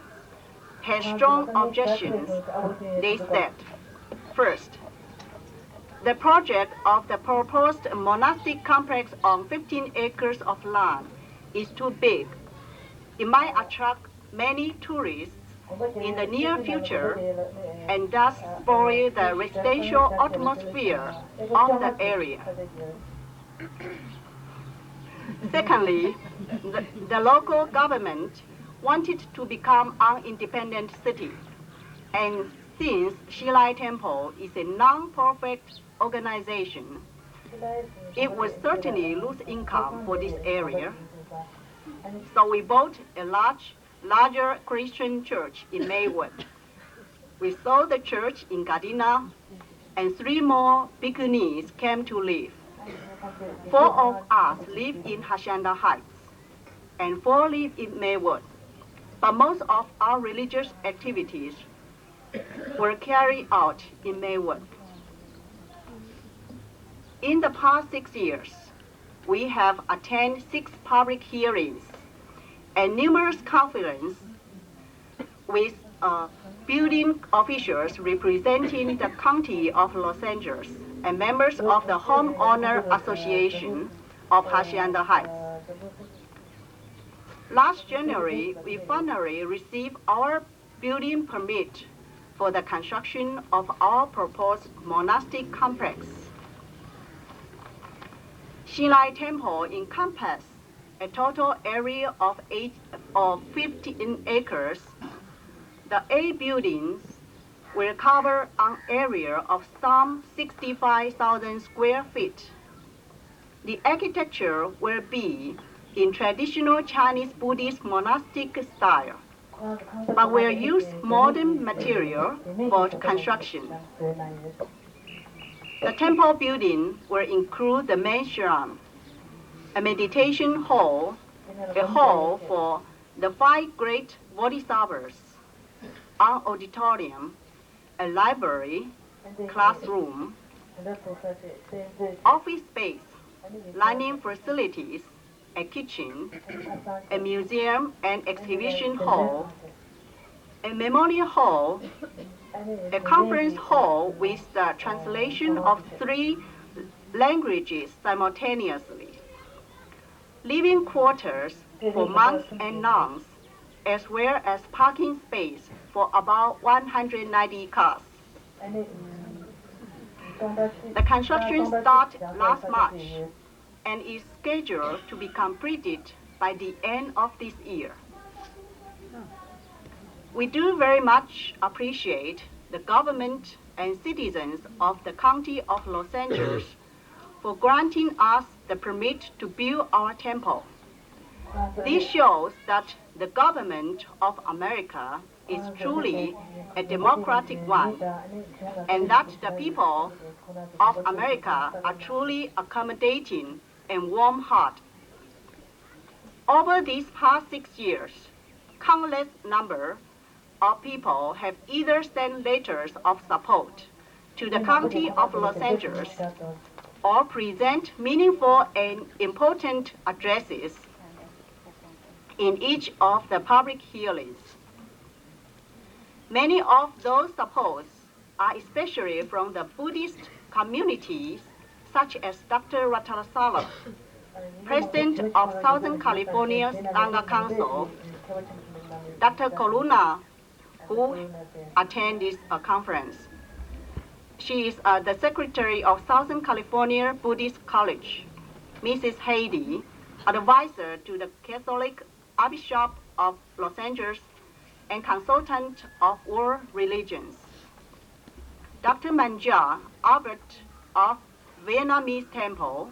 had strong objections. They said, first, the project of the proposed monastic complex on 15 acres of land is too big. It might attract many tourists in the near future and thus spoil the residential atmosphere of the area. Secondly, the local government wanted to become an independent city, and since Shilai Temple is a non-profit organization, it would certainly lose income for this area. So we built a larger Christian church in Maywood. We sold the church in Gardena, and 3 more Bhikkhunis came to live. 4 of us live in Hacienda Heights, and 4 live in Maywood. But most of our religious activities were carried out in Maywood. In the past 6 years, we have attended 6 public hearings and numerous conferences with building officials representing the County of Los Angeles and members of the Homeowner Association of Hacienda Heights. Last January, we finally received our building permit for the construction of our proposed monastic complex. Xinlai Temple encompasses a total area of 15 acres. The 8 buildings will cover an area of some 65,000 square feet. The architecture will be in traditional Chinese Buddhist monastic style, but will use modern material for construction. The temple building will include the main shrine, a meditation hall, a hall for the 5 great bodhisattvas, an auditorium, a library, classroom, office space, dining facilities, a kitchen, a museum and exhibition hall, a memorial hall, a conference hall with the translation of 3 languages simultaneously, living quarters for monks and nuns, as well as parking space for about 190 cars. The construction started last March and is scheduled to be completed by the end of this year. We do very much appreciate the government and citizens of the County of Los Angeles for granting us the permit to build our temple. This shows that the government of America is truly a democratic one, and that the people of America are truly accommodating and warm-hearted. Over these past 6 years, countless number of people have either sent letters of support to the County of Los Angeles or present meaningful and important addresses in each of the public hearings. Many of those supports are especially from the Buddhist communities, such as Dr. Ratanasalam, President of Southern California Sangha Council, Dr. Koluna, who attended this conference. She is the Secretary of Southern California Buddhist College, Mrs. Heidi, advisor to the Catholic Archbishop of Los Angeles and consultant of world religions. Dr. Manja Albert of Vietnamese Temple,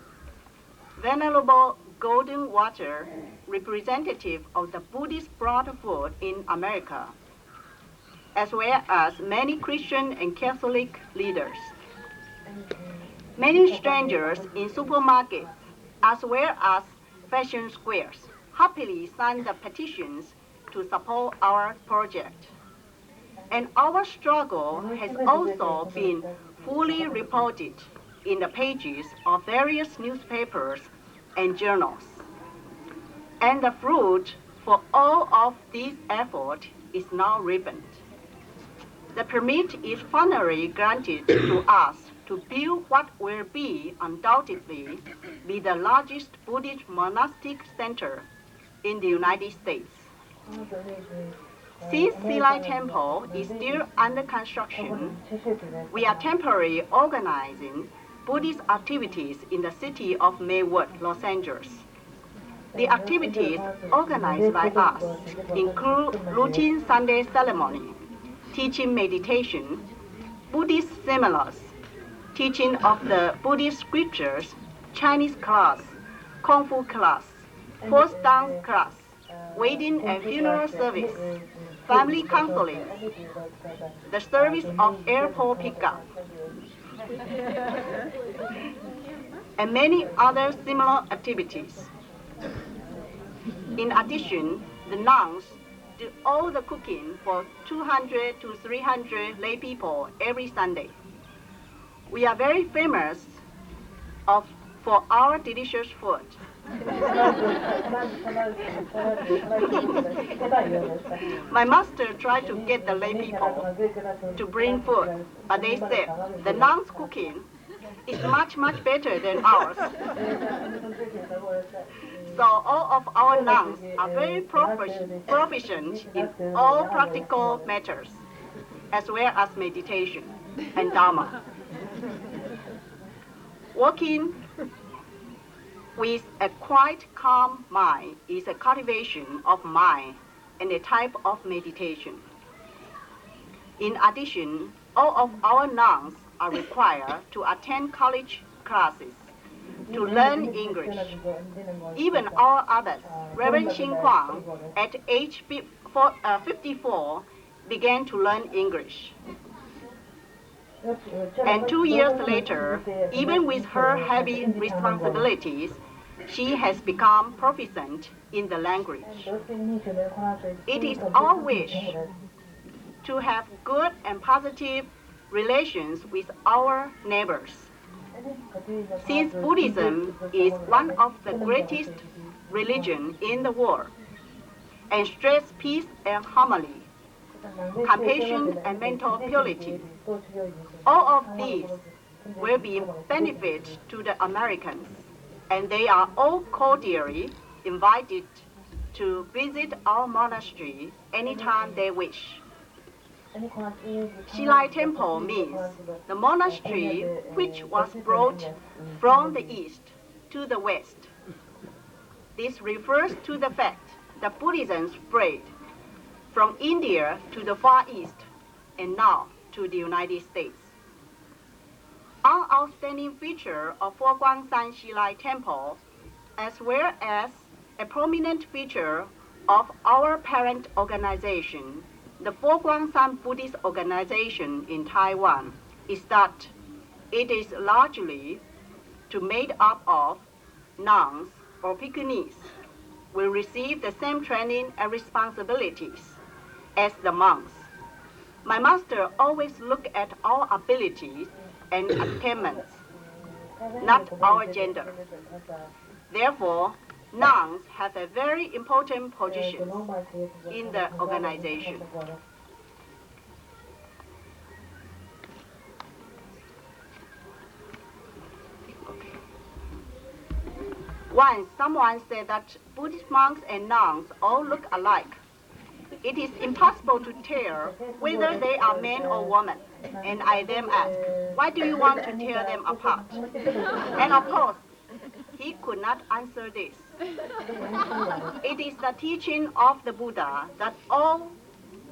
Venerable Golden Water, representative of the Buddhist Brotherhood in America, as well as many Christian and Catholic leaders. Many strangers in supermarkets, as well as fashion squares, happily signed the petitions to support our project. And our struggle has also been fully reported in the pages of various newspapers and journals. And the fruit for all of this effort is now ripened. The permit is finally granted to us to build what will be undoubtedly be the largest Buddhist monastic center in the United States. Since Xinlai Temple is still under construction, we are temporarily organizing Buddhist activities in the city of Maywood, Los Angeles. The activities organized by us include routine Sunday ceremony, teaching meditation, Buddhist seminars, teaching of the Buddhist scriptures, Chinese class, Kung Fu class, post dance class, wedding and funeral service, family counseling, the service of airport pickup, and many other similar activities. In addition, the nuns do all the cooking for 200 to 300 lay people every Sunday. We are very famous for our delicious food. My master tried to get the lay people to bring food, but they said the nuns' cooking is much, much better than ours. So all of our nuns are very proficient in all practical matters, as well as meditation and Dharma. Working with a quite calm mind is a cultivation of mind and a type of meditation. In addition, all of our nuns are required to attend college classes to learn English. Even our abbot, Reverend Xin Kwang, at age 54, began to learn English. And 2 years later, even with her heavy responsibilities, she has become proficient in the language. It is our wish to have good and positive relations with our neighbors. Since Buddhism is one of the greatest religions in the world and stresses peace and harmony, compassion and mental purity, all of these will be benefit to the Americans, and they are all cordially invited to visit our monastery anytime they wish. Shilai Temple means the monastery which was brought from the east to the west. This refers to the fact that Buddhism spread from India to the Far East and now to the United States. An outstanding feature of Foguangshan Shilai Temple, as well as a prominent feature of our parent organization, the Foguangshan Buddhist Organization in Taiwan, is that it is largely made up of nuns or bhikkhunis will receive the same training and responsibilities as the monks. My master always looked at our abilities and attainments, not our gender. Therefore, nuns have a very important position in the organization. Once someone said that Buddhist monks and nuns all look alike. It is impossible to tell whether they are men or women. And I then asked, why do you want to tear them apart? And of course, he could not answer this. It is the teaching of the Buddha that all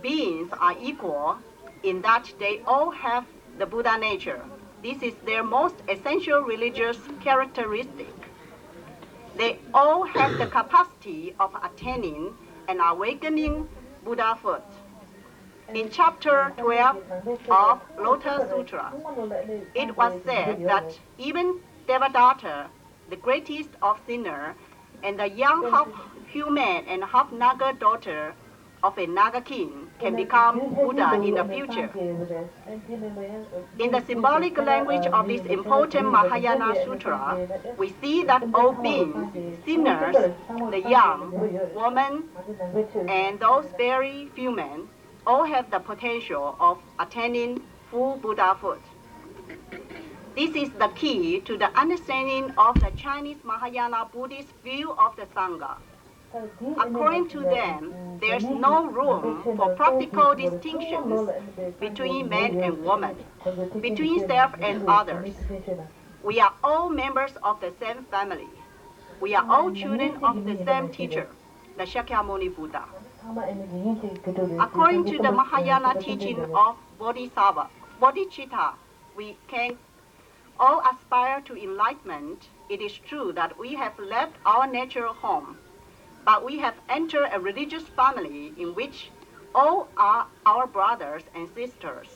beings are equal in that they all have the Buddha nature. This is their most essential religious characteristic. They all have the capacity of attaining and awakening Buddhahood. In chapter 12 of Lotus Sutra, it was said that even Devadatta, the greatest of sinners, and the young half-human and half-Naga daughter of a Naga king can become Buddha in the future. In the symbolic language of this important Mahayana Sutra, we see that all beings, sinners, the young, women, and those very human, all have the potential of attaining full Buddhahood. This is the key to the understanding of the Chinese Mahayana Buddhist view of the Sangha. According to them, there's no room for practical distinctions between man and woman, between self and others. We are all members of the same family. We are all children of the same teacher, the Shakyamuni Buddha. According to the Mahayana teaching of Bodhicitta, we can all aspire to enlightenment. It is true that we have left our natural home but we have entered a religious family in which all are our brothers and sisters.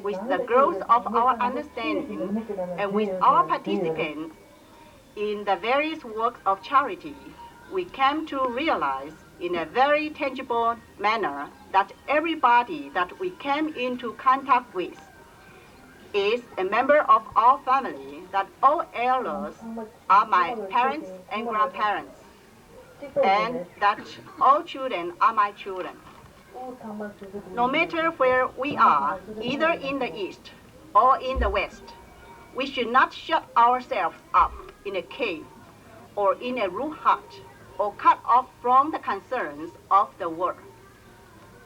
With the growth of our understanding and with our participants in the various works of charity, we came to realize in a very tangible manner that everybody that we came into contact with is a member of our family, that all elders are my parents and grandparents, and that all children are my children. No matter where we are, either in the East or in the West, we should not shut ourselves up in a cave or in a rude hut or cut off from the concerns of the world.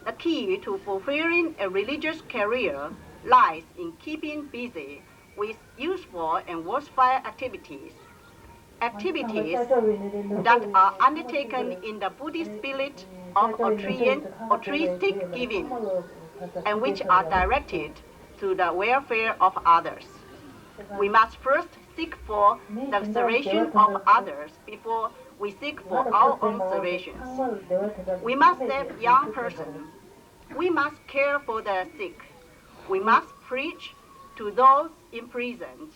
The key to fulfilling a religious career lies in keeping busy with useful and worthwhile activities. Activities that are undertaken in the Buddhist spirit of altruistic giving and which are directed to the welfare of others. We must first seek for the salvation of others before we seek for our own salvations. We must save young persons. We must care for the sick. We must preach to those imprisoned.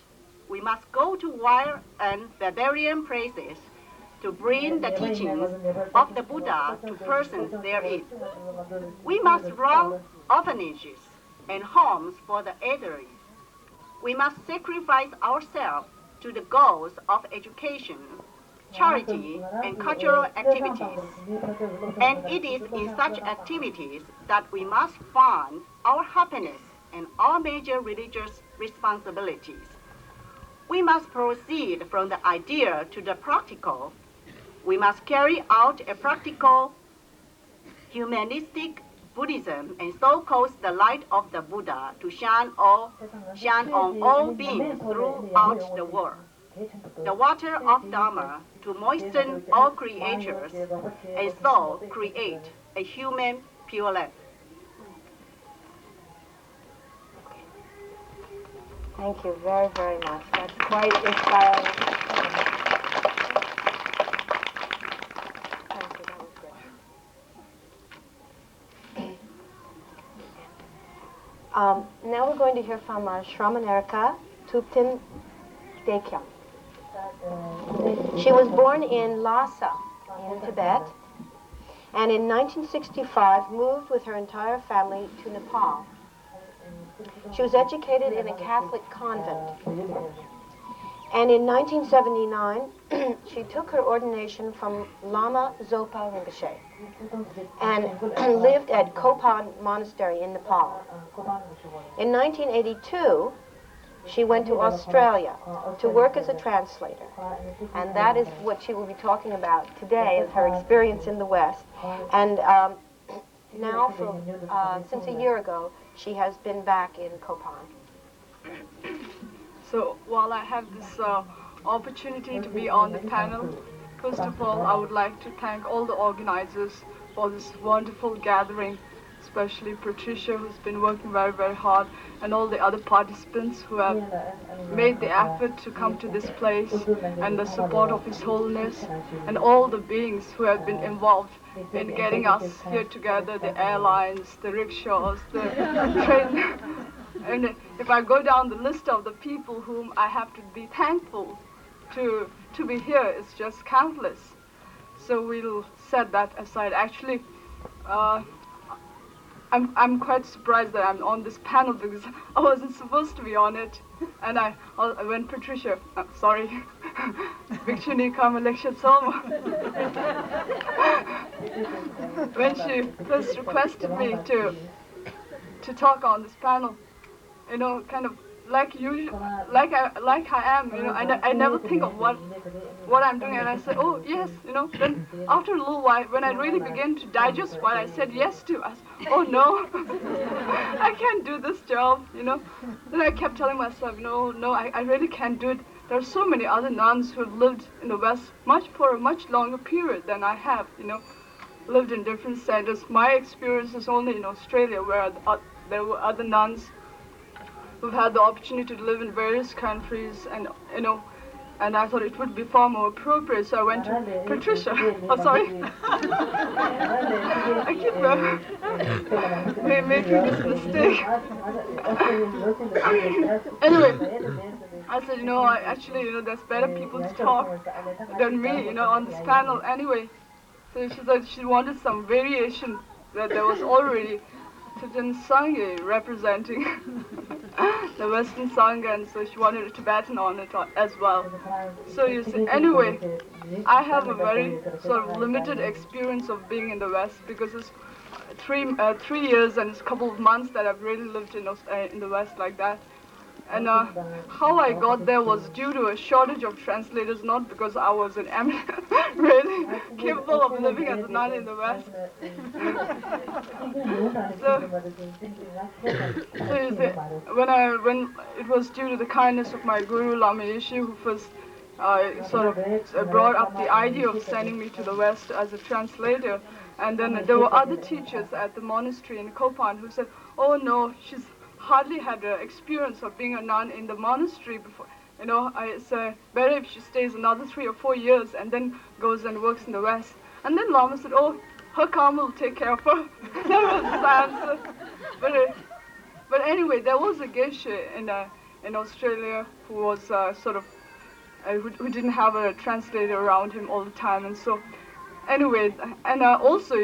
We must go to wild and barbarian places to bring the teachings of the Buddha to persons therein. We must run orphanages and homes for the elderly. We must sacrifice ourselves to the goals of education, charity, and cultural activities. And it is in such activities that we must find our happiness and our major religious responsibilities. We must proceed from the idea to the practical. We must carry out a practical, humanistic Buddhism and so cause the light of the Buddha to shine on all beings throughout the world. The water of Dharma to moisten all creatures and so create a human pure land. Thank you very, very much. That's quite inspiring. Thank you, that was good. Now we're going to hear from Shramanarika Thupten Dekyam. She was born in Lhasa in Tibet, and in 1965 moved with her entire family to Nepal. She was educated in a Catholic convent. And in 1979, she took her ordination from Lama Zopa Rinpoche and lived at Kopan Monastery in Nepal. In 1982, she went to Australia to work as a translator. And that is what she will be talking about today, is her experience in the West. And now, since a year ago, she has been back in Kopan. So while I have this opportunity to be on the panel, first of all, I would like to thank all the organizers for this wonderful gathering, especially Patricia, who's been working very, very hard, and all the other participants who have made the effort to come to this place, and the support of His Holiness, and all the beings who have been involved in getting us here together, the airlines, the rickshaws, the train. And if I go down the list of the people whom I have to be thankful to be here, it's just countless. So we'll set that aside. Actually, I'm quite surprised that I'm on this panel because I wasn't supposed to be on it. And when Patricia, sorry, Vikshuni Kamaleksha Soma, when she first requested me to talk on this panel, you know, kind of like usual, like I am, you know, I never think of what I'm doing, and I said, oh yes, you know. Then after a little while, when I really began to digest what I said yes to, I said, oh no, I can't do this job, you know. Then I kept telling myself, no, I really can't do it. There are so many other nuns who have lived in the West for a much longer period than I have, you know, lived in different centers. My experience is only in Australia, where there were other nuns who've had the opportunity to live in various countries, and you know, and I thought it would be far more appropriate, so I went to Patricia. Oh, sorry. I keep making this mistake. Anyway, I said, there's better people to talk than me, on this panel anyway. So she said she wanted some variation, that there was already Tibetan Sangha representing the Western Sangha, and so she wanted a Tibetan on it as well. So you see, anyway, I have a very sort of limited experience of being in the West, because it's 3 years and it's a couple of months that I've really lived in the West like that. And how I got there was due to a shortage of translators, not because I was really capable of living as a nun in the West. So you see, when it was due to the kindness of my guru Lama Yeshe, who first sort of brought up the idea of sending me to the West as a translator, and then there were other teachers at the monastery in Kopan who said, "Oh no, she's hardly had experience of being a nun in the monastery before. It's better if she stays another 3 or 4 years and then goes and works in the West." And then Lama said, "Oh, her karma will take care of her." That was the answer. But anyway, there was a geshe in Australia who was who didn't have a translator around him all the time, and so. Anyway, and also,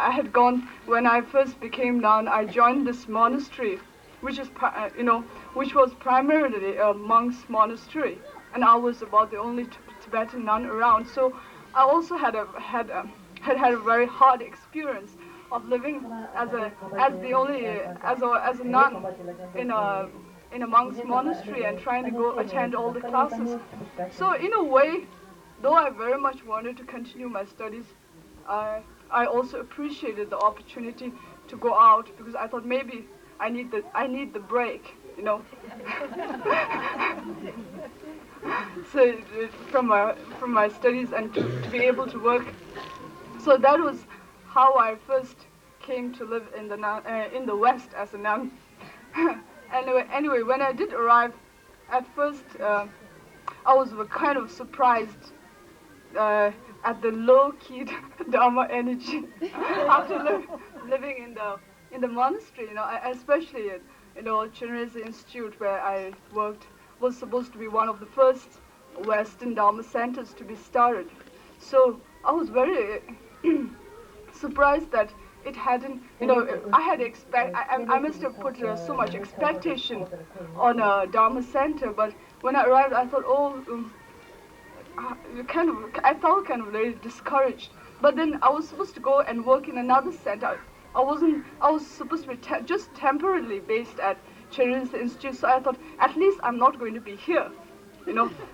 I had gone, when I first became nun, I joined this monastery, which was primarily a monk's monastery, and I was about the only Tibetan nun around. So I also had a very hard experience of living as a nun in a monk's monastery and trying to go attend all the classes. So in a way, though I very much wanted to continue my studies, I also appreciated the opportunity to go out, because I thought maybe I need the break, So from my studies and to be able to work. So that was how I first came to live in the West as a nun. Anyway, when I did arrive, at first I was kind of surprised at the low-key Dharma energy after living in the monastery. Especially at Chenrezig Institute, where I worked, was supposed to be one of the first Western Dharma centers to be started. So I was very surprised that it hadn't. I must have put so much expectation on a Dharma center, but when I arrived, I thought, I felt kind of very discouraged. But then I was supposed to go and work in another center. I was supposed to be just temporarily based at Chenrezig Institute, so I thought, at least I'm not going to be here.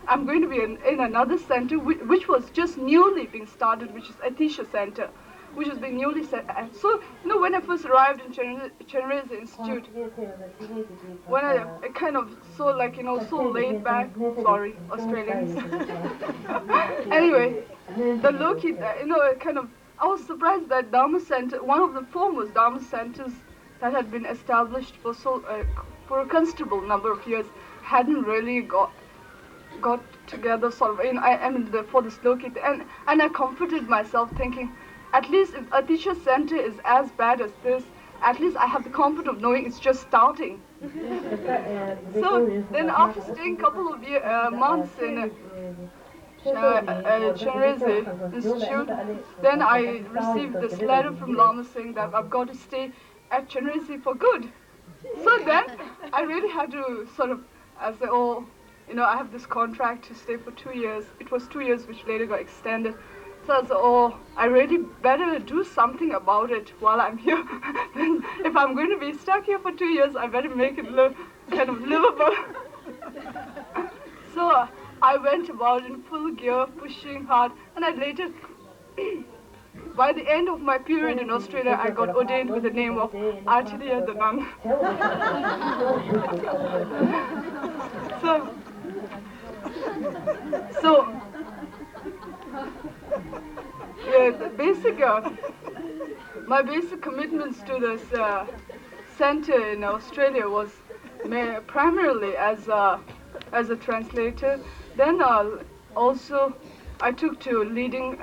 I'm going to be in another center, which was just newly being started, which is Atisha Center, which has been newly set. So, when I first arrived in Chenrezig Institute, when I kind of saw, so laid back, sorry, Australians. Anyway, the low-key, I was surprised that Dharma Center, one of the foremost Dharma centers that had been established for a considerable number of years, hadn't really got together for this low-key, and I comforted myself thinking, at least if Atisha Center is as bad as this, at least I have the comfort of knowing it's just starting. So then after staying a couple of months in Chenrezig Institute, then I received this letter from Lama saying that I've got to stay at Chenrezig for good. So then I really had to I have this contract to stay for 2 years. It was 2 years, which later got extended. So I said, I really better do something about it while I'm here. If I'm going to be stuck here for 2 years, I better make it kind of livable. So I went about in full gear, pushing hard, and I later, by the end of my period in Australia, I got ordained with the name of Artilia the Nun. So my basic commitments to this center in Australia was primarily as a translator, Then also I took to leading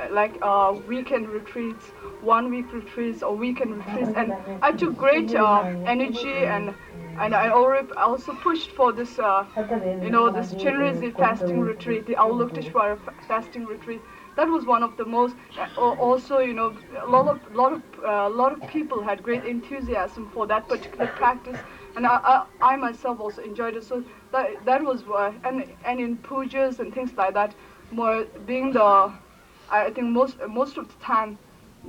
weekend retreats, 1 week retreats or weekend retreats, and I took great energy and I also pushed for this this Chinrezi fasting retreat, the Avalokiteshvara fasting retreat. That was one of the most. Also, a lot of people had great enthusiasm for that particular practice, and I myself also enjoyed it. So that was and in pujas and things like that, more being the, I think most of the time,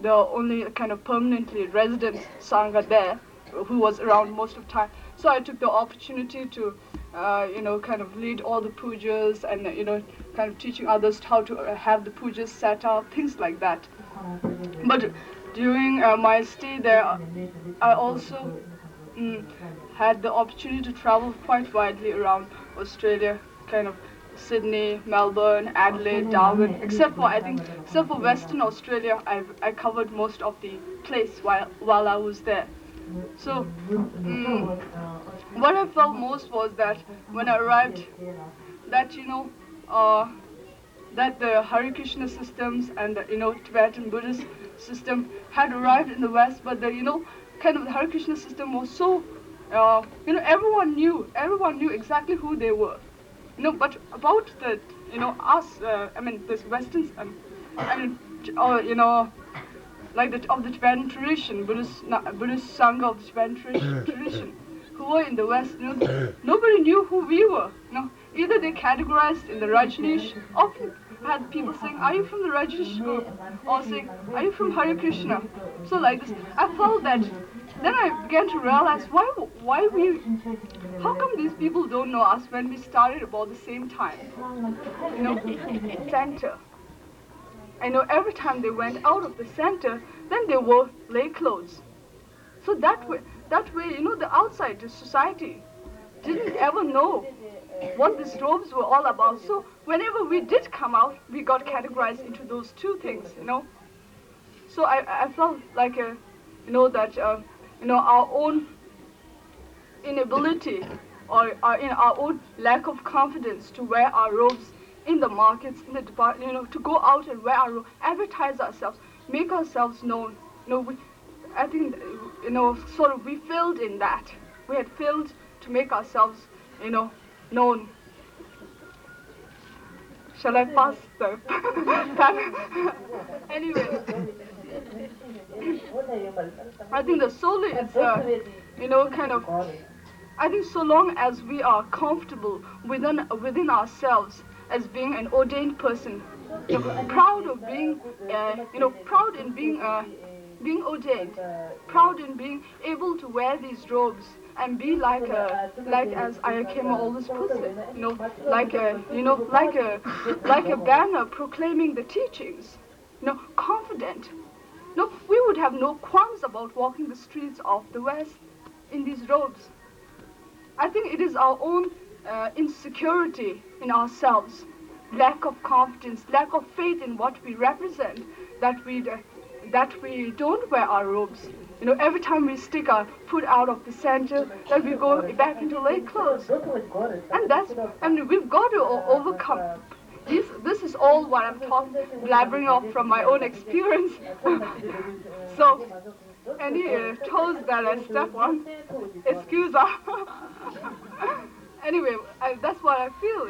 the only kind of permanently resident sangha there, who was around most of the time. So I took the opportunity to, kind of lead all the pujas and, kind of teaching others how to have the pujas set up, things like that. But during my stay there, I also had the opportunity to travel quite widely around Australia, kind of Sydney, Melbourne, Adelaide, Darwin, except for Western Australia, I covered most of the place while I was there. So what I felt most was that when I arrived, that that the Hare Krishna systems and the Tibetan Buddhist system had arrived in the West, but the kind of the Hare Krishna system was so everyone knew exactly who they were. But about the us, this Westerns, of the Tibetan tradition, Buddhist Sangha of the Tibetan tradition, who were in the West, nobody knew who we were. Either they categorized in the Rajneesh. Often had people saying, "Are you from the Rajneesh group?" or saying, "Are you from Hare Krishna?" So like this, I felt that. Then I began to realize how come these people don't know us when we started about the same time? Center. I know every time they went out of the center, then they wore lay clothes. So that way, the outside, the society, didn't ever know what these robes were all about. So whenever we did come out, we got categorized into those two things, So I felt like, our own inability or our own lack of confidence to wear our robes in the markets, in the department, to go out and wear our robe, advertise ourselves, make ourselves known. I think, sort of we failed in that. We had failed to make ourselves, known. Shall I pass the Anyway, I think the soul is, I think so long as we are comfortable within ourselves as being an ordained person, proud of being, proud in being ordained, proud in being able to wear these robes and be like as Ayakema always puts it, like a banner proclaiming the teachings, confident. We would have no qualms about walking the streets of the West in these robes. I think it is our own insecurity in ourselves, lack of confidence, lack of faith in what we represent, that we don't wear our robes. Every time we stick our foot out of the center, then we go back into lay clothes. And we've got to overcome. This is all what I'm blabbering off from my own experience. So, any toes that I step on, excuse us. Anyway, that's what I feel.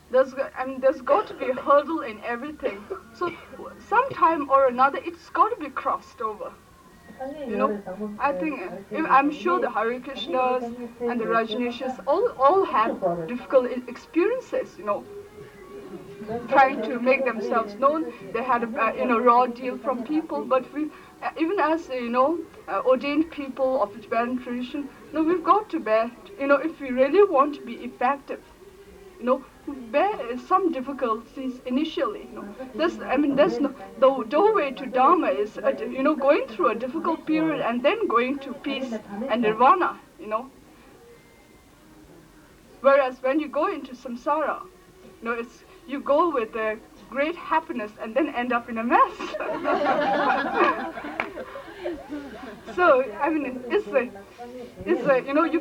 There's got to be a hurdle in everything. So sometime or another, it's got to be crossed over. I think, I'm sure the Hare Krishnas and the Rajneeshas all had difficult experiences, trying to make themselves known. They had a raw deal from people, but even as ordained people of the Tibetan tradition, we've got to bear, if we really want to be effective, bear some difficulties initially. There's no, the doorway to Dharma is, going through a difficult period and then going to peace and nirvana, Whereas when you go into samsara, you go with a great happiness and then end up in a mess. So I mean, you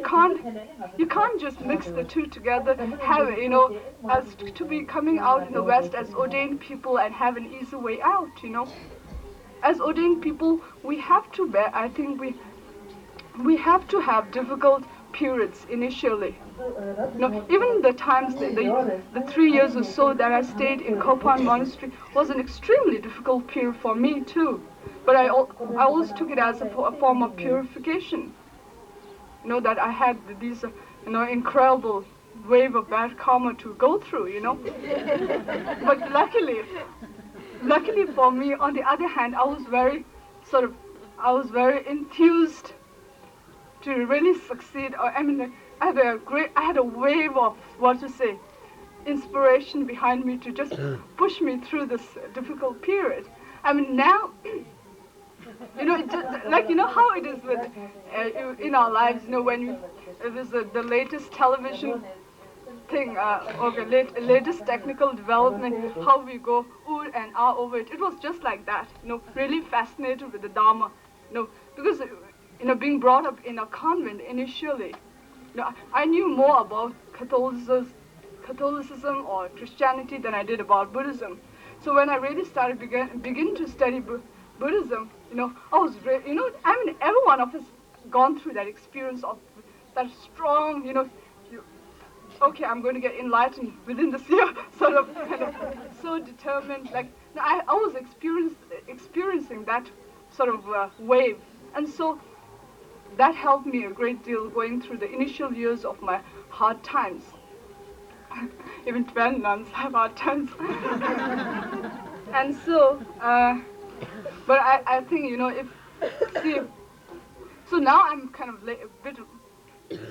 can't just mix the two together. Have as to be coming out in the West as ordained people and have an easy way out. As ordained people, we have to bear. I think we have to have difficult periods initially. Even the times, the 3 years or so that I stayed in Kopan Monastery was an extremely difficult period for me too. But I always took it as a form of purification. That I had these, incredible wave of bad karma to go through, But luckily for me, on the other hand, I was very enthused to really succeed. I had a wave of, inspiration behind me to just push me through this difficult period. I mean, now, how it is with in our lives, when there's the latest television thing, or the latest technical development, how we go ooh and ah over it. It was just like that, really fascinated with the Dharma, because, being brought up in a convent initially, I knew more about Catholicism or Christianity than I did about Buddhism. So when I really started begin to study Buddhism, I was every one of us gone through that experience of that strong, okay, I'm going to get enlightened within this year, kind of so determined. I was experiencing that sort of wave, and so that helped me a great deal going through the initial years of my hard times. Even Tibetan nuns have hard times. And so, but I think, so now I'm kind of a bit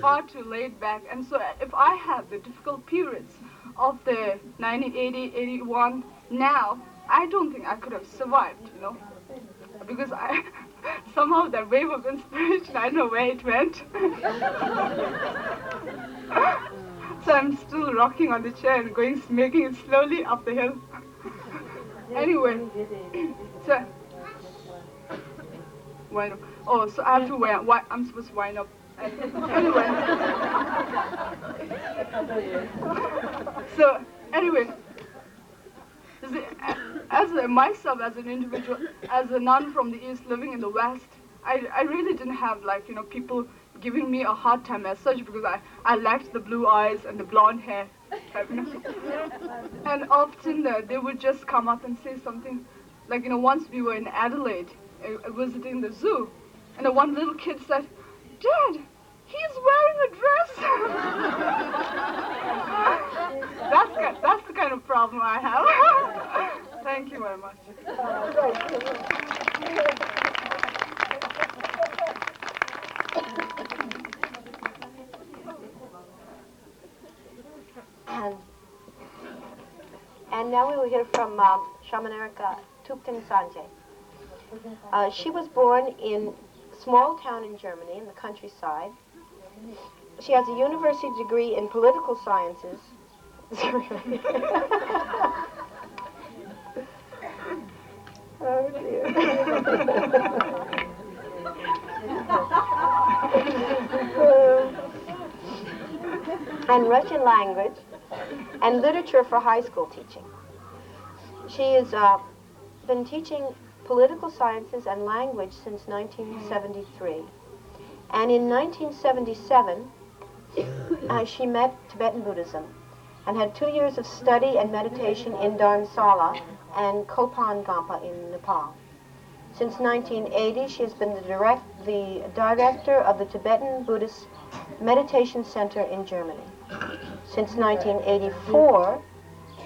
far too laid back, and so if I have the difficult periods of the 1980, 81, now, I don't think I could have survived, because somehow that wave of inspiration, I don't know where it went. So I'm still rocking on the chair and making it slowly up the hill. Anyway, so wind up. Oh, so I have to I'm supposed to wind up. Anyway. So anyway, as myself as an individual, as a nun from the East living in the West, I really didn't have people giving me a hard time as such, because I lacked the blue eyes and the blonde hair. And often they would just come up and say something, once we were in Adelaide visiting the zoo, and one little kid said, "Dad, he's wearing a dress." That's the kind of problem I have. Thank you very much. And now we will hear from Shamanerika Thupten Sanjay. She was born in a small town in Germany, in the countryside. She has a university degree in political sciences. Oh dear. And Russian language and literature for high school teaching. She has been teaching political sciences and language since 1973. And in 1977, she met Tibetan Buddhism and had 2 years of study and meditation in Dharamsala and Kopan Gampa in Nepal. Since 1980, she has been the director of the Tibetan Buddhist Meditation Center in Germany. Since 1984,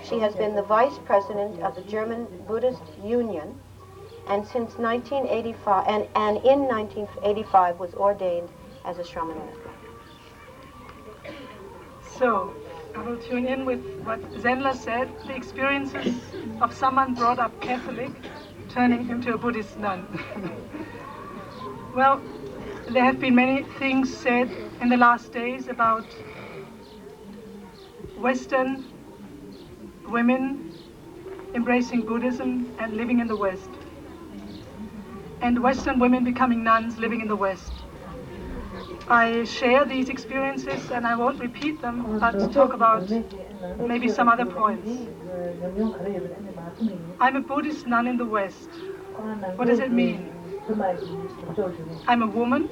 she has been the vice president of the German Buddhist Union, and since 1985, and in 1985 was ordained as a Shramanaka. So, I will tune in with what Zenla said, the experiences of someone brought up Catholic turning into a Buddhist nun. Well, there have been many things said in the last days about Western women embracing Buddhism and living in the West. and Western women becoming nuns living in the West. I share these experiences and I won't repeat them, but talk about maybe some other points. I'm a Buddhist nun in the West. What does it mean? I'm a woman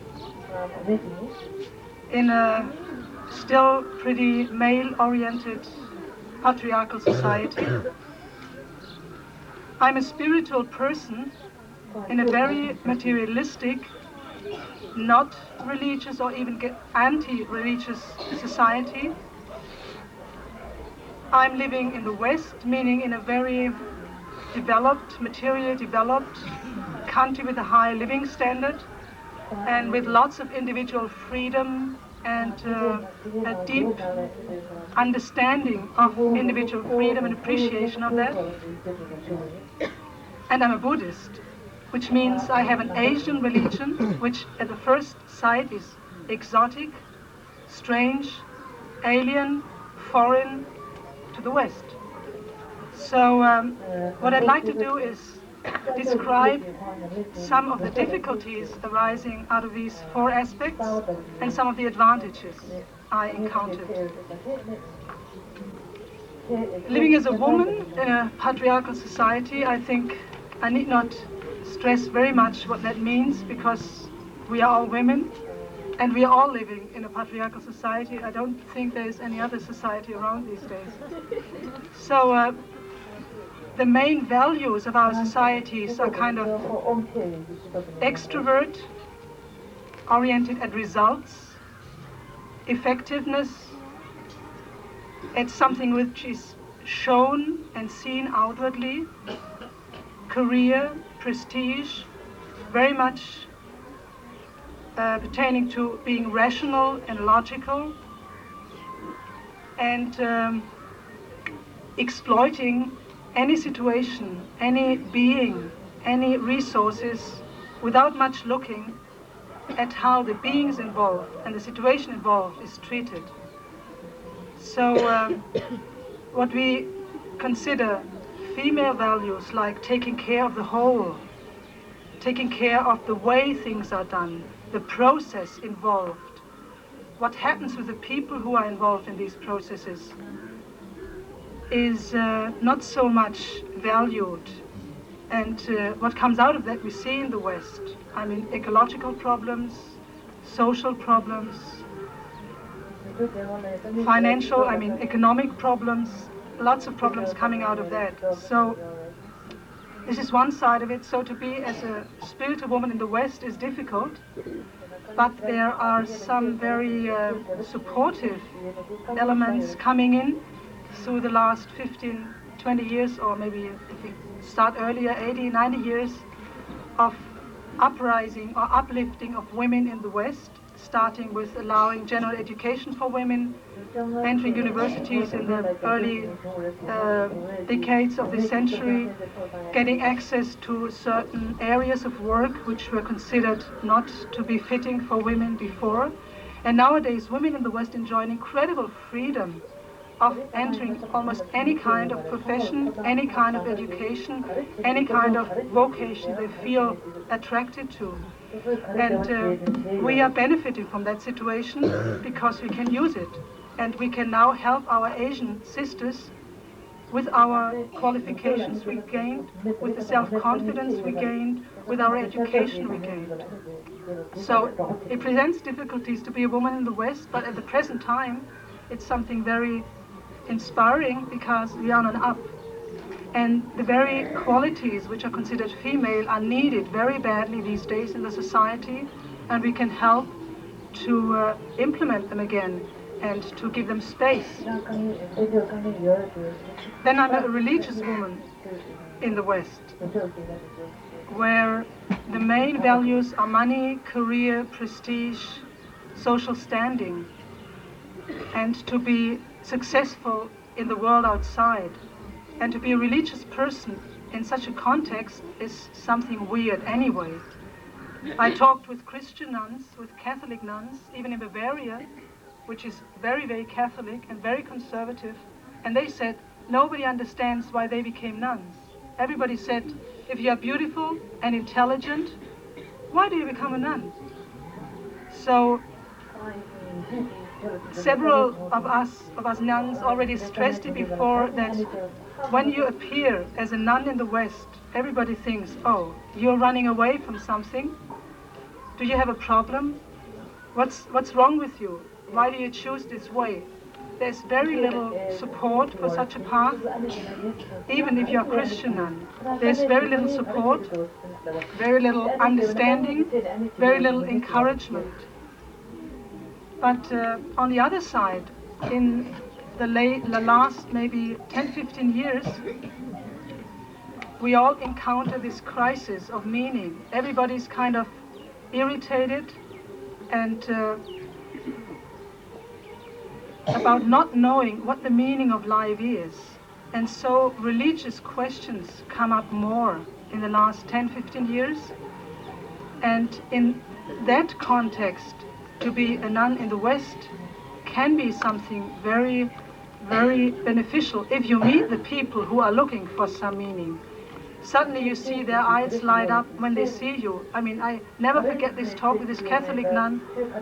in a still pretty male-oriented patriarchal society. I'm a spiritual person in a very materialistic, not religious or even anti-religious society. I'm living in the West, meaning in a very developed, materially developed country with a high living standard and with lots of individual freedom and a deep understanding of individual freedom and appreciation of that. And I'm a Buddhist, which means I have an Asian religion, which at the first sight is exotic, strange, alien, foreign to the West. So what I'd like to do is describe some of the difficulties arising out of these four aspects and some of the advantages I encountered. Living as a woman in a patriarchal society, I think I need not stress very much what that means, because we are all women and we are all living in a patriarchal society. I don't think there is any other society around these days. So the main values of our societies are kind of extrovert, oriented at results, effectiveness, at something which is shown and seen outwardly, career, prestige, very much pertaining to being rational and logical, and exploiting any situation, any being, any resources without much looking at how the beings involved and the situation involved is treated. So what we consider female values, like taking care of the whole, taking care of the way things are done, the process involved, what happens with the people who are involved in these processes, is not so much valued. And what comes out of that we see in the West. I mean, ecological problems, social problems, financial, economic problems, lots of problems coming out of that. So this is one side of it. So to be as a spiritual woman in the West is difficult, but there are some very supportive elements coming in through the last 15, 20 years, or maybe if we start earlier, 80, 90 years of uprising or uplifting of women in the West, starting with allowing general education for women, entering universities in the early decades of this century, getting access to certain areas of work which were considered not to be fitting for women before. And nowadays women in the West enjoy incredible freedom of entering almost any kind of profession, any kind of education, any kind of vocation they feel attracted to. And we are benefiting from that situation because we can use it. And we can now help our Asian sisters with our qualifications we gained, with the self-confidence we gained, with our education we gained. So it presents difficulties to be a woman in the West, but at the present time it's something very inspiring because we are on an up. And the very qualities which are considered female are needed very badly these days in the society, and we can help to implement them again and to give them space. Then I'm a religious woman in the West, where the main values are money, career, prestige, social standing, and to be successful in the world outside. And to be a religious person in such a context is something weird anyway. I talked with Christian nuns, with Catholic nuns, even in Bavaria, which is very, very Catholic and very conservative, and they said nobody understands why they became nuns. Everybody said, if you are beautiful and intelligent why do you become a nun? So several of us nuns already stressed it before that when you appear as a nun in the West, everybody thinks, oh, you're running away from something. Do you have a problem? What's wrong with you? Why do you choose this way? There's very little support for such a path. Even if you're a Christian nun, there's very little support, very little understanding, very little encouragement. But on the other side, in the last maybe 10-15 years, we all encounter this crisis of meaning. Everybody's kind of irritated and about not knowing what the meaning of life is. And so religious questions come up more in the last 10-15 years. And in that context, to be a nun in the West can be something very, very beneficial if you meet the people who are looking for some meaning. Suddenly you see their eyes light up when they see you. I mean, I never forget this talk with this Catholic nun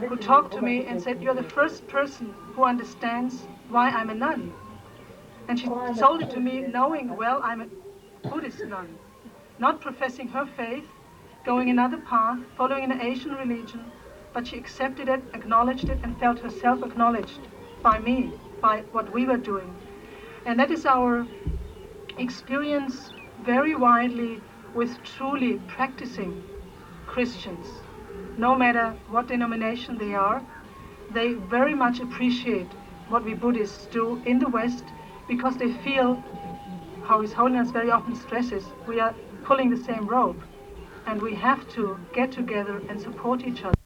who talked to me and said, you're the first person who understands why I'm a nun. And she told it to me knowing, well, I'm a Buddhist nun, not professing her faith, going another path, following an Asian religion, but she accepted it, acknowledged it, and felt herself acknowledged by me, by what we were doing. And that is our experience very widely with truly practicing Christians. No matter what denomination they are, they very much appreciate what we Buddhists do in the West because they feel, how His Holiness very often stresses, we are pulling the same rope and we have to get together and support each other.